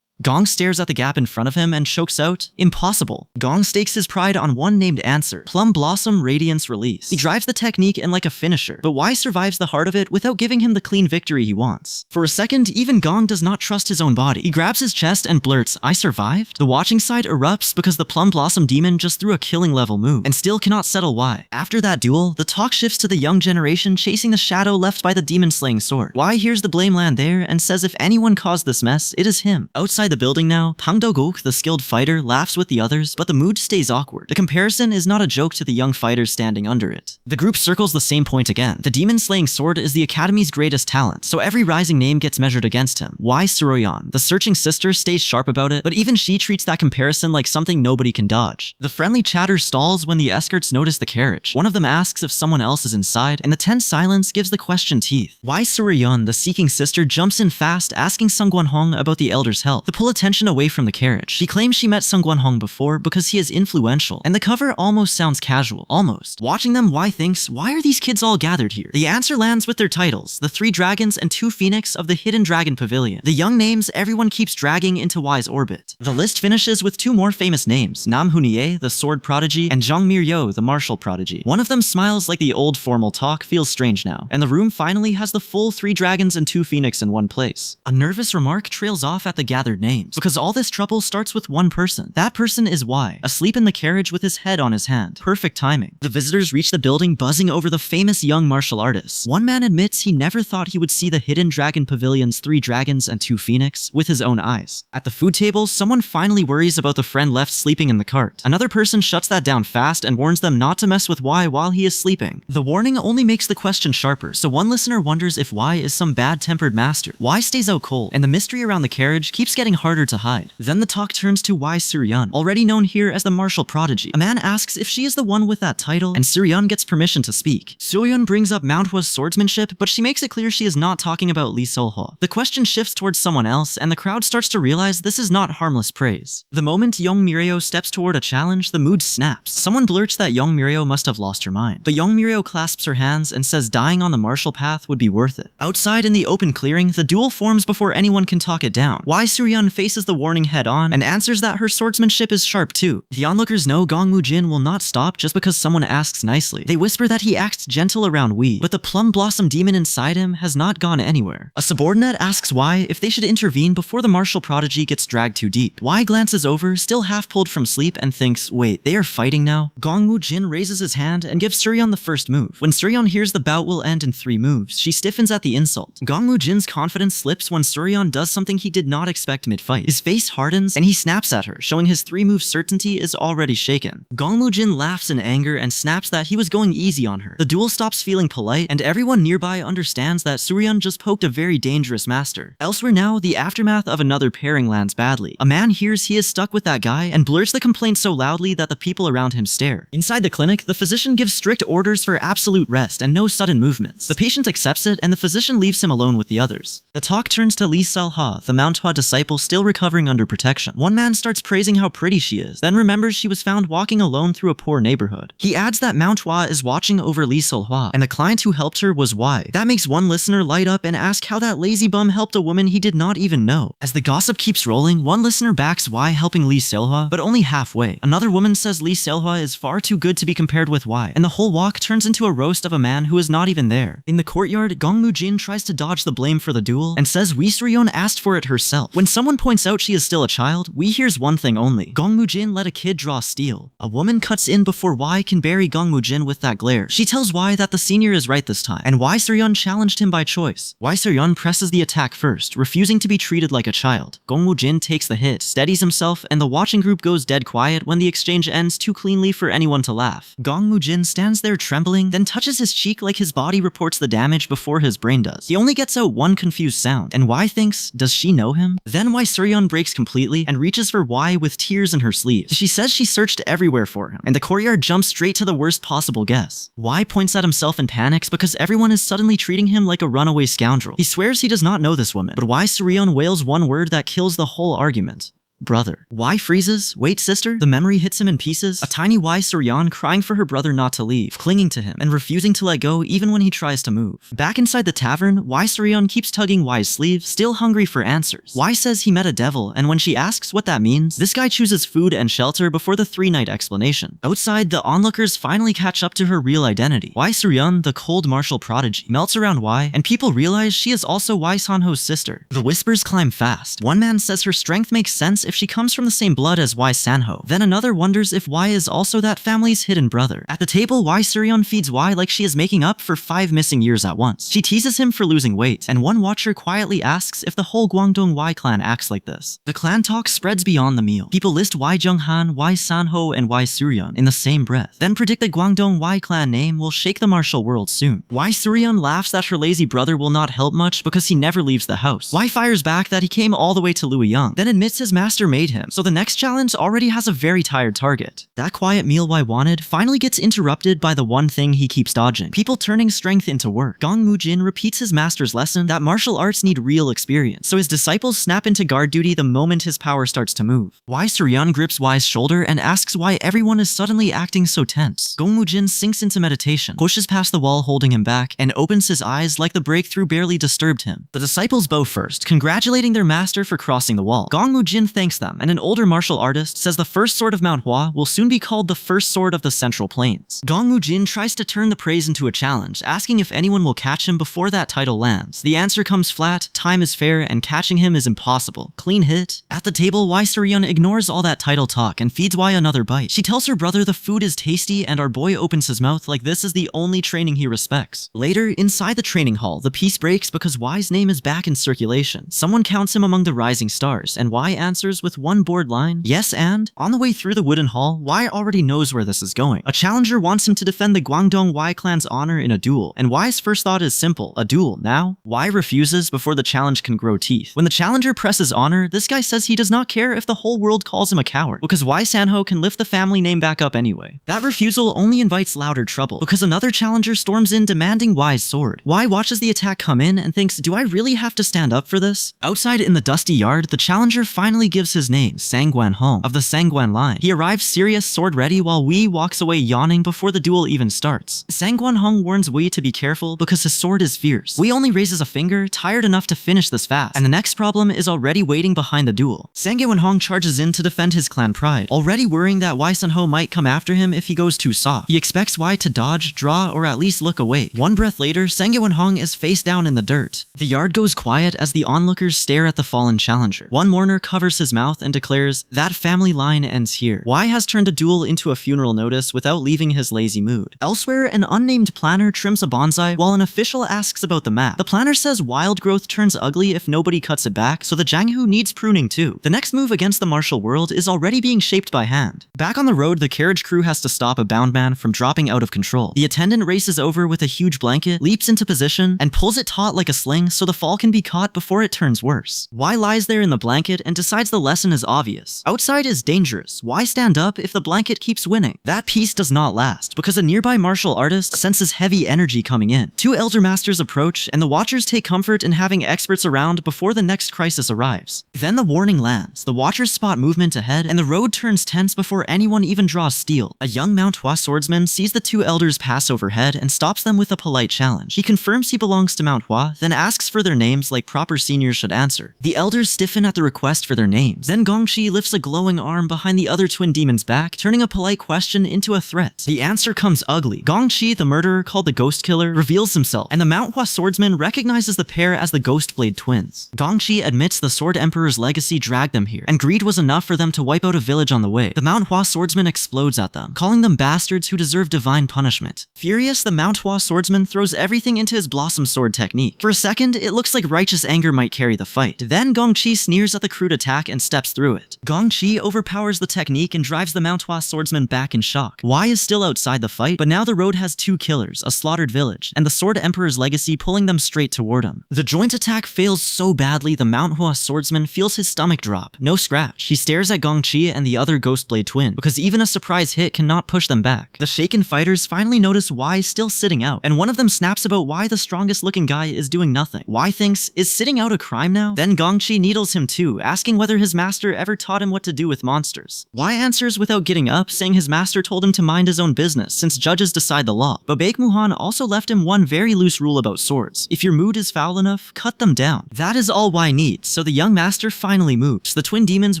Gong stares at the gap in front of him and chokes out, impossible. Gong stakes his pride on one named answer, Plum Blossom Radiance Release. He drives the technique in like a finisher, but Wei survives the heart of it without giving him the clean victory he wants. For a second, even Gong does not trust his own body. He grabs his chest and blurts, I survived? The watching side erupts because the Plum Blossom Demon just threw a killing level move, and still cannot settle Wei. After that duel, the talk shifts to the young generation chasing the shadow left by the demon-slaying sword. Wei hears the blame land there and says if anyone caused this mess, it is him. Outside the building now, Pang Do-guk, the skilled fighter, laughs with the others, but the mood stays awkward. The comparison is not a joke to the young fighters standing under it. The group circles the same point again. The demon-slaying sword is the Academy's greatest talent, so every rising name gets measured against him. Wei Suroyan, the searching sister, stays sharp about it, but even she treats that comparison like something nobody can dodge. The friendly chatter stalls when the escorts notice the carriage. One of them asks if someone else is inside, and the tense silence gives the question teeth. Wei Suroyan, the seeking sister, jumps in fast, asking Sung Guanhong about the elder's health. To pull attention away from the carriage. She claims she met Sung Guanhong before because he is influential, and the cover almost sounds casual. Almost. Watching them, Wei thinks, why are these kids all gathered here? The answer lands with their titles, the 3 dragons and 2 phoenix of the Hidden Dragon Pavilion. The young names everyone keeps dragging into Wei's orbit. The list finishes with 2 more famous names, Nam Hunie, the sword prodigy, and Zhang Miryo, the martial prodigy. One of them smiles like the old formal talk feels strange now, and the room finally has the full 3 dragons and 2 phoenix in one place. A nervous remark trails off at the gathered names. Because all this trouble starts with one person. That person is Y, asleep in the carriage with his head on his hand. Perfect timing. The visitors reach the building buzzing over the famous young martial artists. One man admits he never thought he would see the hidden dragon pavilion's 3 dragons and 2 phoenix with his own eyes. At the food table, someone finally worries about the friend left sleeping in the cart. Another person shuts that down fast and warns them not to mess with Y while he is sleeping. The warning only makes the question sharper, so one listener wonders if Y is some bad-tempered master. Y stays out cold, and the mystery around the carriage keeps getting harder to hide. Then the talk turns to Y Suryun, already known here as the martial prodigy. A man asks if she is the one with that title, and Suryun gets permission to speak. Suryun brings up Manhwa's swordsmanship, but she makes it clear she is not talking about Lee Sol-ho. The question shifts towards someone else, and the crowd starts to realize this is not harmless praise. The moment Young Mirio steps toward a challenge, the mood snaps. Someone blurts that Young Mirio must have lost her mind. But Young Mirio clasps her hands and says dying on the martial path would be worth it. Outside in the open clearing, the duel forms before anyone can talk it down. Y Suryun faces the warning head on and answers that her swordsmanship is sharp too. The onlookers know Gong Woo-jin will not stop just because someone asks nicely. They whisper that he acts gentle around Wee, but the plum blossom demon inside him has not gone anywhere. A subordinate asks Y if they should intervene before the martial prodigy gets dragged too deep. Y glances over, still half pulled from sleep, and thinks, wait, they are fighting now? Gong Woo-jin raises his hand and gives Suryun the first move. When Suryun hears the bout will end in 3 moves, she stiffens at the insult. Gong Woo-jin's confidence slips when Suryun does something he did not expect mid-fight. His face hardens and he snaps at her, showing his 3-move certainty is already shaken. Gong Woo-jin laughs in anger and snaps that he was going easy on her. The duel stops feeling polite, and everyone nearby understands that Suryun just poked a very dangerous master. Elsewhere now, the aftermath of another pairing lands badly. A man hears he is stuck with that guy and blurts the complaint so loudly that the people around him stare. Inside the clinic, the physician gives strict orders for absolute rest and no sudden movements. The patient accepts it, and the physician leaves him alone with the others. The talk turns to Lee Sol-ho, the Manhwa disciple still recovering under protection. One man starts praising how pretty she is, then remembers she was found walking alone through a poor neighborhood. He adds that Manhwa is watching over Lee Sol-ho, and the client who helped her was Y. That makes one listener light up and ask how that lazy bum helped a woman he did not even know. As the gossip keeps rolling, one listener backs Y helping Lee Sol-ho, but only halfway. Another woman says Lee Sol-ho is far too good to be compared with Y, and the whole walk turns into a roast of a man who is not even there. In the courtyard, Gong Woo-jin tries to dodge the blame for the duel and says Wee Suryun asked for it herself. When someone points out she is still a child, Wee hears one thing only. Gong Woo-jin let a kid draw steel. A woman cuts in before Y can bury Gong Woo-jin with that glare. She tells Y that the senior is right this time, and Y Suryun challenged him by choice. Y Suryun presses the attack first, refusing to be treated like a child. Gong Woo-jin takes the hit, steadies himself, and the watching group goes dead quiet when the exchange ends too cleanly for anyone to laugh. Gong Woo-jin stands there trembling, then touches his cheek like his body reports the damage before his brain does. He only gets out one confused sound, and Y thinks, does she know him? Then Y Suryun breaks completely and reaches for Y with tears in her sleeves. She says she searched everywhere for him, and the courtyard jumps straight to the worst possible guess. Y points at himself and panics because everyone is suddenly treating him like a runaway scoundrel. He swears he does not know this woman, but Y Suryun wails one word that kills the whole argument. Brother. Y freezes. Wait, sister? The memory hits him in pieces. A tiny Y Suryun crying for her brother not to leave, clinging to him, and refusing to let go even when he tries to move. Back inside the tavern, Y Suryun keeps tugging Y's sleeve, still hungry for answers. Y says he met a devil, and when she asks what that means, this guy chooses food and shelter before the 3-night explanation. Outside, the onlookers finally catch up to her real identity. Y Suryun, the cold martial prodigy, melts around Y, and people realize she is also Y Sanho's sister. The whispers climb fast. One man says her strength makes sense if she comes from the same blood as Y Sanho. Then another wonders if Y is also that family's hidden brother. At the table, Y Suryun feeds Y like she is making up for 5 missing years at once. She teases him for losing weight, and one watcher quietly asks if the whole Guangdong Y clan acts like this. The clan talk spreads beyond the meal. People list Y Junghan, Y Sanho, and Y Suryun in the same breath, then predict the Guangdong Y clan name will shake the martial world soon. Y Suryun laughs that her lazy brother will not help much because he never leaves the house. Y fires back that he came all the way to Luoyang, then admits his master made him, so the next challenge already has a very tired target. That quiet meal Y wanted finally gets interrupted by the one thing he keeps dodging, people turning strength into work. Gong Woo-jin repeats his master's lesson that martial arts need real experience, so his disciples snap into guard duty the moment his power starts to move. Y Suryun grips Y's shoulder and asks why everyone is suddenly acting so tense. Gong Woo-jin sinks into meditation, pushes past the wall holding him back, and opens his eyes like the breakthrough barely disturbed him. The disciples bow first, congratulating their master for crossing the wall. Gong Woo-jin thanks thanks them, and an older martial artist says the first sword of Manhua will soon be called the first sword of the Central Plains. Gong Mujin tries to turn the praise into a challenge, asking if anyone will catch him before that title lands. The answer comes flat, time is fair, and catching him is impossible. Clean hit. At the table, Wai Suryun ignores all that title talk and feeds Wai another bite. She tells her brother the food is tasty, and our boy opens his mouth like this is the only training he respects. Later, inside the training hall, the peace breaks because Wai's name is back in circulation. Someone counts him among the rising stars, and Wai answers with one bored line, yes and? On the way through the wooden hall, Wai already knows where this is going. A challenger wants him to defend the Guangdong Wai clan's honor in a duel, and Wai's first thought is simple, a duel now? Wai refuses before the challenge can grow teeth. When the challenger presses honor, this guy says he does not care if the whole world calls him a coward, because Wai Sanho can lift the family name back up anyway. That refusal only invites louder trouble, because another challenger storms in demanding Wai's sword. Wai watches the attack come in and thinks, do I really have to stand up for this? Outside in the dusty yard, the challenger finally gives his name, Sangguan Hong, of the Sangguan line. He arrives serious, sword ready, while Wei walks away yawning before the duel even starts. Sangguan Hong warns Wei to be careful because his sword is fierce. Wei only raises a finger, tired enough to finish this fast, and the next problem is already waiting behind the duel. Sangguan Hong charges in to defend his clan pride, already worrying that Wai Sunho might come after him if he goes too soft. He expects Wai to dodge, draw, or at least look away. One breath later, Sangguan Hong is face down in the dirt. The yard goes quiet as the onlookers stare at the fallen challenger. One mourner covers his mouth and declares, that family line ends here. Wai has turned a duel into a funeral notice without leaving his lazy mood. Elsewhere, an unnamed planner trims a bonsai while an official asks about the map. The planner says wild growth turns ugly if nobody cuts it back, so the Jianghu needs pruning too. The next move against the martial world is already being shaped by hand. Back on the road, the carriage crew has to stop a bound man from dropping out of control. The attendant races over with a huge blanket, leaps into position, and pulls it taut like a sling so the fall can be caught before it turns worse. Wai lies there in the blanket and decides the lesson is obvious. Outside is dangerous. Why stand up if the blanket keeps winning? That peace does not last, because a nearby martial artist senses heavy energy coming in. Two elder masters approach, and the watchers take comfort in having experts around before the next crisis arrives. Then the warning lands. The watchers spot movement ahead, and the road turns tense before anyone even draws steel. A young Manhua swordsman sees the two elders pass overhead and stops them with a polite challenge. He confirms he belongs to Manhua, then asks for their names like proper seniors should answer. The elders stiffen at the request for their names. Then Gongshi lifts a glowing arm behind the other twin demon's back, turning a polite question into a threat. The answer comes ugly. Gongshi, the murderer called the Ghost Killer, reveals himself, and the Manhua swordsman recognizes the pair as the Ghost Blade twins. Gongshi admits the Sword Emperor's legacy dragged them here, and greed was enough for them to wipe out a village on the way. The Manhua swordsman explodes at them, calling them bastards who deserve divine punishment. Furious, the Manhua swordsman throws everything into his Blossom Sword technique. For a second, it looks like righteous anger might carry the fight. Then Gongchi sneers at the crude attack and steps through it. Gongchi overpowers the technique and drives the Manhua swordsman back in shock. Wai is still outside the fight, but now the road has two killers, a slaughtered village, and the Sword Emperor's legacy pulling them straight toward him. The joint attack fails so badly the Manhua swordsman feels his stomach drop. No scratch. He stares at Gongchi and the other Ghostblade twin, because even a surprise hit cannot push them back. The shaken fighters finally notice Wai still sitting out, and one of them snaps about why the strongest looking guy is doing nothing. Wai thinks, is sitting out a crime now? Then Gongchi needles him too, asking whether his master ever taught him what to do with monsters. Wai answers without getting up, saying his master told him to mind his own business since judges decide the law. But Baekmuhan also left him one very loose rule about swords. If your mood is foul enough, cut them down. That is all Wai needs, so the young master finally moves. The twin demons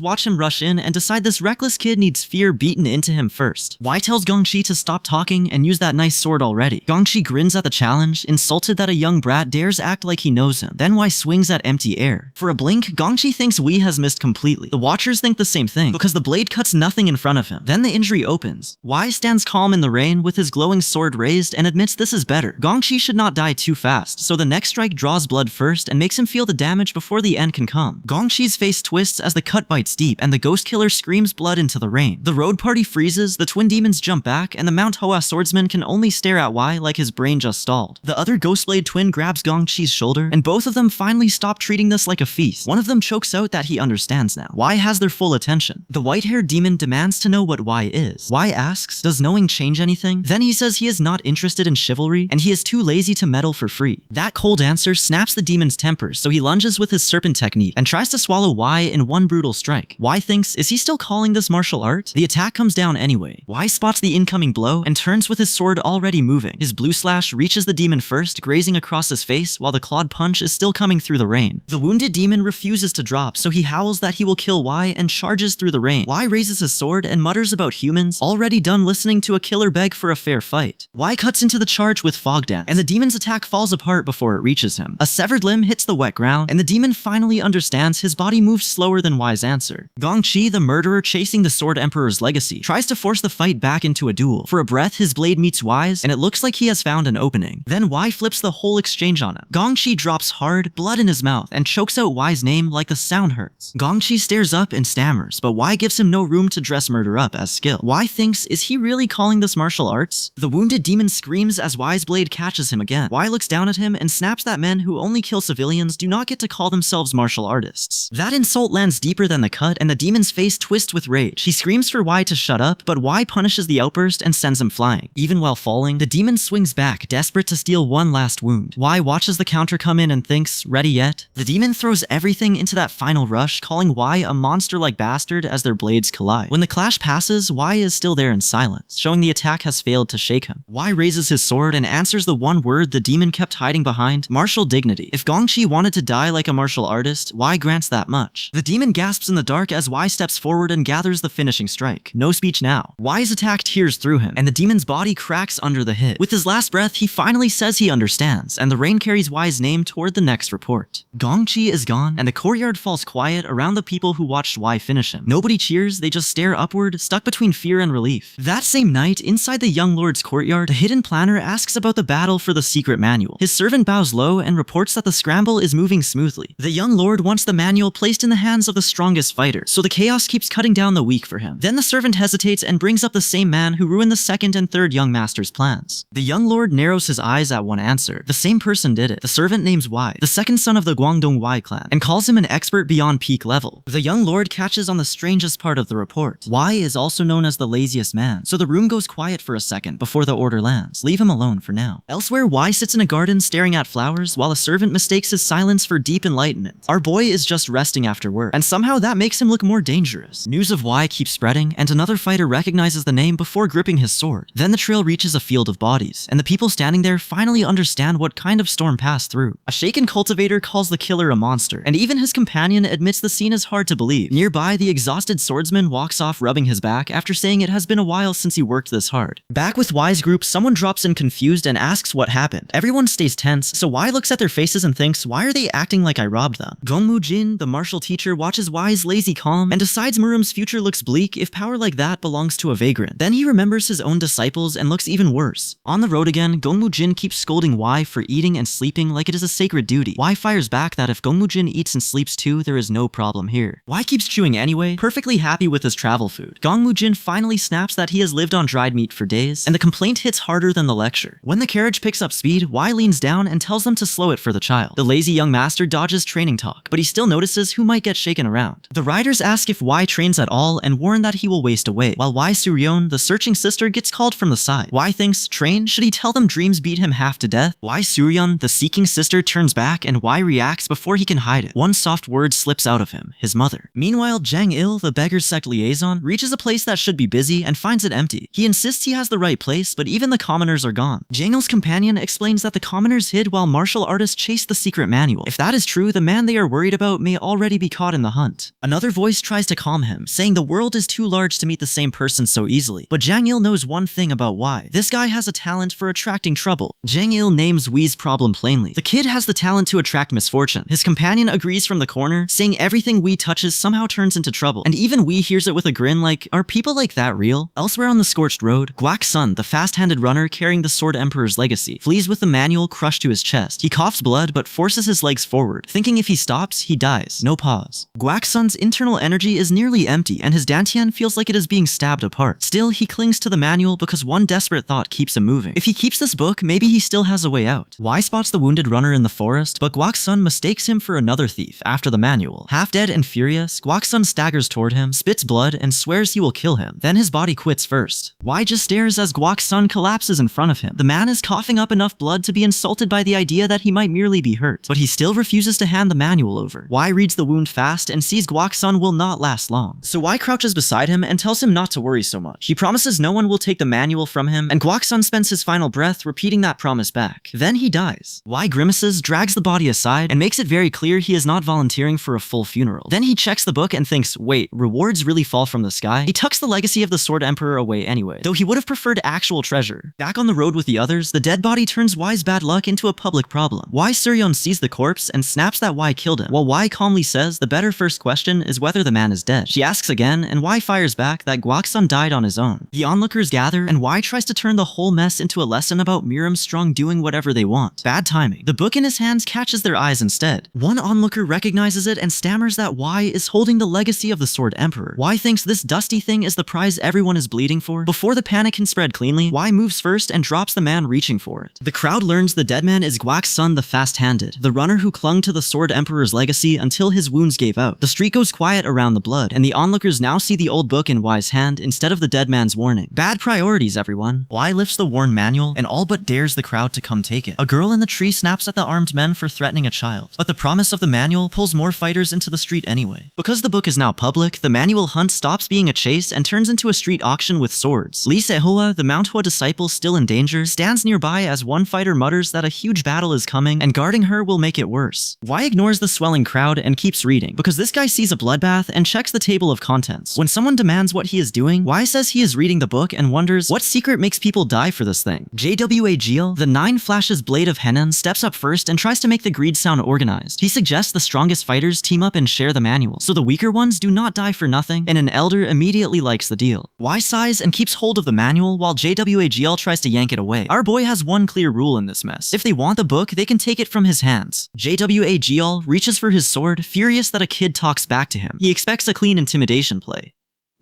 watch him rush in and decide this reckless kid needs fear beaten into him first. Wai tells Gongchi to stop talking and use that nice sword already. Gongchi grins at the challenge, insulted that a young brat dares act like he knows him. Then Wai swings at empty air. For a blink, Gongchi thinks Wei has missed completely. The watchers think the same thing, because the blade cuts nothing in front of him. Then the injury opens. Wai stands calm in the rain with his glowing sword raised and admits this is better. Gongchi should not die too fast, so the next strike draws blood first and makes him feel the damage before the end can come. Gongchi's face twists as the cut bites deep and the ghost killer screams blood into the rain. The road party freezes, the twin demons jump back, and the Mount Hoa swordsman can only stare at Wai like his brain just stalled. The other Ghostblade twin grabs Gongchi's shoulder, and both of them finally stop treating this like a feast. One of them chokes out that he understands now. Wai has their full attention. The white-haired demon demands to know what Wai is. Wai asks, does knowing change anything? Then he says he is not interested in chivalry, and he is too lazy to meddle for free. That cold answer snaps the demon's temper, so he lunges with his serpent technique and tries to swallow Wai in one brutal strike. Wai thinks, is he still calling this martial art? The attack comes down anyway. Wai spots the incoming blow and turns with his sword already moving. His blue slash reaches the demon first, grazing across his face while the clawed punch is still coming through the rain. The wounded demon refuses to drop, so he howls that that he will kill Y and charges through the rain. Y raises his sword and mutters about humans, already done listening to a killer beg for a fair fight. Y cuts into the charge with Fog Dance, and the demon's attack falls apart before it reaches him. A severed limb hits the wet ground, and the demon finally understands his body moves slower than Y's answer. Gongqi, the murderer chasing the Sword Emperor's legacy, tries to force the fight back into a duel. For a breath, his blade meets Y's, and it looks like he has found an opening. Then Y flips the whole exchange on him. Gongqi drops hard, blood in his mouth, and chokes out Y's name like the sound hurts. Gongqi stares up and stammers, but Y gives him no room to dress murder up as skill. Y thinks, is he really calling this martial arts? The wounded demon screams as Y's blade catches him again. Y looks down at him and snaps that men who only kill civilians do not get to call themselves martial artists. That insult lands deeper than the cut, and the demon's face twists with rage. He screams for Y to shut up, but Y punishes the outburst and sends him flying. Even while falling, the demon swings back, desperate to steal one last wound. Y watches the counter come in and thinks, ready yet? The demon throws everything into that final rush, calling Y a monster-like bastard as their blades collide. When the clash passes, Y is still there in silence, showing the attack has failed to shake him. Y raises his sword and answers the one word the demon kept hiding behind, martial dignity. If Gongqi wanted to die like a martial artist, Y grants that much. The demon gasps in the dark as Y steps forward and gathers the finishing strike. No speech now. Y's attack tears through him, and the demon's body cracks under the hit. With his last breath, he finally says he understands, and the rain carries Y's name toward the next report. Gongqi is gone, and the courtyard falls quiet around the people who watched Y finish him. Nobody cheers, they just stare upward, stuck between fear and relief. That same night, inside the young lord's courtyard, the hidden planner asks about the battle for the secret manual. His servant bows low and reports that the scramble is moving smoothly. The young lord wants the manual placed in the hands of the strongest fighter, so the chaos keeps cutting down the weak for him. Then the servant hesitates and brings up the same man who ruined the second and third young master's plans. The young lord narrows his eyes at one answer. The same person did it. The servant names Y, the second son of the Guangdong Y clan, and calls him an expert beyond peak level. The young lord catches on the strangest part of the report. Y is also known as the laziest man, so the room goes quiet for a second before the order lands. Leave him alone for now. Elsewhere, Y sits in a garden staring at flowers while a servant mistakes his silence for deep enlightenment. Our boy is just resting after work, and somehow that makes him look more dangerous. News of Y keeps spreading, and another fighter recognizes the name before gripping his sword. Then the trail reaches a field of bodies, and the people standing there finally understand what kind of storm passed through. A shaken cultivator calls the killer a monster, and even his companion admits the scene is hard to believe. Nearby, the exhausted swordsman walks off rubbing his back after saying it has been a while since he worked this hard. Back with Y's group, someone drops in confused and asks what happened. Everyone stays tense, so Y looks at their faces and thinks, why are they acting like I robbed them? Gongmu Jin, the martial teacher, watches Y's lazy calm and decides Murim's future looks bleak if power like that belongs to a vagrant. Then he remembers his own disciples and looks even worse. On the road again, Gongmu Jin keeps scolding Y for eating and sleeping like it is a sacred duty. Y fires back that if Gongmu Jin eats and sleeps too, there is no problem here. Y keeps chewing anyway, perfectly happy with his travel food. Gongmu Jin finally snaps that he has lived on dried meat for days, and the complaint hits harder than the lecture. When the carriage picks up speed, Y leans down and tells them to slow it for the child. The lazy young master dodges training talk, but he still notices who might get shaken around. The riders ask if Y trains at all and warn that he will waste away, while Y Suryeon, the searching sister, gets called from the side. Y thinks, train? Should he tell them dreams beat him half to death? Y Suryeon, the seeking sister, turns back and Y reacts before he can hide it. One soft word slips out of him, his mother. Meanwhile, Jang Il, the beggar's sect liaison, reaches a place that should be busy and finds it empty. He insists he has the right place, but even the commoners are gone. Jang Il's companion explains that the commoners hid while martial artists chased the secret manual. If that is true, the man they are worried about may already be caught in the hunt. Another voice tries to calm him, saying the world is too large to meet the same person so easily. But Jang Il knows one thing about Y. This guy has a talent for attracting trouble. Jang Il names Wee's problem plainly. The kid has the talent to attract misfortune. His companion agrees from the corner, saying everything Wee touches somehow turns into trouble. And even Wee hears it with a grin like, are people like that real? Elsewhere on the scorched road, Guak's son, the fast-handed runner carrying the Sword Emperor's legacy, flees with the manual crushed to his chest. He coughs blood but forces his legs forward, thinking if he stops, he dies. No pause. Guak's son's internal energy is nearly empty, and his dantian feels like it is being stabbed apart. Still, he clings to the manual because one desperate thought keeps him moving. If he keeps this book, maybe he still has a way out. Y spots the wounded runner in the forest, but Guak's son mistakes him for another thief after the manual. Half dead and furious, Guak's son staggers toward him, spits blood, and swears he will kill him. Then his body quits first. Y just stares as Guak's son collapses in front of him. The man is coughing up enough blood to be insulted by the idea that he might merely be hurt, but he still refuses to hand the manual over. Y reads the wound fast and sees Guak's son will not last long. So Y crouches beside him and tells him not to worry so much. He promises no one will take the manual from him, and Guak's son spends his final breath repeating that promise back. Then he dies. Y grimaces, drags the body aside, and makes it very clear he is not volunteering for a full funeral. world. Then he checks the book and thinks, wait, rewards really fall from the sky? He tucks the legacy of the Sword Emperor away anyway, though he would have preferred actual treasure. Back on the road with the others, the dead body turns Y's bad luck into a public problem. Y Suryeon sees the corpse and snaps that Y killed him, while Y calmly says the better first question is whether the man is dead. She asks again, and Y fires back that Gwakksun died on his own. The onlookers gather, and Y tries to turn the whole mess into a lesson about Murim Strong doing whatever they want. Bad timing. The book in his hands catches their eyes instead. One onlooker recognizes it and stammers that Y is holding the legacy of the Sword Emperor. Y thinks this dusty thing is the prize everyone is bleeding for. Before the panic can spread cleanly, Y moves first and drops the man reaching for it. The crowd learns the dead man is Gwakksun the Fast-Handed, the runner who clung to the Sword Emperor's legacy until his wounds gave out. The street goes quiet around the blood, and the onlookers now see the old book in Y's hand instead of the dead man's warning. Bad priorities, everyone. Y lifts the worn manual and all but dares the crowd to come take it. A girl in the tree snaps at the armed men for threatening a child, but the promise of the manual pulls more fighters into the street anyway. Because the book is now public, the manual hunt stops being a chase and turns into a street auction with swords. Lee Se-hoa, the Manhwa disciple still in danger, stands nearby as one fighter mutters that a huge battle is coming and guarding her will make it worse. Y ignores the swelling crowd and keeps reading, because this guy sees a bloodbath and checks the table of contents. When someone demands what he is doing, Y says he is reading the book and wonders what secret makes people die for this thing. JWA, the 9 Flashes Blade of Henan, steps up first and tries to make the greed sound organized. He suggests the strongest fighters team up and share the manual, so the weaker ones do not die for nothing, and an elder immediately likes the deal. Y sighs and keeps hold of the manual while JWA tries to yank it away. Our boy has one clear rule in this mess. If they want the book, they can take it from his hands. JWA reaches for his sword, furious that a kid talks back to him. He expects a clean intimidation play.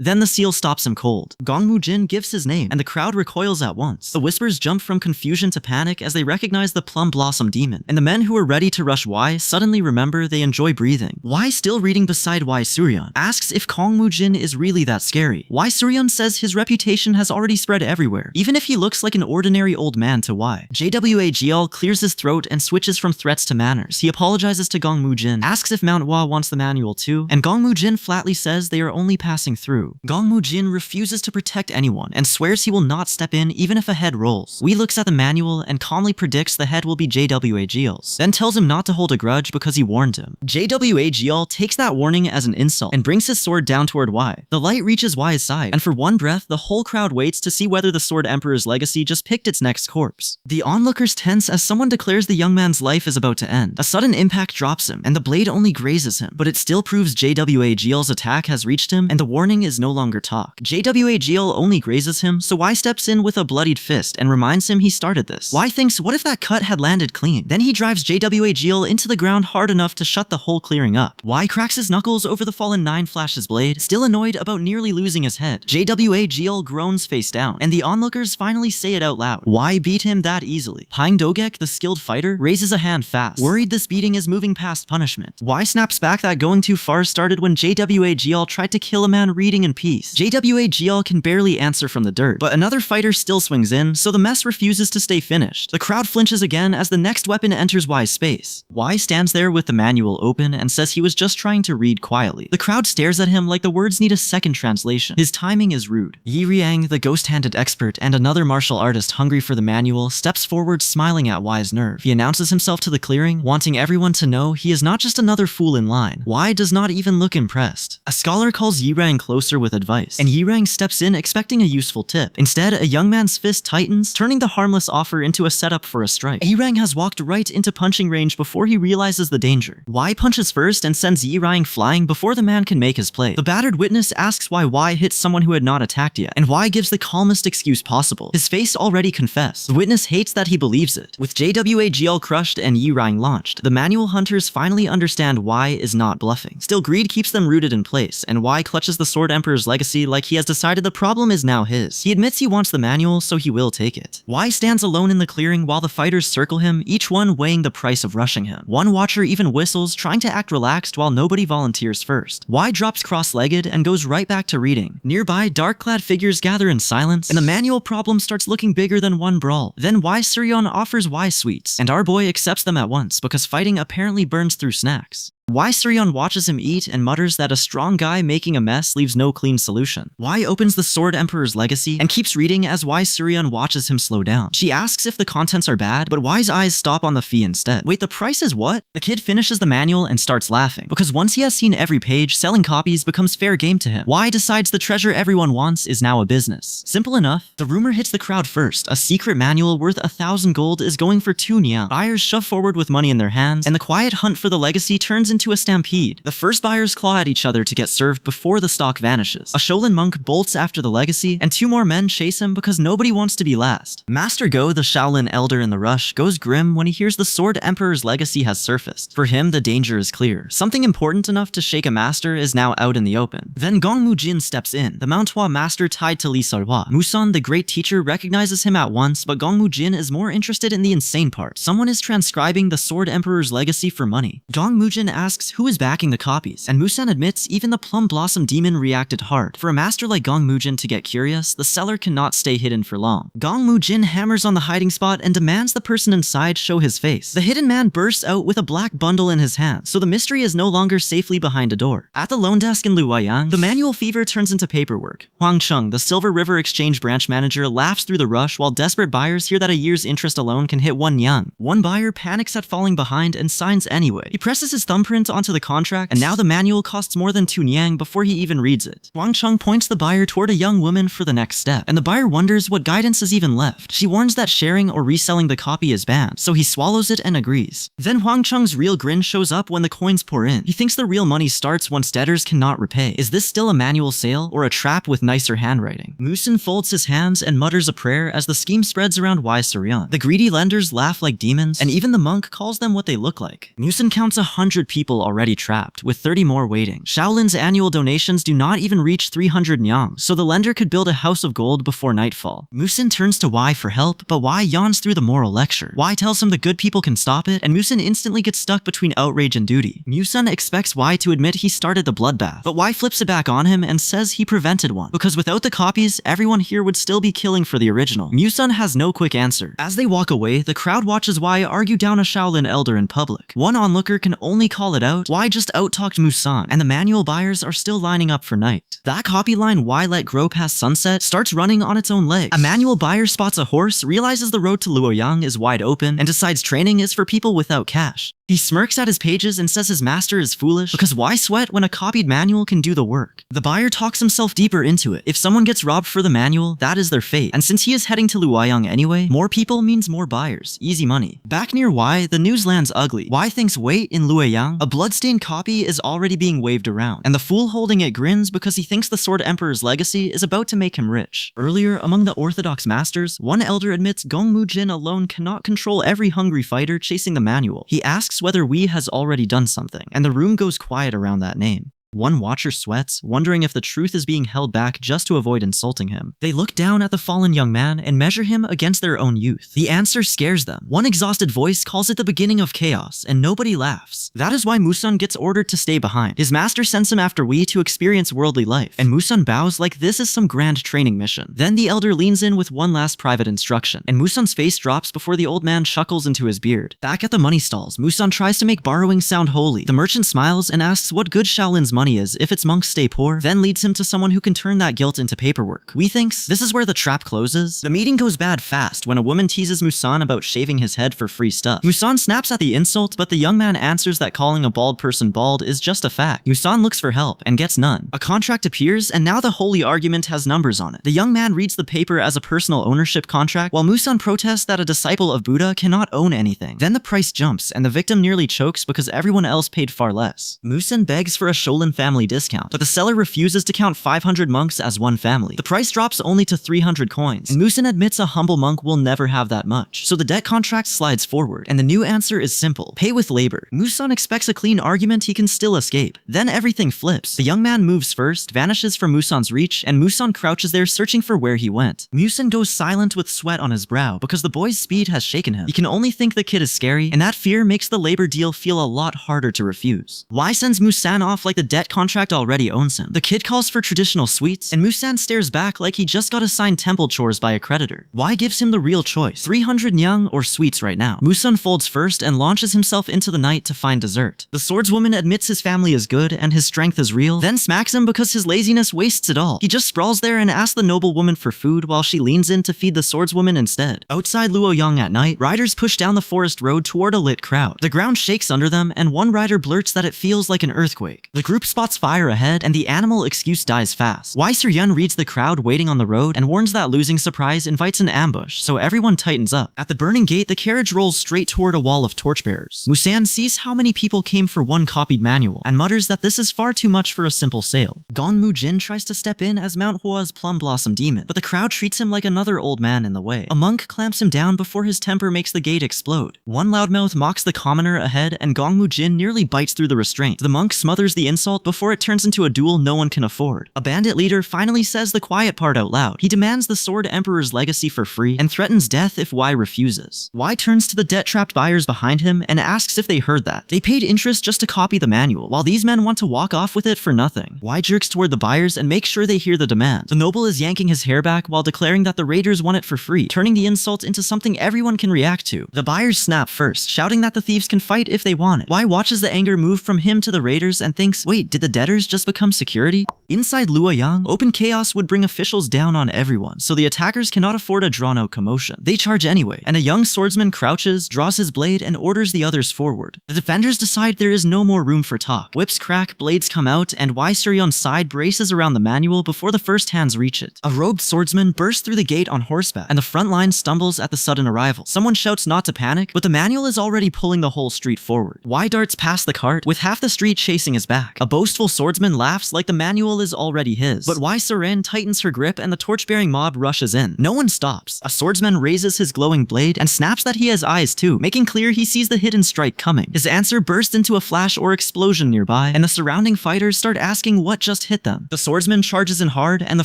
Then the seal stops him cold. Gongmu Jin gives his name, and the crowd recoils at once. The whispers jump from confusion to panic as they recognize the Plum Blossom Demon, and the men who were ready to rush Y suddenly remember they enjoy breathing. Y, still reading beside Y Suryeon, asks if Gongmu Jin is really that scary. Y Suryeon says his reputation has already spread everywhere, even if he looks like an ordinary old man to Y. JWA clears his throat and switches from threats to manners. He apologizes to Gongmu Jin, asks if Manhwa wants the manual too, and Gongmu Jin flatly says they are only passing through. Gongmu Jin refuses to protect anyone and swears he will not step in even if a head rolls. Wee looks at the manual and calmly predicts the head will be JWA, then tells him not to hold a grudge because he warned him. JWA takes that warning as an insult and brings his sword down toward Y. The light reaches Y's side, and for one breath, the whole crowd waits to see whether the Sword Emperor's legacy just picked its next corpse. The onlookers tense as someone declares the young man's life is about to end. A sudden impact drops him, and the blade only grazes him, but it still proves JWA's attack has reached him, and the warning is no longer talk. JWA only grazes him, so Y steps in with a bloodied fist and reminds him he started this. Y thinks, what if that cut had landed clean? Then he drives JWA into the ground hard enough to shut the whole clearing up. Y cracks his knuckles over the fallen 9 Flashes blade, still annoyed about nearly losing his head. JWA groans face down, and the onlookers finally say it out loud. Y beat him that easily. Haing Dogek, the skilled fighter, raises a hand fast, worried this beating is moving past punishment. Y snaps back that going too far started when JWA tried to kill a man reading in peace. JWA can barely answer from the dirt, but another fighter still swings in, so the mess refuses to stay finished. The crowd flinches again as the next weapon enters Y's space. Y stands there with the manual open and says he was just trying to read quietly. The crowd stares at him like the words need a second translation. His timing is rude. Yi Riang, the ghost-handed expert and another martial artist hungry for the manual, steps forward smiling at Y's nerve. He announces himself to the clearing, wanting everyone to know he is not just another fool in line. Y does not even look impressed. A scholar calls Yi Riang closer with advice, and Yi Riang steps in expecting a useful tip. Instead, a young man's fist tightens, turning the harmless offer into a setup for a strike. Yi Riang has walked right into punching range before he realizes the danger. Y punches first and sends Yi Riang flying before the man can make his play. The battered witness asks why Y hits someone who had not attacked yet, and Y gives the calmest excuse possible. His face already confessed. The witness hates that he believes it. With JWA crushed and Yi Riang launched, the manual hunters finally understand Y is not bluffing. Still, greed keeps them rooted in place, and Y clutches the Sword Emperor's legacy like he has decided the problem is now his. He admits he wants the manual, so he will take it. Y stands alone in the clearing while the fighters circle him, each one weighing the price of rushing him. One watcher even whistles, trying to act relaxed while nobody volunteers first. Y drops cross-legged and goes right back to reading. Nearby, dark-clad figures gather in silence, and the manual problem starts looking bigger than one brawl. Then Y Suryeon offers Y sweets, and our boy accepts them at once because fighting apparently burns through snacks. Why Suryeon watches him eat and mutters that a strong guy making a mess leaves no clean solution. Why opens the Sword Emperor's Legacy and keeps reading as Why Suryeon watches him slow down. She asks if the contents are bad, but Why's eyes stop on the fee instead. Wait, the price is what? The kid finishes the manual and starts laughing, because once he has seen every page, selling copies becomes fair game to him. Why decides the treasure everyone wants is now a business. Simple enough, the rumor hits the crowd first. A secret manual worth 1,000 gold is going for 2 nyang. Buyers shove forward with money in their hands, and the quiet hunt for the legacy turns into a stampede. The first buyers claw at each other to get served before the stock vanishes. A Shaolin monk bolts after the legacy, and 2 more men chase him because nobody wants to be last. Master Go, the Shaolin elder in the rush, goes grim when he hears the Sword Emperor's legacy has surfaced. For him, the danger is clear. Something important enough to shake a master is now out in the open. Then Gongmu Jin steps in, the Manhwa master tied to Lee Solhwa. Musan, the great teacher, recognizes him at once, but Gongmu Jin is more interested in the insane part. Someone is transcribing the Sword Emperor's legacy for money. Gongmu Jin asks who is backing the copies, and Musan admits even the Plum Blossom Demon reacted hard. For a master like Gongmu Jin to get curious, the seller cannot stay hidden for long. Gongmu Jin hammers on the hiding spot and demands the person inside show his face. The hidden man bursts out with a black bundle in his hand, so the mystery is no longer safely behind a door. At the loan desk in Luoyang, the manual fever turns into paperwork. Huang Chung, the Silver River Exchange branch manager, laughs through the rush while desperate buyers hear that a year's interest alone can hit 1 nyang. One buyer panics at falling behind and signs anyway. He presses his thumbprint onto the contract, and now the manual costs more than 2 nyang before he even reads it. Huang Chung points the buyer toward a young woman for the next step, and the buyer wonders what guidance is even left. She warns that sharing or reselling the copy is banned, so he swallows it and agrees. Then Huang Chung's real grin shows up when the coins pour in. He thinks the real money starts once debtors cannot repay. Is this still a manual sale or a trap with nicer handwriting? Musin folds his hands and mutters a prayer as the scheme spreads around Wai Suryeon. The greedy lenders laugh like demons, and even the monk calls them what they look like. Musin counts 100 people already trapped, with 30 more waiting. Shaolin's annual donations do not even reach 300 nyang, so the lender could build a house of gold before nightfall. Musin turns to Wai for help, but Wai yawns through the moral lecture. Wai tells him the good people can stop it, and Musin instantly gets stuck between outrage and duty. Musin expects Wai to admit he started the bloodbath, but Wai flips it back on him and says he prevented one, because without the copies, everyone here would still be killing for the original. Musin has no quick answer. As they walk away, the crowd watches Wai argue down a Shaolin elder in public. One onlooker can only call it out. Wai just out-talked Musan, and the manual buyers are still lining up for night. That copy line Wai let grow past sunset starts running on its own legs. A manual buyer spots a horse, realizes the road to Luoyang is wide open, and decides training is for people without cash. He smirks at his pages and says his master is foolish, because why sweat when a copied manual can do the work? The buyer talks himself deeper into it. If someone gets robbed for the manual, that is their fate. And since he is heading to Luoyang anyway, more people means more buyers. Easy money. Back near Wai, the news lands ugly. Wai thinks wait, in Luoyang, a bloodstained copy is already being waved around, and the fool holding it grins because he thinks the Sword Emperor's legacy is about to make him rich. Earlier, among the orthodox masters, one elder admits Gongmu Jin alone cannot control every hungry fighter chasing the manual. He asks whether Wei has already done something, and the room goes quiet around that name. One watcher sweats, wondering if the truth is being held back just to avoid insulting him. They look down at the fallen young man and measure him against their own youth. The answer scares them. One exhausted voice calls it the beginning of chaos, and nobody laughs. That is why Musan gets ordered to stay behind. His master sends him after Wei to experience worldly life, and Musan bows like this is some grand training mission. Then the elder leans in with one last private instruction, and Musan's face drops before the old man chuckles into his beard. Back at the money stalls, Musan tries to make borrowing sound holy. The merchant smiles and asks what good Shaolin's money is if its monks stay poor, then leads him to someone who can turn that guilt into paperwork. Wei thinks this is where the trap closes. The meeting goes bad fast when a woman teases Musan about shaving his head for free stuff. Musan snaps at the insult, but the young man answers that calling a bald person bald is just a fact. Musan looks for help and gets none. A contract appears, and now the holy argument has numbers on it. The young man reads the paper as a personal ownership contract, while Musan protests that a disciple of Buddha cannot own anything. Then the price jumps, and the victim nearly chokes because everyone else paid far less. Musan begs for a Shaolin family discount, but the seller refuses to count 500 monks as one family. The price drops only to 300 coins, and Musan admits a humble monk will never have that much. So the debt contract slides forward, and the new answer is simple: pay with labor. Musan expects a clean argument he can still escape. Then everything flips. The young man moves first, vanishes from Musan's reach, and Musan crouches there searching for where he went. Musan goes silent with sweat on his brow because the boy's speed has shaken him. He can only think the kid is scary, and that fear makes the labor deal feel a lot harder to refuse. Wai sends Musan off like the dead debt contract already owns him. The kid calls for traditional sweets, and Musan stares back like he just got assigned temple chores by a creditor. Y gives him the real choice, 300 nyang or sweets right now. Musan folds first and launches himself into the night to find dessert. The swordswoman admits his family is good and his strength is real, then smacks him because his laziness wastes it all. He just sprawls there and asks the noblewoman for food while she leans in to feed the swordswoman instead. Outside Luoyang at night, riders push down the forest road toward a lit crowd. The ground shakes under them, and one rider blurts that it feels like an earthquake. The group spots fire ahead, and the animal excuse dies fast. Y Suryun reads the crowd waiting on the road and warns that losing surprise invites an ambush, so everyone tightens up. At the burning gate, the carriage rolls straight toward a wall of torchbearers. Musan sees how many people came for one copied manual, and mutters that this is far too much for a simple sale. Gong Mujin tries to step in as Manhua's plum blossom demon, but the crowd treats him like another old man in the way. A monk clamps him down before his temper makes the gate explode. One loudmouth mocks the commoner ahead, and Gong Mujin nearly bites through the restraint. The monk smothers the insult before it turns into a duel no one can afford. A bandit leader finally says the quiet part out loud. He demands the Sword Emperor's legacy for free and threatens death if Y refuses. Y turns to the debt-trapped buyers behind him and asks if they heard that. They paid interest just to copy the manual, while these men want to walk off with it for nothing. Y jerks toward the buyers and makes sure they hear the demand. The noble is yanking his hair back while declaring that the raiders want it for free, turning the insult into something everyone can react to. The buyers snap first, shouting that the thieves can fight if they want it. Y watches the anger move from him to the raiders and thinks, wait, did the debtors just become security? Inside Luoyang, open chaos would bring officials down on everyone, so the attackers cannot afford a drawn-out commotion. They charge anyway, and a young swordsman crouches, draws his blade, and orders the others forward. The defenders decide there is no more room for talk. Whips crack, blades come out, and Y Suryun's side braces around the manual before the first hands reach it. A robed swordsman bursts through the gate on horseback, and the front line stumbles at the sudden arrival. Someone shouts not to panic, but the manual is already pulling the whole street forward. Y darts past the cart, with half the street chasing his back. A boastful swordsman laughs like the manual is already his, but Y Suren tightens her grip and the torch-bearing mob rushes in. No one stops. A swordsman raises his glowing blade and snaps that he has eyes too, making clear he sees the hidden strike coming. His answer bursts into a flash or explosion nearby, and the surrounding fighters start asking what just hit them. The swordsman charges in hard, and the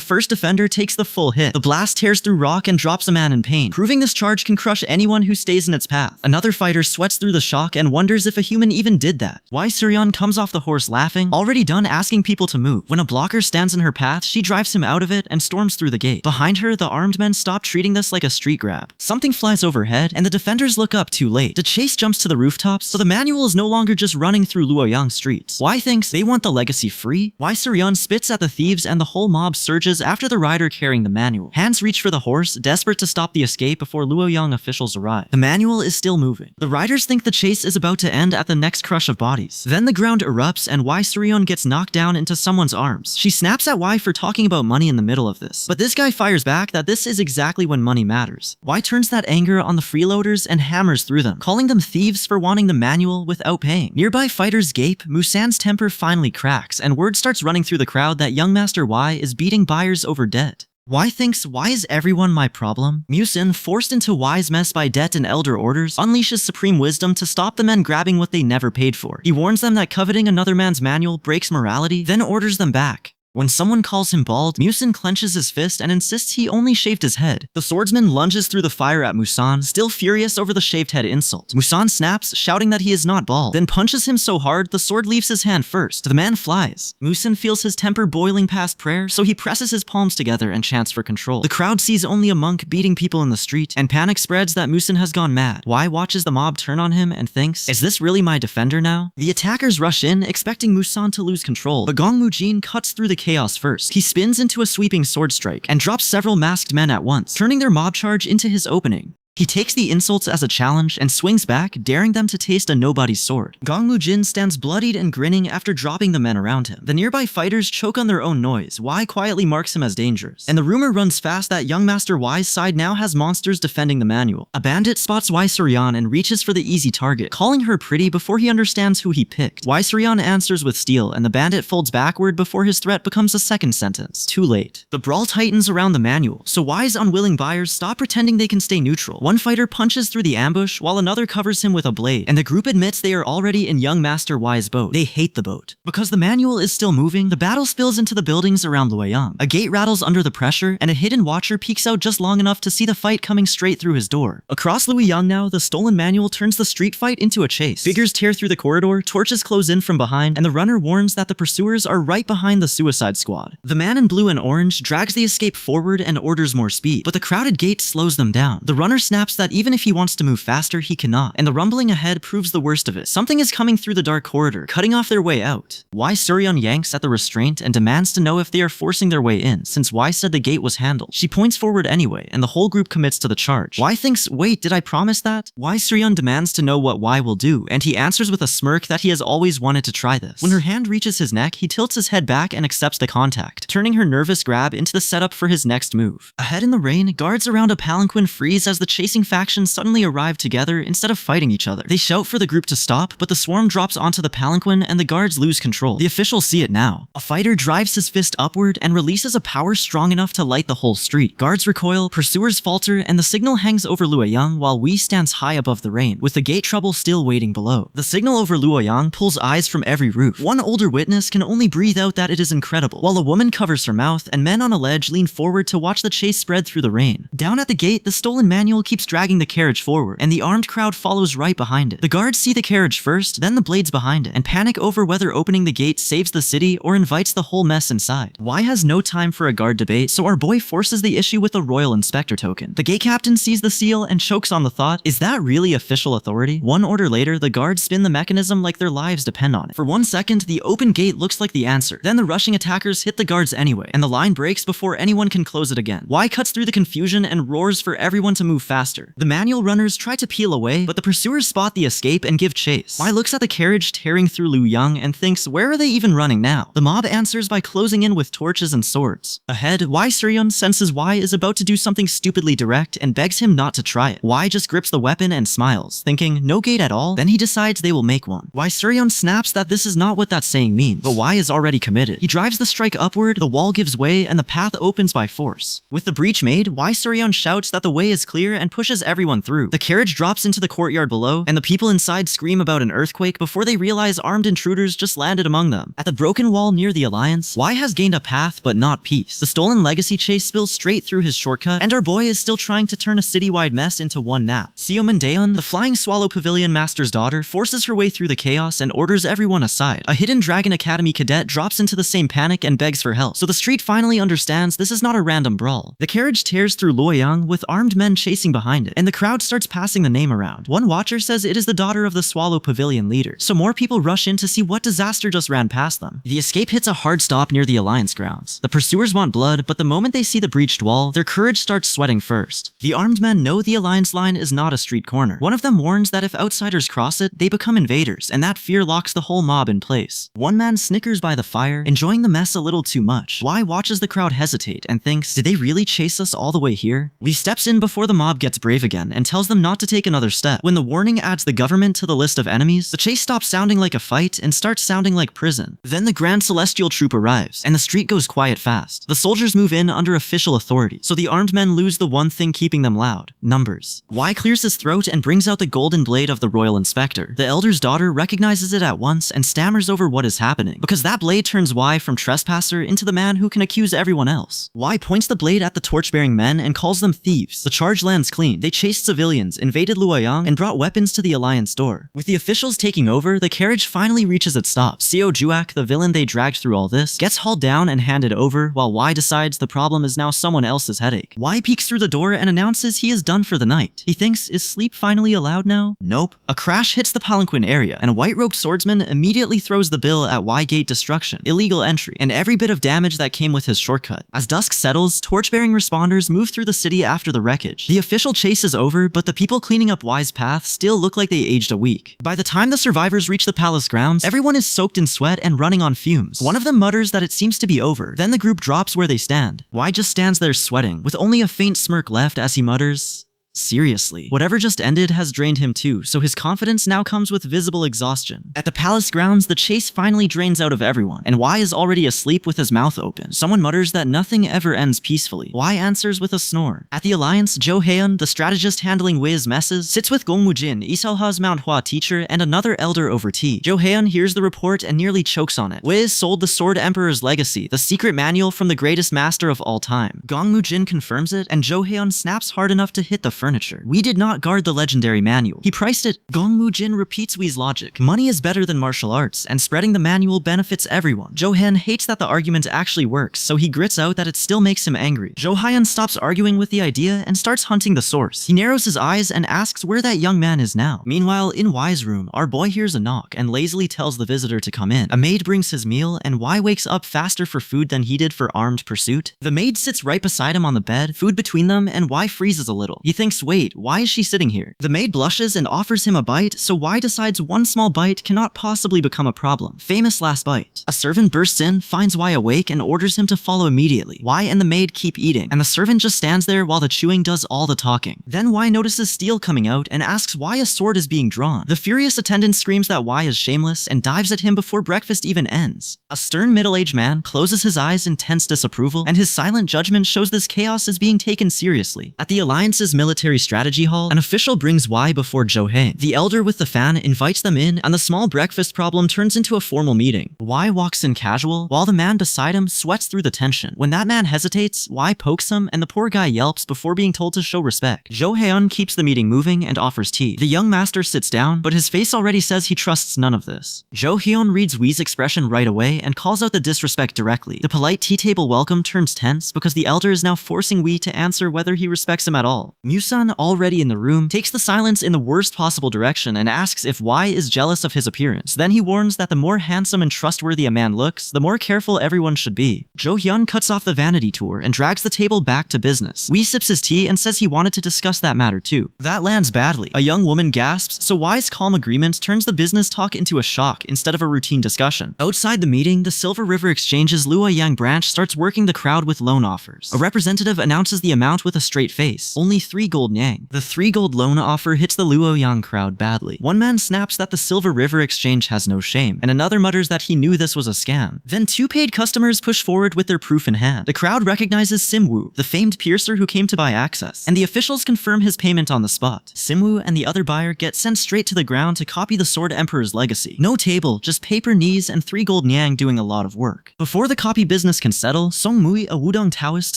first defender takes the full hit. The blast tears through rock and drops a man in pain, proving this charge can crush anyone who stays in its path. Another fighter sweats through the shock and wonders if a human even did that. Y Suryun comes off the horse laughing, already done asking people to move. When a blocker stands in her path, she drives him out of it and storms through the gate. Behind her, the armed men stop treating this like a street grab. Something flies overhead, and the defenders look up too late. The chase jumps to the rooftops, so the manual is no longer just running through Luoyang streets. Y thinks they want the legacy free. Y Suryun spits at the thieves, and the whole mob surges after the rider carrying the manual. Hands reach for the horse, desperate to stop the escape before Luoyang officials arrive. The manual is still moving. The riders think the chase is about to end at the next crush of bodies. Then the ground erupts, and Y Suryun gets knocked down into someone's arms. She snaps at Y for talking about money in the middle of this, but this guy fires back that this is exactly when money matters. Y turns that anger on the freeloaders and hammers through them, calling them thieves for wanting the manual without paying. Nearby fighters gape, Musan's temper finally cracks, and word starts running through the crowd that young Master Y is beating buyers over debt. Y thinks, why is everyone my problem? Musin, forced into Y's mess by debt and elder orders, unleashes supreme wisdom to stop the men grabbing what they never paid for. He warns them that coveting another man's manual breaks morality, then orders them back. When someone calls him bald, Musin clenches his fist and insists he only shaved his head. The swordsman lunges through the fire at Musan, still furious over the shaved head insult. Musan snaps, shouting that he is not bald, then punches him so hard the sword leaves his hand first. The man flies. Musin feels his temper boiling past prayer, so he presses his palms together and chants for control. The crowd sees only a monk beating people in the street, and panic spreads that Musin has gone mad. Y watches the mob turn on him and thinks, is this really my defender now? The attackers rush in, expecting Musan to lose control, but Gong Mujin cuts through the chaos first. He spins into a sweeping sword strike and drops several masked men at once, turning their mob charge into his opening. He takes the insults as a challenge and swings back, daring them to taste a nobody's sword. Gong Mujin stands bloodied and grinning after dropping the men around him. The nearby fighters choke on their own noise. Y quietly marks him as dangerous, and the rumor runs fast that young Master Y's side now has monsters defending the manual. A bandit spots Y Suryan and reaches for the easy target, calling her pretty before he understands who he picked. Y Suryan answers with steel, and the bandit folds backward before his threat becomes a second sentence. Too late. The brawl tightens around the manual, so Y's unwilling buyers stop pretending they can stay neutral. One fighter punches through the ambush while another covers him with a blade, and the group admits they are already in young Master Y's boat. They hate the boat. Because the manual is still moving, the battle spills into the buildings around Luoyang. A gate rattles under the pressure, and a hidden watcher peeks out just long enough to see the fight coming straight through his door. Across Luoyang now, the stolen manual turns the street fight into a chase. Figures tear through the corridor, torches close in from behind, and the runner warns that the pursuers are right behind the Suicide Squad. The man in blue and orange drags the escape forward and orders more speed, but the crowded gate slows them down. The runner snaps that even if he wants to move faster, he cannot, and the rumbling ahead proves the worst of it. Something is coming through the dark corridor, cutting off their way out. Y Suryeon yanks at the restraint and demands to know if they are forcing their way in, since Y said the gate was handled. She points forward anyway, and the whole group commits to the charge. Y thinks, wait, did I promise that? Y Suryeon demands to know what Y will do, and he answers with a smirk that he has always wanted to try this. When her hand reaches his neck, he tilts his head back and accepts the contact, turning her nervous grab into the setup for his next move. Ahead in the rain, guards around a palanquin freeze as the chasing factions suddenly arrive together instead of fighting each other. They shout for the group to stop, but the swarm drops onto the palanquin and the guards lose control. The officials see it now. A fighter drives his fist upward and releases a power strong enough to light the whole street. Guards recoil, pursuers falter, and the signal hangs over Luoyang while Wee stands high above the rain, with the gate trouble still waiting below. The signal over Luoyang pulls eyes from every roof. One older witness can only breathe out that it is incredible, while a woman covers her mouth and men on a ledge lean forward to watch the chase spread through the rain. Down at the gate, the stolen manual keeps dragging the carriage forward, and the armed crowd follows right behind it. The guards see the carriage first, then the blades behind it, and panic over whether opening the gate saves the city or invites the whole mess inside. Y has no time for a guard debate, so our boy forces the issue with a royal inspector token. The gate captain sees the seal and chokes on the thought, is that really official authority? One order later, the guards spin the mechanism like their lives depend on it. For 1 second, the open gate looks like the answer. Then the rushing attackers hit the guards anyway, and the line breaks before anyone can close it again. Y cuts through the confusion and roars for everyone to move faster. The manual runners try to peel away, but the pursuers spot the escape and give chase. Y looks at the carriage tearing through Luoyang and thinks, where are they even running now? The mob answers by closing in with torches and swords. Ahead, Y Suryeon senses Y is about to do something stupidly direct and begs him not to try it. Y just grips the weapon and smiles, thinking, no gate at all? Then he decides they will make one. Y Suryeon snaps that this is not what that saying means, but Y is already committed. He drives the strike upward, the wall gives way, and the path opens by force. With the breach made, Y Suryeon shouts that the way is clear and pushes everyone through. The carriage drops into the courtyard below, and the people inside scream about an earthquake before they realize armed intruders just landed among them. At the broken wall near the Alliance, Y has gained a path but not peace. The stolen legacy chase spills straight through his shortcut, and our boy is still trying to turn a citywide mess into one nap. Seomin Daeon, the Flying Swallow Pavilion Master's daughter, forces her way through the chaos and orders everyone aside. A hidden Dragon Academy cadet drops into the same panic and begs for help, so the street finally understands this is not a random brawl. The carriage tears through Luoyang with armed men chasing behind it, and the crowd starts passing the name around. One watcher says it is the daughter of the Swallow Pavilion leader, so more people rush in to see what disaster just ran past them. The escape hits a hard stop near the Alliance grounds. The pursuers want blood, but the moment they see the breached wall, their courage starts sweating first. The armed men know the Alliance line is not a street corner. One of them warns that if outsiders cross it, they become invaders, and that fear locks the whole mob in place. One man snickers by the fire, enjoying the mess a little too much. Y watches the crowd hesitate and thinks, did they really chase us all the way here? Lee steps in before the mob gets brave again and tells them not to take another step. When the warning adds the government to the list of enemies, the chase stops sounding like a fight and starts sounding like prison. Then the Grand Celestial Troop arrives, and the street goes quiet fast. The soldiers move in under official authority, so the armed men lose the one thing keeping them loud: numbers. Y clears his throat and brings out the golden blade of the royal inspector. The elder's daughter recognizes it at once and stammers over what is happening, because that blade turns Y from trespasser into the man who can accuse everyone else. Y points the blade at the torch-bearing men and calls them thieves. The charge lands clean. They chased civilians, invaded Luoyang, and brought weapons to the Alliance door. With the officials taking over, the carriage finally reaches its stop. Seo Juak, the villain they dragged through all this, gets hauled down and handed over, while Y decides the problem is now someone else's headache. Y peeks through the door and announces he is done for the night. He thinks, is sleep finally allowed now? Nope. A crash hits the palanquin area, and a white-robed swordsman immediately throws the bill at Y-gate destruction, illegal entry, and every bit of damage that came with his shortcut. As dusk settles, torch-bearing responders move through the city after the wreckage. The official chase is over, but the people cleaning up Y's path still look like they aged a week. By the time the survivors reach the palace grounds, everyone is soaked in sweat and running on fumes. One of them mutters that it seems to be over. Then the group drops where they stand. Y just stands there sweating, with only a faint smirk left as he mutters, Seriously. Whatever just ended has drained him too, so his confidence now comes with visible exhaustion. At the palace grounds, the chase finally drains out of everyone, and Y is already asleep with his mouth open. Someone mutters that nothing ever ends peacefully. Y answers with a snore. At the Alliance, Jo Haeun, the strategist handling Wi's messes, sits with Gong Mujin, Iseolha's Manhwa teacher, and another elder over tea. Jo Haeun hears the report and nearly chokes on it. Wi sold the Sword Emperor's Legacy, the secret manual from the greatest master of all time. Gong Mujin confirms it, and Jo Haeun snaps hard enough to hit the furniture. We did not guard the legendary manual. He priced it. Gong Mujin repeats Wi's logic. Money is better than martial arts, and spreading the manual benefits everyone. Jo Haeun hates that the argument actually works, so he grits out that it still makes him angry. Jo Haeun stops arguing with the idea and starts hunting the source. He narrows his eyes and asks where that young man is now. Meanwhile, in Y's room, our boy hears a knock and lazily tells the visitor to come in. A maid brings his meal, and Y wakes up faster for food than he did for armed pursuit. The maid sits right beside him on the bed, food between them, and Y freezes a little. He thinks, wait, why is she sitting here? The maid blushes and offers him a bite, so Y decides one small bite cannot possibly become a problem. Famous last bite. A servant bursts in, finds Y awake, and orders him to follow immediately. Y and the maid keep eating, and the servant just stands there while the chewing does all the talking. Then Y notices steel coming out and asks why a sword is being drawn. The furious attendant screams that Y is shameless and dives at him before breakfast even ends. A stern middle-aged man closes his eyes in tense disapproval, and his silent judgment shows this chaos is being taken seriously. At the Alliance's military strategy hall, an official brings Y before Jo Haeun. The elder with the fan invites them in, and the small breakfast problem turns into a formal meeting. Y walks in casual, while the man beside him sweats through the tension. When that man hesitates, Y pokes him, and the poor guy yelps before being told to show respect. Jo Haeun keeps the meeting moving and offers tea. The young master sits down, but his face already says he trusts none of this. Jo Haeun reads Wi's expression right away and calls out the disrespect directly. The polite tea table welcome turns tense because the elder is now forcing Wi to answer whether he respects him at all. Musan, already in the room, takes the silence in the worst possible direction and asks if Y is jealous of his appearance. Then he warns that the more handsome and trustworthy a man looks, the more careful everyone should be. Jo Hyun cuts off the vanity tour and drags the table back to business. Wi sips his tea and says he wanted to discuss that matter too. That lands badly. A young woman gasps, so Y's calm agreement turns the business talk into a shock instead of a routine discussion. Outside the meeting, the Silver River Exchange's Luo Yang branch starts working the crowd with loan offers. A representative announces the amount with a straight face. Only 3 gold Yang. The 3 gold loan offer hits the Luo Yang crowd badly. One man snaps that the Silver River Exchange has no shame, and another mutters that he knew this was a scam. Then 2 paid customers push forward with their proof in hand. The crowd recognizes Simwoo, the famed piercer who came to buy access, and the officials confirm his payment on the spot. Simwoo and the other buyer get sent straight to the ground to copy the Sword Emperor's legacy. No table, just paper knees and 3 gold Yang doing a lot of work. Before the copy business can settle, Song Mui, a Wudong Taoist,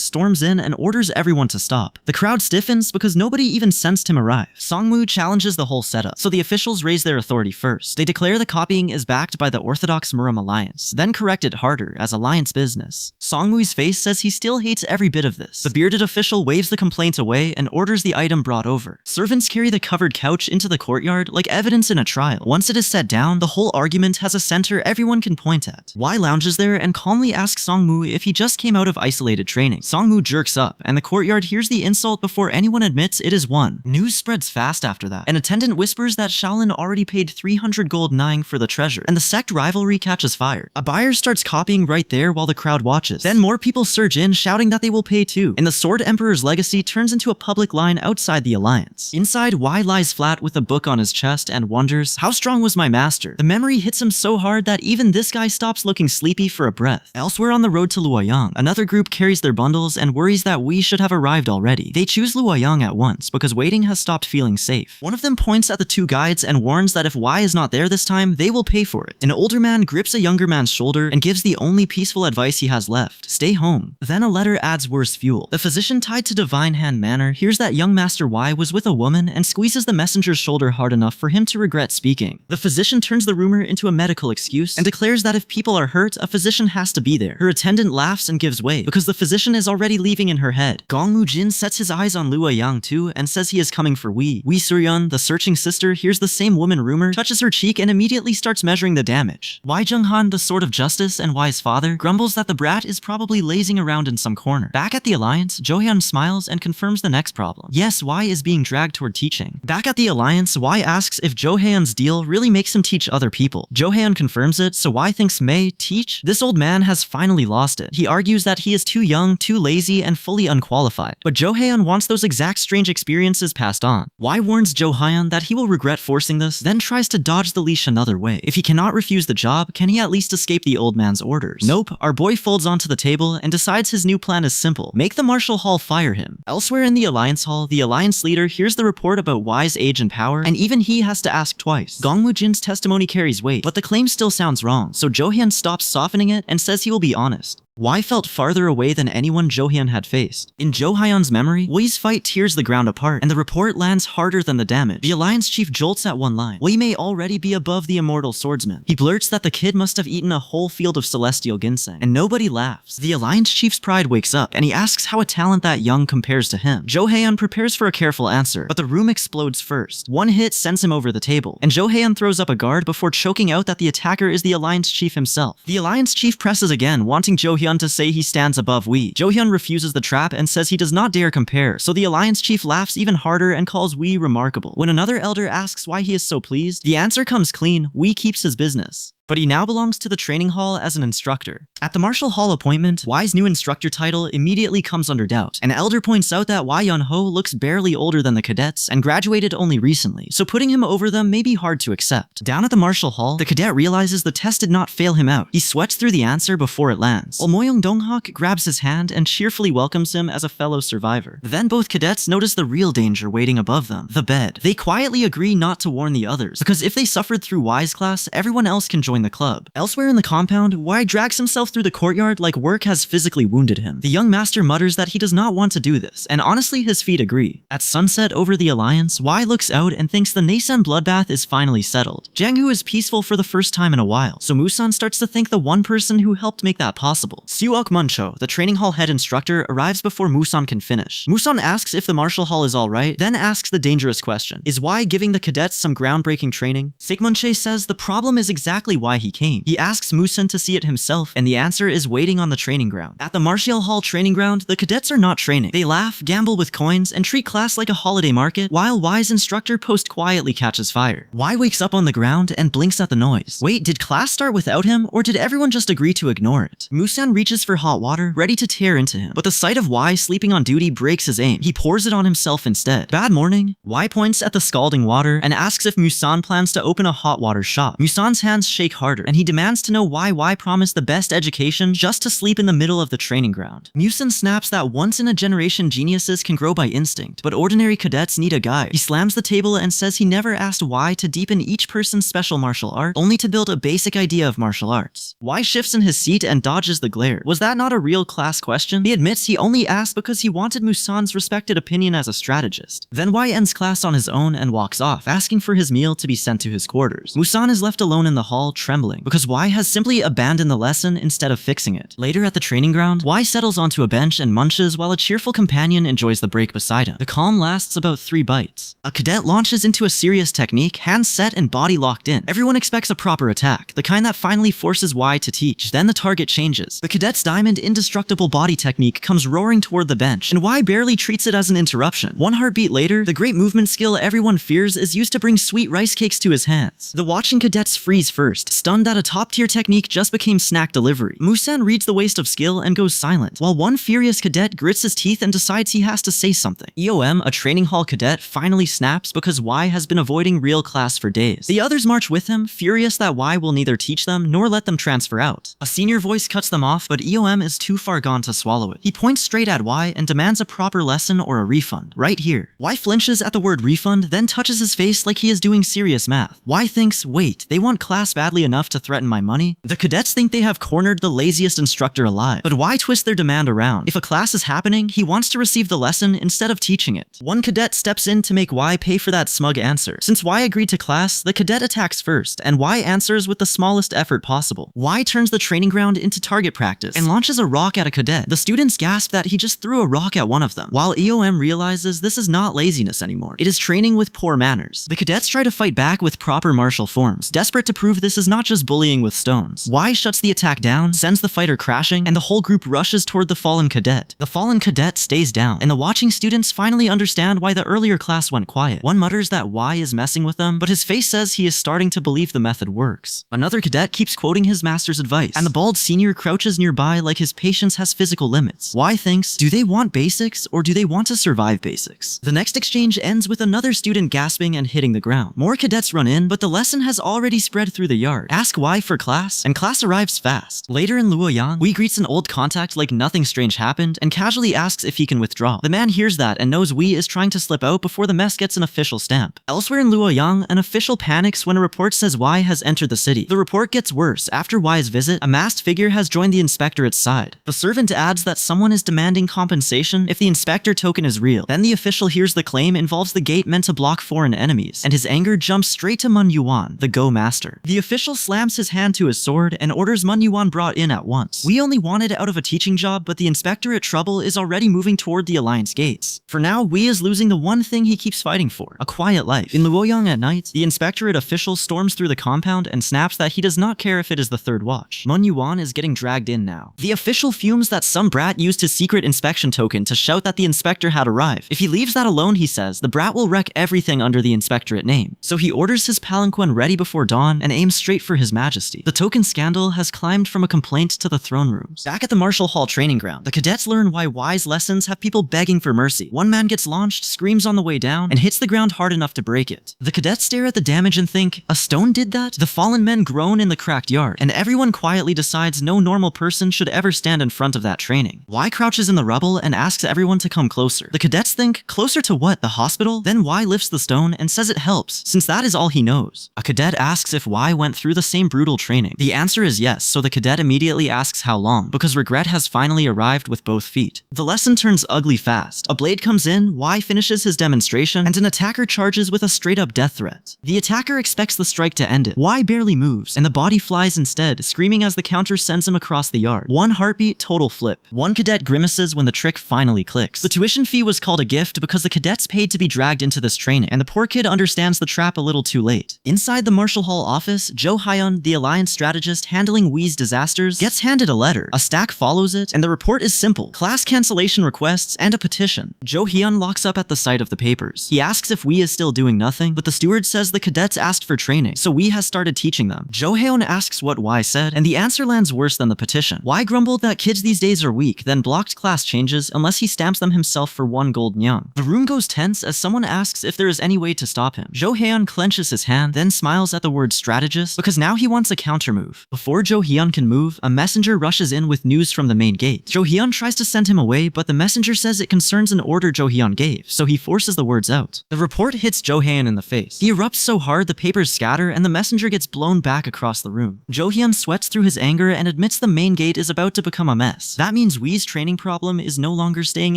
storms in and orders everyone to stop. The crowd stiffens because nobody even sensed him arrive. Song Mu challenges the whole setup, so the officials raise their authority first. They declare the copying is backed by the Orthodox Murim Alliance, then correct it harder as alliance business. Song Mui's face says he still hates every bit of this. The bearded official waves the complaint away and orders the item brought over. Servants carry the covered couch into the courtyard like evidence in a trial. Once it is set down, the whole argument has a center everyone can point at. Y lounges there and calmly asks Song Mu if he just came out of isolated training. Song Mu jerks up, and the courtyard hears the insult before anyone admits it is won. News spreads fast after that. An attendant whispers that Shaolin already paid 300 gold Nine for the treasure, and the sect rivalry catches fire. A buyer starts copying right there while the crowd watches. Then more people surge in, shouting that they will pay too. And the Sword Emperor's legacy turns into a public line outside the alliance. Inside, Y lies flat with a book on his chest and wonders, how strong was my master? The memory hits him so hard that even this guy stops looking sleepy for a breath. Elsewhere on the road to Luoyang, another group carries their bundles and worries that we should have arrived already. They choose Luoyang at once because waiting has stopped feeling safe. One of them points at the 2 guides and warns that if Y is not there this time, they will pay for it. An older man grips a younger man's shoulder and gives the only peaceful advice he has left: stay home. Then a letter adds worse fuel. The physician tied to Divine Hand Manor hears that young Master Y was with a woman and squeezes the messenger's shoulder hard enough for him to regret speaking. The physician turns the rumor into a medical excuse and declares that if people are hurt, a physician has to be there. Her attendant laughs and gives way because the physician is already leaving in her head. Gong Mujin sets his eyes on Luoyang too and says he is coming for Wi. Wi Suryun, the searching sister, hears the same woman rumor, touches her cheek and immediately starts measuring the damage. Y Junghan, the Sword of Justice and Y's father, grumbles that the brat is probably lazing around in some corner. Back at the Alliance, Jo-hyun smiles and confirms the next problem. Yes, Y is being dragged toward teaching. Back at the Alliance, Y asks if Jo-hyun's deal really makes him teach other people. Jo-hyun confirms it, so Y thinks May teach? This old man has finally lost it. He argues that he is too young, too lazy, and fully unqualified. But Jo-hyun wants those exact strange experiences passed on. Y warns Jo Hyun that he will regret forcing this, then tries to dodge the leash another way. If he cannot refuse the job, can he at least escape the old man's orders? Nope, our boy folds onto the table and decides his new plan is simple. Make the Martial Hall fire him. Elsewhere in the Alliance Hall, the Alliance leader hears the report about Y's age and power, and even he has to ask twice. Gongwoo Jin's testimony carries weight, but the claim still sounds wrong, so Jo Hyun stops softening it and says he will be honest. Y felt farther away than anyone Jo Hyun had faced. In Jo Hyun's memory, Wei's fight tears the ground apart, and the report lands harder than the damage. The Alliance chief jolts at one line. Wei may already be above the immortal swordsman. He blurts that the kid must have eaten a whole field of celestial ginseng, and nobody laughs. The Alliance chief's pride wakes up, and he asks how a talent that young compares to him. Jo Hyun prepares for a careful answer, but the room explodes first. One hit sends him over the table, and Jo Hyun throws up a guard before choking out that the attacker is the Alliance chief himself. The Alliance chief presses again, wanting Jo Hyun to say he stands above Wei. Jo Hyun refuses the trap and says he does not dare compare, so the Alliance chief laughs even harder and calls Wei remarkable. When another elder asks why he is so pleased, the answer comes clean: Wei keeps his business. But he now belongs to the training hall as an instructor. At the Martial Hall appointment, Y's new instructor title immediately comes under doubt. An elder points out that Y Yun-ho looks barely older than the cadets and graduated only recently, so putting him over them may be hard to accept. Down at the Martial Hall, the cadet realizes the test did not fail him out. He sweats through the answer before it lands, while Moyoung Donghak grabs his hand and cheerfully welcomes him as a fellow survivor. Then both cadets notice the real danger waiting above them: the bed. They quietly agree not to warn the others, because if they suffered through Y's class, everyone else can join the club. Elsewhere in the compound, Y drags himself through the courtyard like work has physically wounded him. The young master mutters that he does not want to do this, and honestly his feet agree. At sunset over the Alliance, Y looks out and thinks the Nasen bloodbath is finally settled. Jangwoo is peaceful for the first time in a while, so Musan starts to thank the one person who helped make that possible. Suok Muncho, the training hall head instructor, arrives before Musan can finish. Musan asks if the Martial Hall is alright, then asks the dangerous question: is Y giving the cadets some groundbreaking training? Sekmunche says the problem is exactly why he came. He asks Musan to see it himself, and the answer is waiting on the training ground. At the Martial Hall training ground, the cadets are not training. They laugh, gamble with coins, and treat class like a holiday market, while Y's instructor post quietly catches fire. Y wakes up on the ground and blinks at the noise. Wait, did class start without him, or did everyone just agree to ignore it? Musan reaches for hot water, ready to tear into him, but the sight of Y sleeping on duty breaks his aim. He pours it on himself instead. Bad morning. Y points at the scalding water and asks if Musan plans to open a hot water shop. Musan's hands shake harder, and he demands to know why Y promised the best education just to sleep in the middle of the training ground. Musan snaps that once-in-a-generation geniuses can grow by instinct, but ordinary cadets need a guide. He slams the table and says he never asked Y to deepen each person's special martial art, only to build a basic idea of martial arts. Y shifts in his seat and dodges the glare. Was that not a real class question? He admits he only asked because he wanted Musan's respected opinion as a strategist. Then Y ends class on his own and walks off, asking for his meal to be sent to his quarters. Musan is left alone in the hall, trembling, because Y has simply abandoned the lesson instead of fixing it. Later at the training ground, Y settles onto a bench and munches while a cheerful companion enjoys the break beside him. The calm lasts about 3 bites. A cadet launches into a serious technique, hands set and body locked in. Everyone expects a proper attack, the kind that finally forces Y to teach. Then the target changes. The cadet's diamond indestructible body technique comes roaring toward the bench, and Y barely treats it as an interruption. One heartbeat later, the great movement skill everyone fears is used to bring sweet rice cakes to his hands. The watching cadets freeze first, stunned that a top-tier technique just became snack delivery. Musan reads the waste of skill and goes silent, while one furious cadet grits his teeth and decides he has to say something. EOM, a training hall cadet, finally snaps because Y has been avoiding real class for days. The others march with him, furious that Y will neither teach them nor let them transfer out. A senior voice cuts them off, but EOM is too far gone to swallow it. He points straight at Y and demands a proper lesson or a refund, right here. Y flinches at the word refund, then touches his face like he is doing serious math. Y thinks, wait, they want class badly enough to threaten my money? The cadets think they have cornered the laziest instructor alive, but Y twists their demand around. If a class is happening, he wants to receive the lesson instead of teaching it. One cadet steps in to make Y pay for that smug answer. Since Y agreed to class, the cadet attacks first, and Y answers with the smallest effort possible. Y turns the training ground into target practice and launches a rock at a cadet. The students gasp that he just threw a rock at one of them, while EOM realizes this is not laziness anymore. It is training with poor manners. The cadets try to fight back with proper martial forms, desperate to prove this is not just bullying with stones. Y shuts the attack down, sends the fighter crashing, and the whole group rushes toward the fallen cadet. The fallen cadet stays down, and the watching students finally understand why the earlier class went quiet. One mutters that Y is messing with them, but his face says he is starting to believe the method works. Another cadet keeps quoting his master's advice, and the bald senior crouches nearby like his patience has physical limits. Y thinks, do they want basics, or do they want to survive basics? The next exchange ends with another student gasping and hitting the ground. More cadets run in, but the lesson has already spread through the yard. Ask Y for class, and class arrives fast. Later in Luoyang, We greets an old contact like nothing strange happened, and casually asks if he can withdraw. The man hears that and knows We is trying to slip out before the mess gets an official stamp. Elsewhere in Luoyang, an official panics when a report says Y has entered the city. The report gets worse. After Y's visit, a masked figure has joined the inspectorate's side. The servant adds that someone is demanding compensation if the inspector token is real. Then the official hears the claim involves the gate meant to block foreign enemies, and his anger jumps straight to Mun Yuan, the Go Master. The official slams his hand to his sword and orders Mun Yuan brought in at once. We only wanted out of a teaching job, but the inspectorate trouble is already moving toward the Alliance gates. For now, We is losing the one thing he keeps fighting for, a quiet life. In Luoyang at night, the inspectorate official storms through the compound and snaps that he does not care if it is the third watch. Mun Yuan is getting dragged in now. The official fumes that some brat used his secret inspection token to shout that the inspector had arrived. If he leaves that alone, he says, the brat will wreck everything under the inspectorate name. So he orders his palanquin ready before dawn and aims straight for his majesty. The token scandal has climbed from a complaint to the throne rooms. Back at the Martial Hall training ground, the cadets learn why Y's lessons have people begging for mercy. One man gets launched, screams on the way down, and hits the ground hard enough to break it. The cadets stare at the damage and think, a stone did that? The fallen men groan in the cracked yard, and everyone quietly decides no normal person should ever stand in front of that training. Y crouches in the rubble and asks everyone to come closer. The cadets think, closer to what, the hospital? Then Y lifts the stone and says it helps, since that is all he knows. A cadet asks if Y went through the same brutal training. The answer is yes, so the cadet immediately asks how long, because regret has finally arrived with both feet. The lesson turns ugly fast. A blade comes in, Y finishes his demonstration, and an attacker charges with a straight-up death threat. The attacker expects the strike to end it. Y barely moves, and the body flies instead, screaming as the counter sends him across the yard. One heartbeat, total flip. One cadet grimaces when the trick finally clicks. The tuition fee was called a gift because the cadets paid to be dragged into this training, and the poor kid understands the trap a little too late. Inside the Martial Hall office, Jo Hyun, the Alliance strategist handling Wee's disasters, gets handed a letter. A stack follows it, and the report is simple. Class cancellation requests and a petition. Jo Hyun locks up at the sight of the papers. He asks if Wee is still doing nothing, but the steward says the cadets asked for training, so Wee has started teaching them. Jo Hyun asks what Y said, and the answer lands worse than the petition. Y grumbled that kids these days are weak, then blocked class changes unless he stamps them himself for 1 gold nyang. The room goes tense as someone asks if there is any way to stop him. Jo Hyun clenches his hand, then smiles at the word strategist, because now he wants a counter move. Before Jo Hyun can move, a messenger rushes in with news from the main gate. Jo Hyun tries to send him away, but the messenger says it concerns an order Jo Hyun gave, so he forces the words out. The report hits Jo Hyun in the face. He erupts so hard the papers scatter and the messenger gets blown back across the room. Jo Hyun sweats through his anger and admits the main gate is about to become a mess. That means Wee's training problem is no longer staying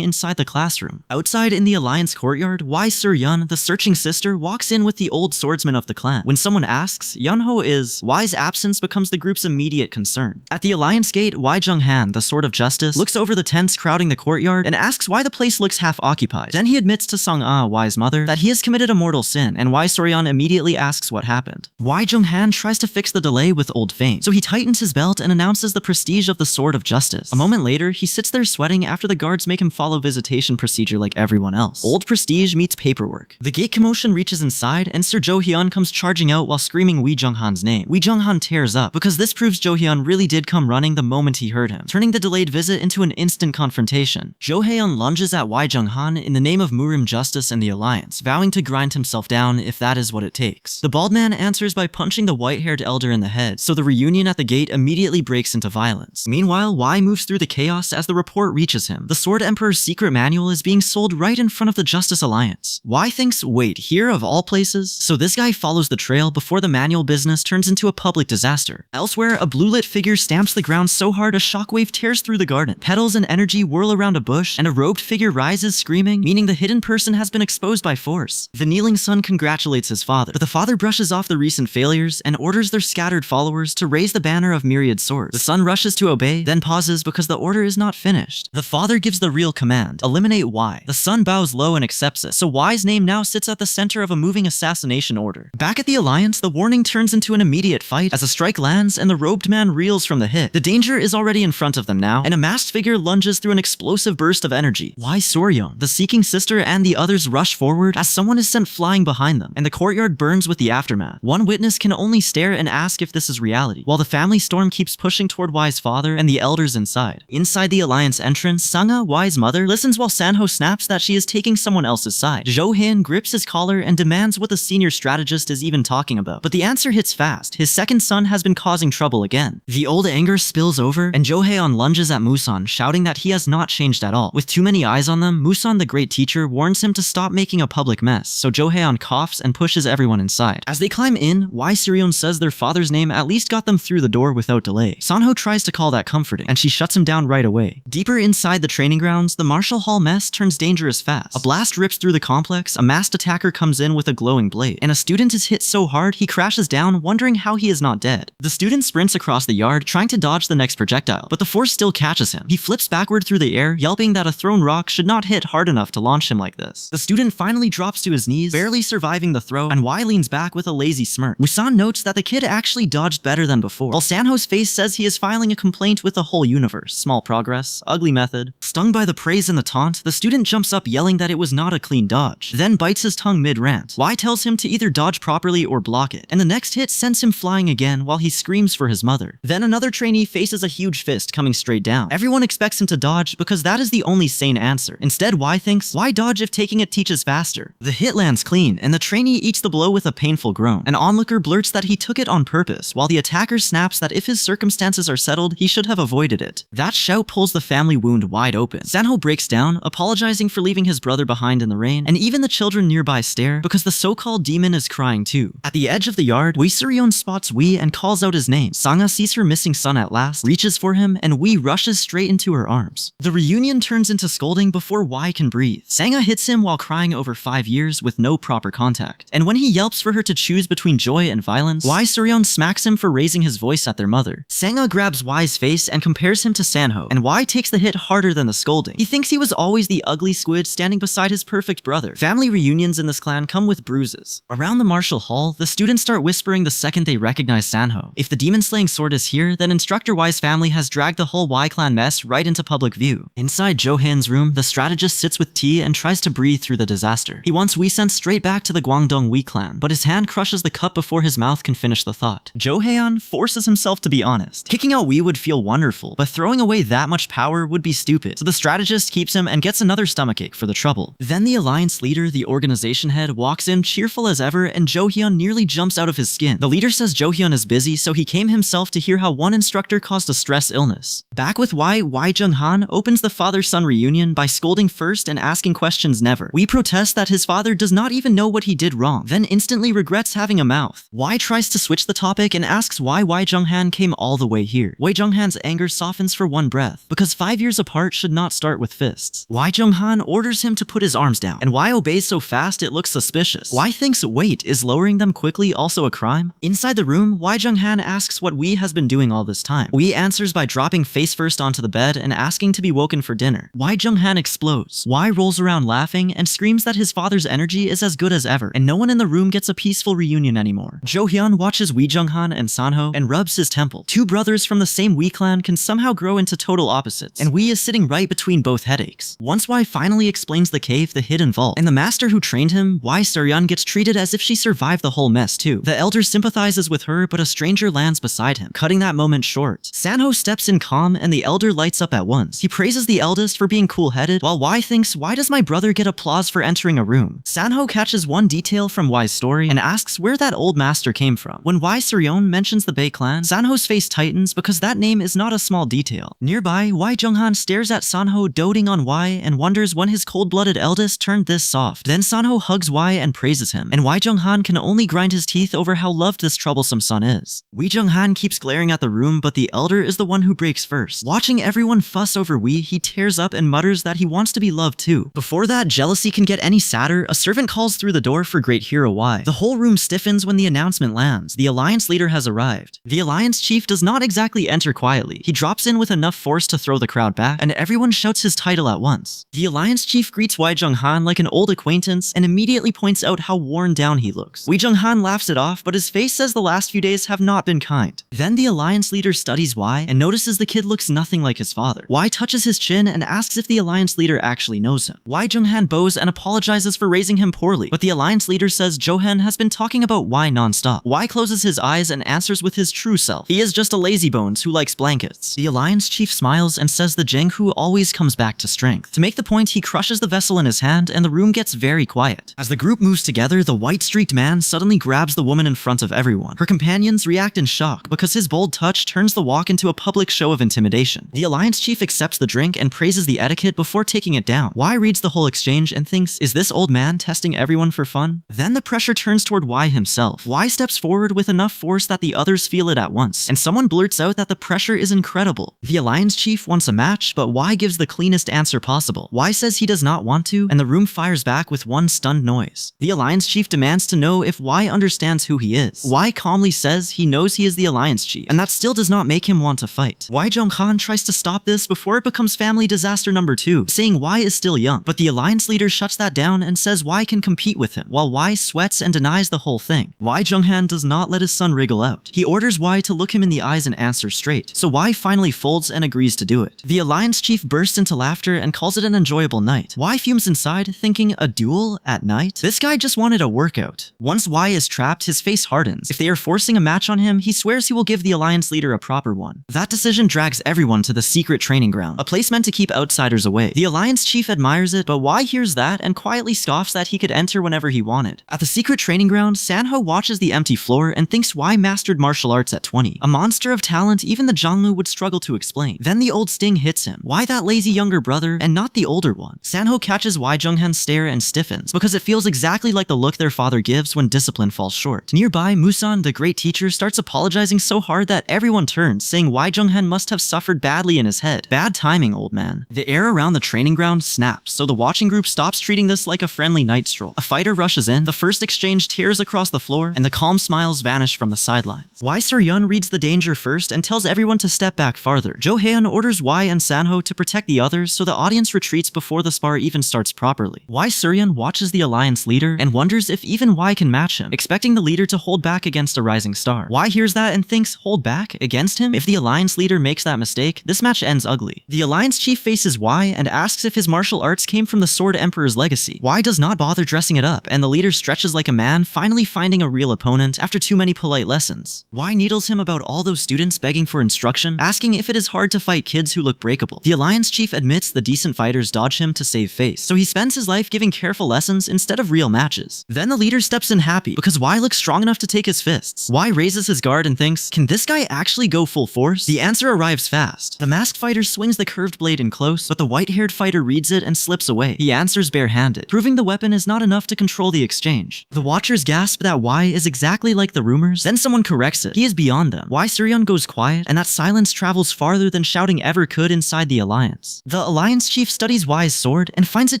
inside the classroom. Outside in the Alliance courtyard, Wai Sur-yun, the searching sister, walks in with the old swordsman of the clan. When someone asks, Yunho is, Wai's absence becomes the group's immediate concern. At the Alliance gate, Wai Jung-han, the Sword of Justice, looks over the tents crowding the courtyard and asks why the place looks half occupied. Then he admits to Song-ah, Wai's mother, that he has committed a mortal sin, and Wai Sur-yun immediately asks what happened. Wai Jung-han tries to fix the delay with old fame, so he tightens his belt and announces the prestige of the Sword of Justice. A moment later, he sits there sweating after the guards make him follow visitation procedure like everyone else. Old prestige meets paperwork. The gate commotion reaches inside, and Sir Jo Hyun comes charging out while screaming Wee Jung-han's name. Wee Jung-han tears up, because this proves Jo Hyun really did come running the moment he heard him, turning the delayed visit into an instant confrontation. Jo Hyun lunges at Wai Jung-han in the name of Murim Justice and the Alliance, vowing to grind himself down if that is what it takes. The bald man answers by punching the white-haired elder in the head, so the reunion at the gate immediately breaks into violence. Meanwhile, Wai moves through the chaos as the report reaches him. The Sword Emperor's secret manual is being sold right in front of the Justice Alliance. Wai thinks, wait, here of all places? So this guy follows the trail before the manual business turns into a public disaster. Elsewhere, a blue-lit figure stamps the ground so hard a shockwave tears through the garden. Petals and energy whirl around a bush, and a robed figure rises screaming, meaning the hidden person has been exposed by force. The kneeling son congratulates his father, but the father brushes off the recent failures and orders their scattered followers to raise the banner of myriad swords. The son rushes to obey, then pauses because the order is not finished. The father gives the real command, eliminate Y. The son bows low and accepts it, so Y's name now sits at the center of a moving assassination order. Back at the Alliance, the warning turns into an immediate fight as a strike lands and the robed man reels from the hit. The danger is already in front of them now, and a masked figure lunges through an explosive burst of energy. Why Soryeon, the seeking sister, and the others rush forward as someone is sent flying behind them, and the courtyard burns with the aftermath. One witness can only stare and ask if this is reality, while the family storm keeps pushing toward Y's father and the elders inside. Inside the alliance entrance, Sanga, Y's mother, listens while Sanho snaps that she is taking someone else's side. Jo-hyun grips his collar and demands what the senior strategist is even talking about, but the answer hits fast. His second son has been causing trouble again. The old anger spills over, and Jo-hyun lunges at Musan, shouting that he has not changed at all. With too many eyes on them, Musan, the great teacher, warns him to stop making a public mess, so Jo-hyun coughs and pushes everyone inside. As they climb in, Suryeon says their father's name at least got them through the door without delay. Sanho tries to call that comforting, and she shuts him down right away. Deeper inside the training grounds, the martial hall mess turns dangerous fast. A blast rips through the complex, a masked attacker comes in with a glowing blade, and a student is hit so hard he crashes down, wondering how he is not dead. The student sprints across the yard, trying to dodge the next projectile, but the force still catches him. He flips backward through the air, yelping that a thrown rock should not hit hard enough to launch him like this. The student finally drops to his knees, barely surviving the throw, and Y leans back with a lazy smirk. Musan notes that the kid actually dodged better than before, while Sanho's face says he is filing a complaint with the whole universe. Small progress, ugly method. Stung by the praise and the taunt, the student jumps up yelling that it was not a clean dodge, then bites his tongue mid-rant. Y tells him to either dodge properly or block it, and the next hit sends him flying again while he screams for his mother. Then another trainee faces a huge fist coming straight down. Everyone expects him to dodge because that is the only sane answer. Instead, Y thinks, why dodge if taking it teaches faster? The hit lands clean, and the trainee eats the blow with a painful groan. An onlooker blurts that he took it on purpose, while the attacker snaps that if his circumstances are settled, he should have avoided it. That shout pulls the family wound wide open. Sanho breaks down, apologizing for leaving his brother behind in the rain, and even the children nearby stare because the so-called demon is crying too. At the edge of the yard, Suryeon spots Wee and calls out his name. Sanga sees her missing son at last, reaches for him, and Wee rushes straight into her arms. The reunion turns into scolding before Y can breathe. Sanga hits him while crying over 5 years with no proper contact, and when he yelps for her to choose between joy and violence, Suryeon smacks him for raising his voice at their mother. Sanga grabs Y's face and compares him to Sanho, and Y takes the hit harder than the scolding. He thinks he was always the ugly squid standing beside his perfect brother. Family reunions in this clan come with bruises. Around the martial hall, the students start whispering the second they recognize Sanho. If the demon-slaying sword is here, then Instructor Y's family has dragged the whole Y clan mess right into public view. Inside Jo-hyun's room, the strategist sits with tea and tries to breathe through the disaster. He wants Wee sent straight back to the Guangdong Wee clan, but his hand crushes the cup before his mouth can finish the thought. Jo-hyun forces himself to be honest. Kicking out Wee would feel wonderful, but throwing away that much power would be stupid, so the strategist keeps him and gets another stomachache for the trouble. Then the alliance leader, the organization head, walks in cheerful as ever, and Jo-hyun nearly jumps out of his skin. The leader says Jo-hyun is busy, so he came himself to hear how one instructor caused a stress illness. Back with Y Jung-han opens the father-son reunion by scolding first and asking questions never. We protest that his father does not even know what he did wrong, then instantly regrets having a mouth. Y tries to switch the topic and asks why Jung-han came all the way here. Jung-han's anger softens for one breath, because 5 years apart should not start with fists. Jung-han orders him to put his arms down, and Y obeys so fast it looks suspicious. Y thinks, wait, is lowering them quickly also a crime? Inside the room, Jung-han asks what Wee has been doing all this time. Wee answers by dropping face first onto the bed and asking to be woken for dinner. Jung-han explodes. Y rolls around laughing and screams that his father's energy is as good as ever, and no one in the room gets a peaceful reunion anymore. Jo-hyun watches Wee Jung-han and Sanho and rubs his temple. Two brothers from the same Wee clan can somehow grow into total opposites, and Wee is sitting right between both headaches. Once Y finally explains the cave, the hidden vault, and the master who trained him, Suryeon gets treated as if she survived the whole mess too. The elder sympathizes with her, but a stranger lands beside him, cutting that moment short. Sanho steps in calm, and the elder lights up at once. He praises the eldest for being cool-headed, while Y thinks, why does my brother get applause for entering a room? Sanho catches one detail from Y's story and asks where that old master came from. When Suryeon mentions the Bei clan, Sanho's face tightens because that name is not a small detail. Nearby, Jung-han stares at Sanho doting on Y and wonders when his cold-blooded eldest turned this soft. Then Sanho hugs Y and praises him, and Jung-han can only grind his teeth over how loved this troublesome son is. Wee Jung-han keeps glaring at the room, but the elder is the one who breaks first. Watching everyone fuss over Wee, he tears up and mutters that he wants to be loved too. Before that jealousy can get any sadder, a servant calls through the door for great hero Y. The whole room stiffens when the announcement lands. The alliance leader has arrived. The alliance chief does not exactly enter quietly. He drops in with enough force to throw the crowd back, and everyone shouts his title at once. The alliance chief greets Wee Jung-han like an old acquaintance and immediately points out how worn down he looks. Wee Jung-han laughs it off, but his face says the last few days have not been kind. Then the Alliance leader studies Y and notices the kid looks nothing like his father. Y touches his chin and asks if the Alliance leader actually knows him. Y Junghan bows and apologizes for raising him poorly, but the Alliance leader says Johan has been talking about Y non-stop. Y closes his eyes and answers with his true self. He is just a lazybones who likes blankets. The Alliance chief smiles and says the Jenghu always comes back to strength. To make the point, he crushes the vessel in his hand and the room gets very quiet. As the group moves together, the white-streaked man suddenly grabs the woman in front of everyone. Her companions react in shock because his bold touch turns the walk into a public show of intimidation. The Alliance chief accepts the drink and praises the etiquette before taking it down. Y reads the whole exchange and thinks, is this old man testing everyone for fun? Then the pressure turns toward Y himself. Y steps forward with enough force that the others feel it at once, and someone blurts out that the pressure is incredible. The Alliance chief wants a match, but Y gives the cleanest answer possible. Y says he does not want to, and the room fires back with one stunned noise. The Alliance chief demands to know if Y understands who he is. Y calmly says he knows he is the Alliance chief, and that still does not make him want to fight. Y Jonghan tries to stop this before it becomes family disaster number 2, saying Y is still young, but the Alliance leader shuts that down and says Y can compete with him, while Y sweats and denies the whole thing. Y Jonghan does not let his son wriggle out. He orders Y to look him in the eyes and answer straight, so Y finally folds and agrees to do it. The Alliance chief bursts into laughter and calls it an enjoyable night. Y fumes inside, thinking, a duel at night? This guy just wanted a workout. Once Y is trapped, his face hardens. If they are forcing a match on him, he swears he will give the Alliance leader a proper one. That decision drags everyone to the secret training ground, a place meant to keep outsiders away. The Alliance chief admires it, but Y hears that and quietly scoffs that he could enter whenever he wanted. At the secret training ground, Sanho watches the empty floor and thinks Y mastered martial arts at 20. A monster of talent even the Zhangmu would struggle to explain. Then the old sting hits him. Why that lazy younger brother and not the older one? Sanho catches Y Junghan's stare and stiffens because it feels exactly like the look their father gives when discipline falls short. Nearby, Musan, the great teacher, starts apologizing so hard that everyone turns, saying Y Junghan must have suffered badly in his head. Bad timing, old man. The air around the training ground snaps, so the watching group stops treating this like a friendly night stroll. A fighter rushes in, the first exchange tears across the floor, and the calm smiles vanish from the sidelines. Y Suryun reads the danger first and tells everyone to step back farther. Jo Haeun orders Y and Sanho to protect the others, so the audience retreats before the spar even starts properly. Y Suryun watches the Alliance leader and wonders if even Y can match him, expecting the leader to hold back against a rising star. Y hears that and thinks, hold back? Against him? If the Alliance leader makes that mistake, this match ends ugly. The Alliance chief faces Y and asks if his martial arts came from the Sword Emperor's legacy. Y does not bother dressing it up, and the leader stretches like a man, finally finding a real opponent after too many polite lessons. Y needles him about all those students begging for instruction, asking if it is hard to fight kids who look breakable. The Alliance chief admits the decent fighters dodge him to save face, so he spends his life giving careful lessons instead of real matches. Then the leader steps in happy because Y looks strong enough to take his fists. Y raises his guard and thinks, can this guy actually go full force? The answer arrives fast. The masked fighter swings the curved blade in close, but the white-haired fighter reads it and slips away. He answers barehanded, proving the weapon is not enough to control the exchange. The watchers gasp that Y is exactly like the rumors, then someone corrects it. He is beyond them. Y Suryun goes quiet, and that silence travels farther than shouting ever could inside the Alliance. The Alliance chief studies Y's sword and finds it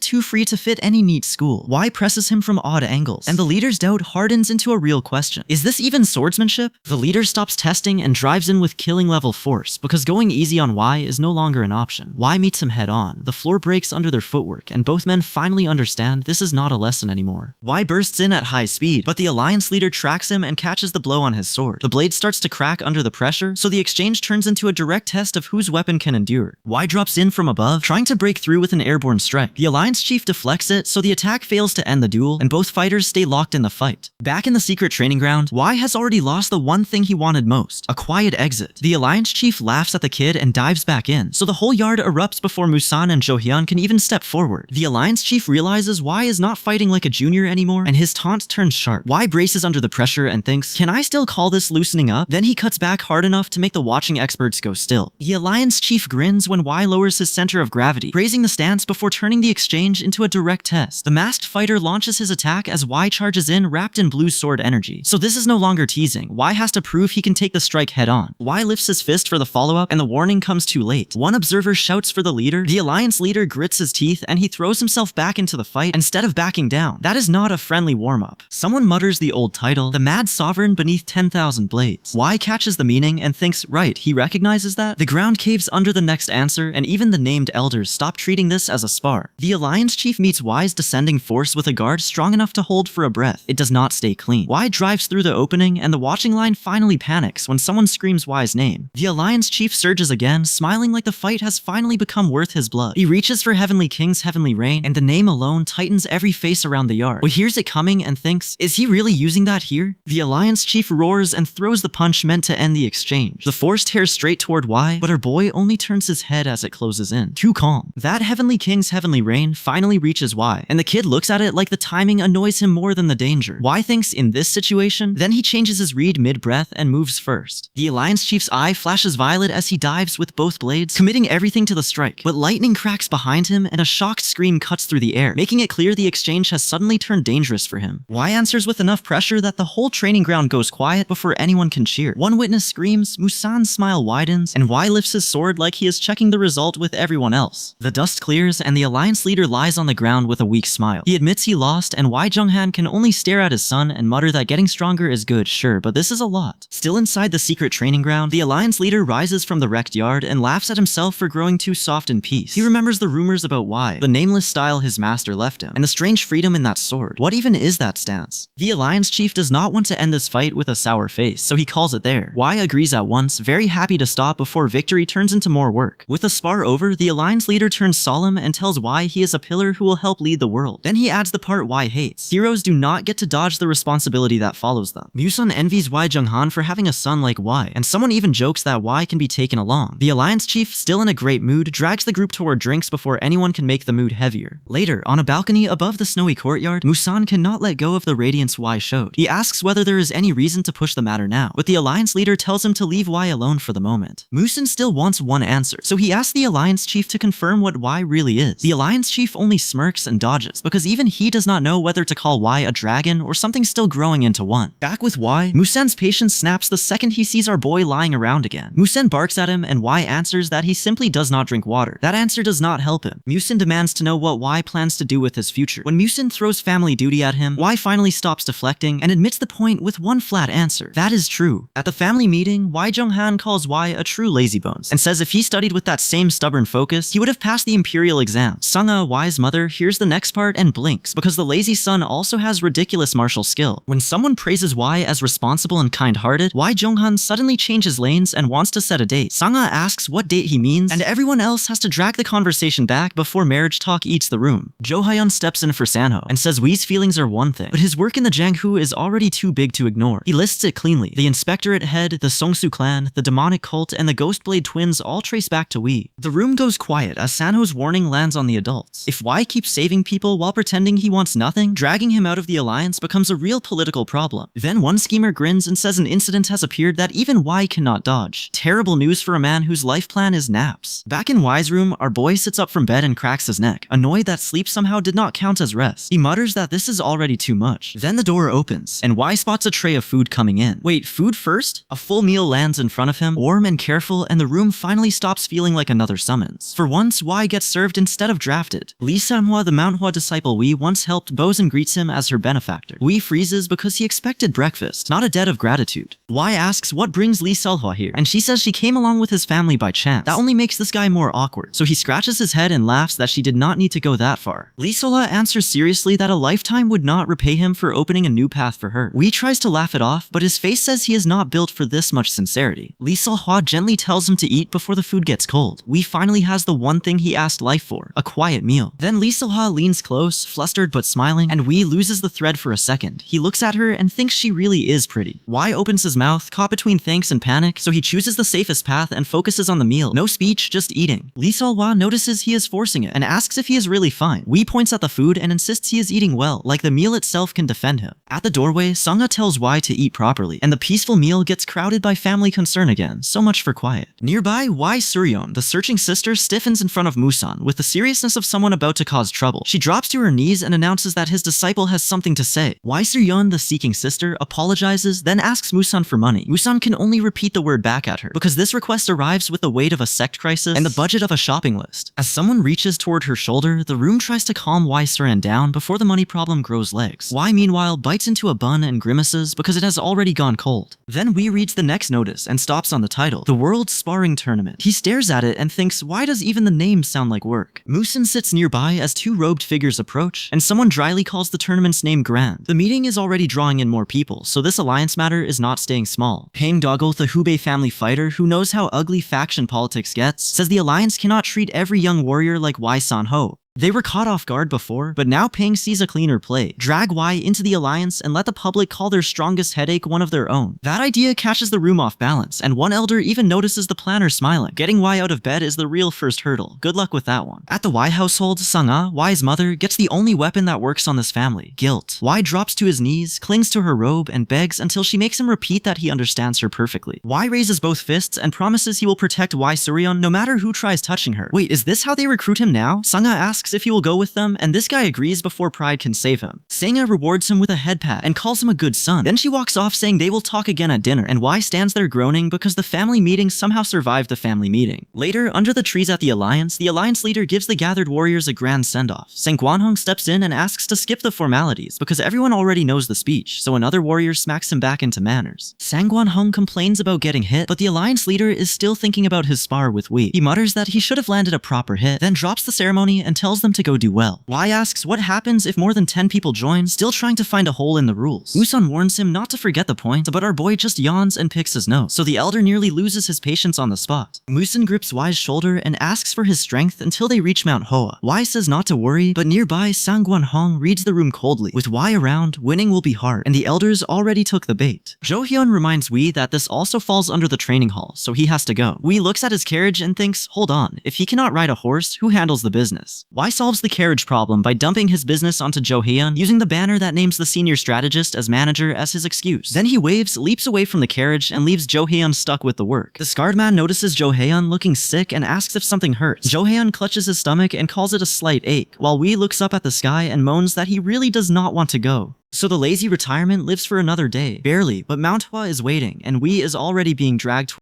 too free to fit any neat school. Y presses him from odd angles, and the leader's doubt hardens into a real question. Is this even swordsmanship? The leader stops testing and drives in with killing level force, because going easy on Y is no longer an option. Y meets him head on. The floor breaks under their footwork, and both men finally understand this is not a lesson anymore. Y bursts in at high speed, but the Alliance leader tracks him and catches the blow on his sword. The blade starts to crack under the pressure, so the exchange turns into a direct test of whose weapon can endure. Y drops in from above, trying to break through with an airborne strike. The Alliance chief deflects it, so the attack fails to end the duel, and both fighters stay locked in the fight. Back in the secret training ground, Y has already lost the one thing he wanted most, a quiet exit. The Alliance chief laughs at the kid and dives back in, so the whole yard erupts before Musan and Jo Hyun can even step forward. The Alliance chief realizes Y is not fighting like a junior anymore, and his taunt turns sharp. Y braces under the pressure and thinks, can I still call this loosening up? Then he cuts back hard enough to make the watching experts go still. The Alliance chief grins when Y lowers his center of gravity, praising the stance before turning the exchange into a direct test. The masked fighter launches his attack as Y charges in wrapped in blue sword energy. So this is no longer teasing. Y has to prove he can take the strike head on. Y lifts his fist for the follow-up, and the warning comes too late. One observer shouts for the leader. The Alliance leader grits his teeth and he throws himself back into the fight instead of backing down. That is not a friendly warm-up. Someone mutters the old title, the Mad Sovereign Beneath 10,000 Blades. Y catches the meaning and thinks, right, he recognizes that? The ground caves under the next answer, and even the named elders stop treating this as a spar. The Alliance chief meets Y's descending force with a guard strong enough to hold for a breath. It does not stay clean. Y drives through through the opening, and the watching line finally panics when someone screams Y's name. The Alliance Chief surges again, smiling like the fight has finally become worth his blood. He reaches for Heavenly King's Heavenly Rain, and the name alone tightens every face around the yard. He hears it coming and thinks, is he really using that here? The Alliance Chief roars and throws the punch meant to end the exchange. The Force tears straight toward Y, but her boy only turns his head as it closes in. Too calm. That Heavenly King's Heavenly Rain finally reaches Y, and the kid looks at it like the timing annoys him more than the danger. Y thinks in this situation, then he changes his read mid-breath and moves first. The Alliance Chief's eye flashes violet as he dives with both blades, committing everything to the strike. But lightning cracks behind him and a shocked scream cuts through the air, making it clear the exchange has suddenly turned dangerous for him. Y answers with enough pressure that the whole training ground goes quiet before anyone can cheer. One witness screams, Musan's smile widens, and Y lifts his sword like he is checking the result with everyone else. The dust clears and the Alliance leader lies on the ground with a weak smile. He admits he lost, and Y Junghan can only stare at his son and mutter that getting stronger is good, sure, but this is a lot. Still inside the secret training ground, the Alliance leader rises from the wrecked yard and laughs at himself for growing too soft in peace. He remembers the rumors about Y, the nameless style his master left him, and the strange freedom in that sword. What even is that stance? The Alliance Chief does not want to end this fight with a sour face, so he calls it there. Y agrees at once, very happy to stop before victory turns into more work. With the spar over, the Alliance leader turns solemn and tells Y he is a pillar who will help lead the world. Then he adds the part Y hates. Heroes do not get to dodge the responsibility that follows them. Musan envies Y Junghan for having a son like Y, and someone even jokes that Y can be taken along. The Alliance Chief, still in a great mood, drags the group toward drinks before anyone can make the mood heavier. Later, on a balcony above the snowy courtyard, Musan cannot let go of the radiance Y showed. He asks whether there is any reason to push the matter now, but the Alliance leader tells him to leave Y alone for the moment. Musan still wants one answer, so he asks the Alliance Chief to confirm what Y really is. The Alliance Chief only smirks and dodges, because even he does not know whether to call Y a dragon or something still growing into one. Back with Y, Musan's patience snaps the second he sees our boy lying around again. Musan barks at him and Y answers that he simply does not drink water. That answer does not help him. Musan demands to know what Y plans to do with his future. When Musan throws family duty at him, Y finally stops deflecting and admits the point with one flat answer. That is true. At the family meeting, Y Junghan calls Y a true lazybones and says if he studied with that same stubborn focus, he would have passed the imperial exam. Sung-ah, Y's mother, hears the next part and blinks because the lazy son also has ridiculous martial skill. When someone praises Y as responsible and kind-hearted, Y Junghan suddenly changes lanes and wants to set a date. Sung-ah asks what date he means, and everyone else has to drag the conversation back before marriage talk eats the room. Jo Hyun steps in for Sanho and says Wee's feelings are one thing, but his work in the Janghu is already too big to ignore. He lists it cleanly. The Inspectorate head, the Songsu clan, the demonic cult, and the Ghostblade twins all trace back to Wee. The room goes quiet as Sanho's warning lands on the adults. If Y keeps saving people while pretending he wants nothing, dragging him out of the alliance becomes a real political problem. Then one schemer grins and says an incident has appeared that even Y cannot dodge. Terrible news for a man whose life plan is naps. Back in Y's room, our boy sits up from bed and cracks his neck, annoyed that sleep somehow did not count as rest. He mutters that this is already too much. Then the door opens, and Y spots a tray of food coming in. Wait, food first? A full meal lands in front of him, warm and careful, and the room finally stops feeling like another summons. For once, Y gets served instead of drafted. Lee Sanhua, the Manhua disciple Wee once helped, bows and greets him as her benefactor. Wee freezes because he expected breakfast, not a debt of gratitude. Y asks what brings Lee Salhua here, and she says she came along with his family by chance. That only makes this guy more awkward, so he scratches his head and laughs that she did not need to go that far. Lee Salhua answers seriously that a lifetime would not repay him for opening a new path for her. Wee tries to laugh it off, but his face says he is not built for this much sincerity. Lee Salhua gently tells him to eat before the food gets cold. Wee finally has the one thing he asked life for, a quiet meal. Then Lee Salhua leans close, flustered but smiling, and Wee loses the thread for a second. He looks at her and thinks she really is pretty. Y opens his mouth, caught between thanks and panic, so he chooses the safest path and focuses on the meal. No speech, just eating. Lee Salhua notices he is forcing it and asks if he is really fine. Wee points at the food and insists he is eating well, like the meal itself can defend him. At the doorway, Sung-ah tells Y to eat properly, and the peaceful meal gets crowded by family concern again. So much for quiet. Nearby, Y Suryeon, the searching sister, stiffens in front of Musan with the seriousness of someone about to cause trouble. She drops to her knees and announces that his disciple has something to say. Y Suryeon, the seeking sister, apologizes, then asks Musan for money. Musan can only repeat the word back at her, because this request arrives with the weight of a sect crisis and the budget of a shopping list. As someone reaches toward her shoulder, the room tries to calm Y Suran down before the money problem grows legs. Y meanwhile bites into a bun and grimaces because it has already gone cold. Then Wee reads the next notice and stops on the title, The World Sparring Tournament. He stares at it and thinks, why does even the name sound like work? Musan sits nearby as two robed figures approach, and someone dryly calls the tournament's name Grand. The meeting is already drawing in more more people, so this alliance matter is not staying small. Pang Doggo, the Hubei family fighter who knows how ugly faction politics gets, says the alliance cannot treat every young warrior like Wai San Ho. They were caught off guard before, but now Pang sees a cleaner play. Drag Y into the alliance and let the public call their strongest headache one of their own. That idea catches the room off balance, and one elder even notices the planner smiling. Getting Y out of bed is the real first hurdle. Good luck with that one. At the Y household, Sang-ah, Y's mother, gets the only weapon that works on this family, guilt. Y drops to his knees, clings to her robe, and begs until she makes him repeat that he understands her perfectly. Y raises both fists and promises he will protect Y Suryeon no matter who tries touching her. Wait, is this how they recruit him now? Sang-ah asks if he will go with them, and this guy agrees before pride can save him. Sang-ah rewards him with a head pat and calls him a good son. Then she walks off saying they will talk again at dinner, and Y stands there groaning because the family meeting somehow survived the family meeting. Later, under the trees at the alliance leader gives the gathered warriors a grand send-off. Sang Guanhong steps in and asks to skip the formalities because everyone already knows the speech, so another warrior smacks him back into manners. Sang Guanhong complains about getting hit, but the alliance leader is still thinking about his spar with Wee. He mutters that he should have landed a proper hit, then drops the ceremony and tells them to go do well. Y asks what happens if more than 10 people join, still trying to find a hole in the rules. Uson warns him not to forget the point, but our boy just yawns and picks his nose, so the elder nearly loses his patience on the spot. Musin grips Y's shoulder and asks for his strength until they reach Mount Hoa. Y says not to worry, but nearby Sang Guanhong reads the room coldly. With Y around, winning will be hard, and the elders already took the bait. Jo Hyun reminds Wee that this also falls under the training hall, so he has to go. Wee looks at his carriage and thinks, hold on, if he cannot ride a horse, who handles the business? Y solves the carriage problem by dumping his business onto Jo Hyun, using the banner that names the senior strategist as manager as his excuse. Then he waves, leaps away from the carriage, and leaves Jo Hyun stuck with the work. The scarred man notices Jo Hyun looking sick and asks if something hurts. Jo Hyun clutches his stomach and calls it a slight ache, while Wee looks up at the sky and moans that he really does not want to go. So the lazy retirement lives for another day. Barely, but Manhwa is waiting, and Wee is already being dragged